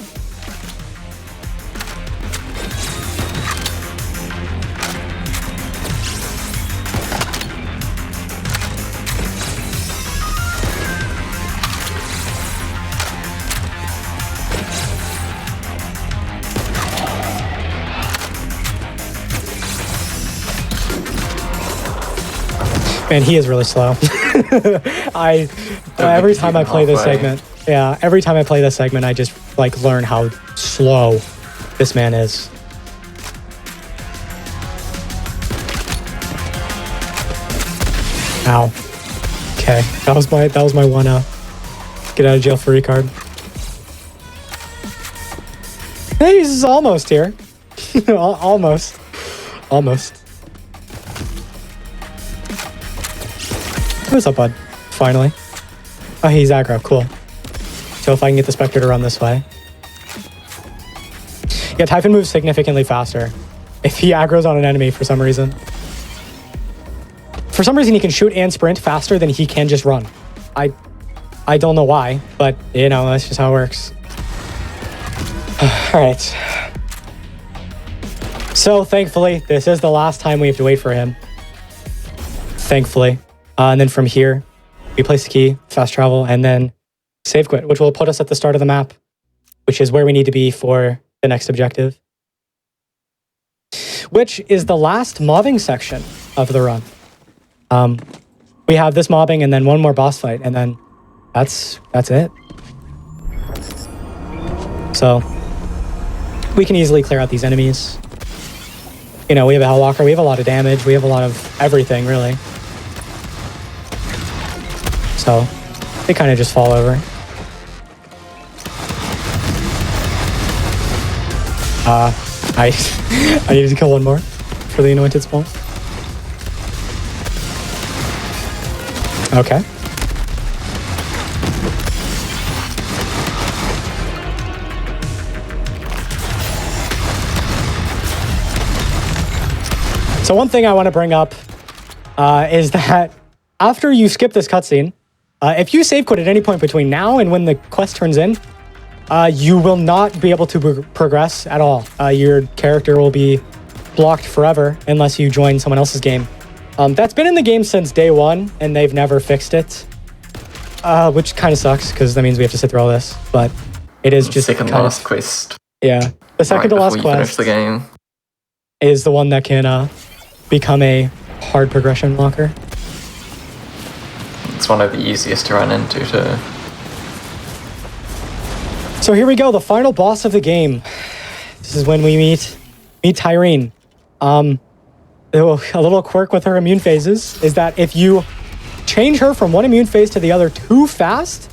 Man, he is really slow. Every time I play this segment, every time I play this segment, I just like learn how slow this man is. Ow. Okay, that was my one get out of jail free card. Hey, he's almost here. Almost. What's up, bud? Finally. Oh, he's aggro. Cool. So if I can get the Spectre to run this way. Yeah, Typhon moves significantly faster if he aggroes on an enemy for some reason. For some reason, he can shoot and sprint faster than he can just run. I don't know why, but, you know, that's just how it works. All right. So, thankfully, this is the last time we have to wait for him. Thankfully. And then from here, we place the key, fast travel, and then save quit, which will put us at the start of the map, which is where we need to be for the next objective, which is the last mobbing section of the run. We have this mobbing and then one more boss fight, and then that's it. So we can easily clear out these enemies. You know, we have a Hellwalker, we have a lot of damage, we have a lot of everything, really. So they kind of just fall over. I needed to kill one more for the anointed spawn. Okay. So one thing I want to bring up is that after you skip this cutscene, if you save quit at any point between now and when the quest turns in, you will not be able to progress at all. Your character will be blocked forever unless you join someone else's game. That's been in the game since day one, and they've never fixed it, which kind of sucks because that means we have to sit through all this. But it is just second to last quest. Yeah, the second to last quest the game is the one that can become a hard progression blocker. It's one of the easiest to run into too. So here we go, the final boss of the game. This is when we meet Tyrene. A little quirk with her immune phases is that if you change her from one immune phase to the other too fast,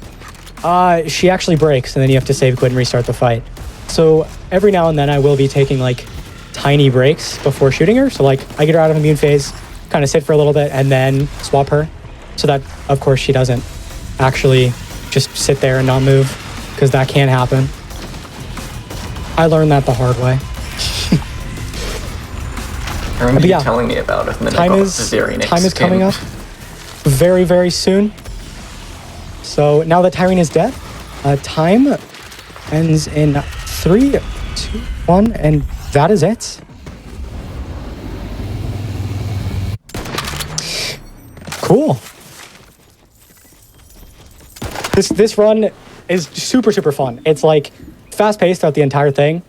she actually breaks, and then you have to save quit and restart the fight. So every now and then I will be taking like tiny breaks before shooting her. So like I get her out of immune phase, kind of sit for a little bit, and then swap her. So that, of course, she doesn't actually just sit there and not move, because that can happen. I learned that the hard way. I remember you telling me about it, and then time is coming up very, very soon. So now that Tyrene is dead, time ends in 3, 2, 1, and that is it. Cool. This run is super fun. It's like fast paced throughout the entire thing.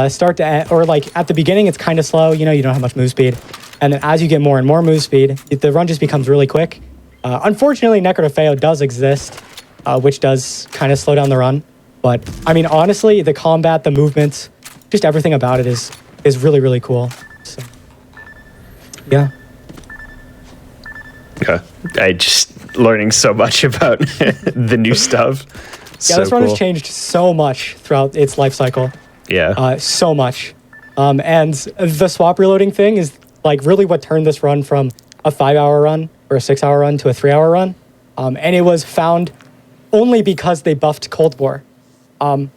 Start to end, or like at the beginning it's kind of slow, you know, you don't have much move speed. And then as you get more and more move speed, the run just becomes really quick. Unfortunately, Necrotafeo does exist, which does kind of slow down the run. But I mean, honestly, the combat, the movements, just everything about it is really, really cool. So, yeah. Yeah, I just learning so much about the new stuff. Yeah, this run has changed so much throughout its life cycle. Yeah. So much. And the swap reloading thing is like really what turned this run from a 5-hour run or a 6-hour run to a 3-hour run. And it was found only because they buffed Cold War. Garwood,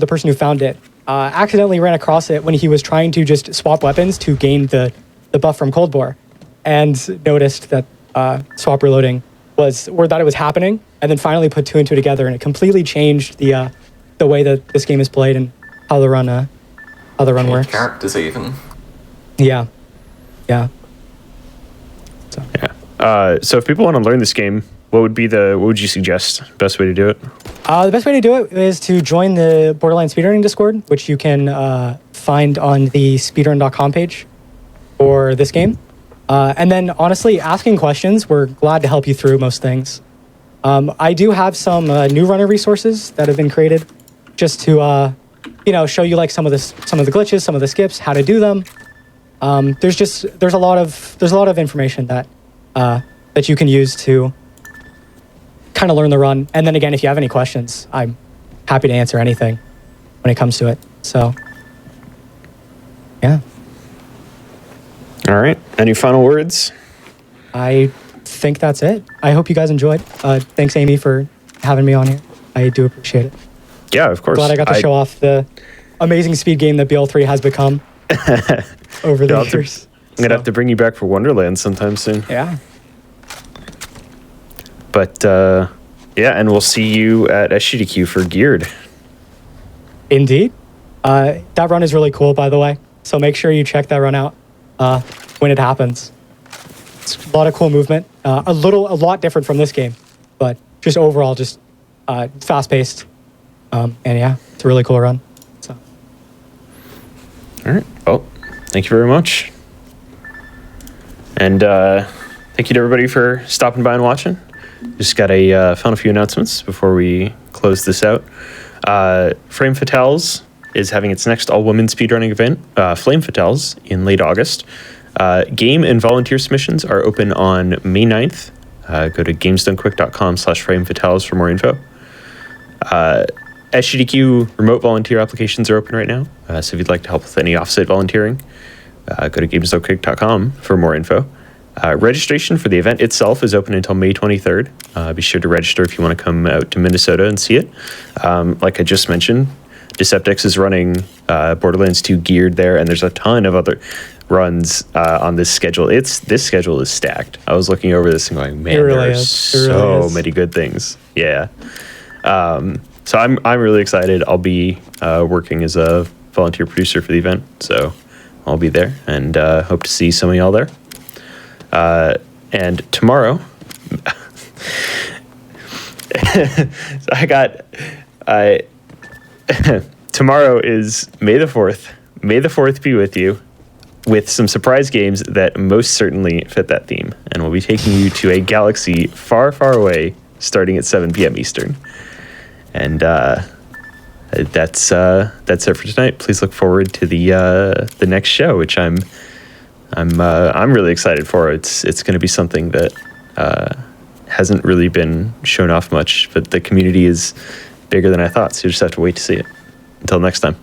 the person who found it, accidentally ran across it when he was trying to just swap weapons to gain the buff from Cold War, and noticed that swap reloading that it was happening, and then finally put 2 and 2 together, and it completely changed the way that this game is played and how the run works. Characters even. Yeah. So. Yeah. So if people want to learn this game, what would you suggest best way to do it? The best way to do it is to join the Borderlands speedrunning Discord, which you can find on the speedrun.com page for this game. And then honestly, asking questions, we're glad to help you through most things. I do have some new runner resources that have been created just to show you like some of the glitches, some of the skips, how to do them. There's a lot of information that you can use to kind of learn the run. And then again, if you have any questions, I'm happy to answer anything when it comes to it. So yeah. All right. Any final words? I think that's it. I hope you guys enjoyed. Thanks, Amy, for having me on here. I do appreciate it. Yeah, of course. Glad I got to show off the amazing speed game that BL3 has become over the years. I'm going to have to bring you back for Wonderlands sometime soon. Yeah. But, yeah, and we'll see you at SGDQ for Geared. Indeed. That run is really cool, by the way. So make sure you check that run out when it happens. It's a lot of cool movement. A lot different from this game, but just overall, just fast-paced. And yeah, it's a really cool run. So. All right. Well, thank you very much. And thank you to everybody for stopping by and watching. Just got found a few announcements before we close this out. Frame Fatales is having its next all-women speedrunning event, Flame Fatales, in late August. Game and volunteer submissions are open on May 9th. Go to gamesdonequick.com/framefatales for more info. SGDQ remote volunteer applications are open right now. So if you'd like to help with any offsite volunteering, go to gamesdonequick.com for more info. Registration for the event itself is open until May 23rd. Be sure to register if you want to come out to Minnesota and see it. Like I just mentioned, Deceptix is running Borderlands 2 Geared there, and there's a ton of other runs on this schedule. This schedule is stacked. I was looking over this and going, man, there are so many good things. Yeah. So I'm really excited. I'll be working as a volunteer producer for the event, so I'll be there and hope to see some of y'all there. And tomorrow, tomorrow is May the 4th. May the 4th be with you with some surprise games that most certainly fit that theme. And we'll be taking you to a galaxy far, far away starting at 7 p.m. Eastern. And that's it for tonight. Please look forward to the next show, which I'm really excited for. It's going to be something that hasn't really been shown off much, but the community is bigger than I thought, so you just have to wait to see it. Until next time.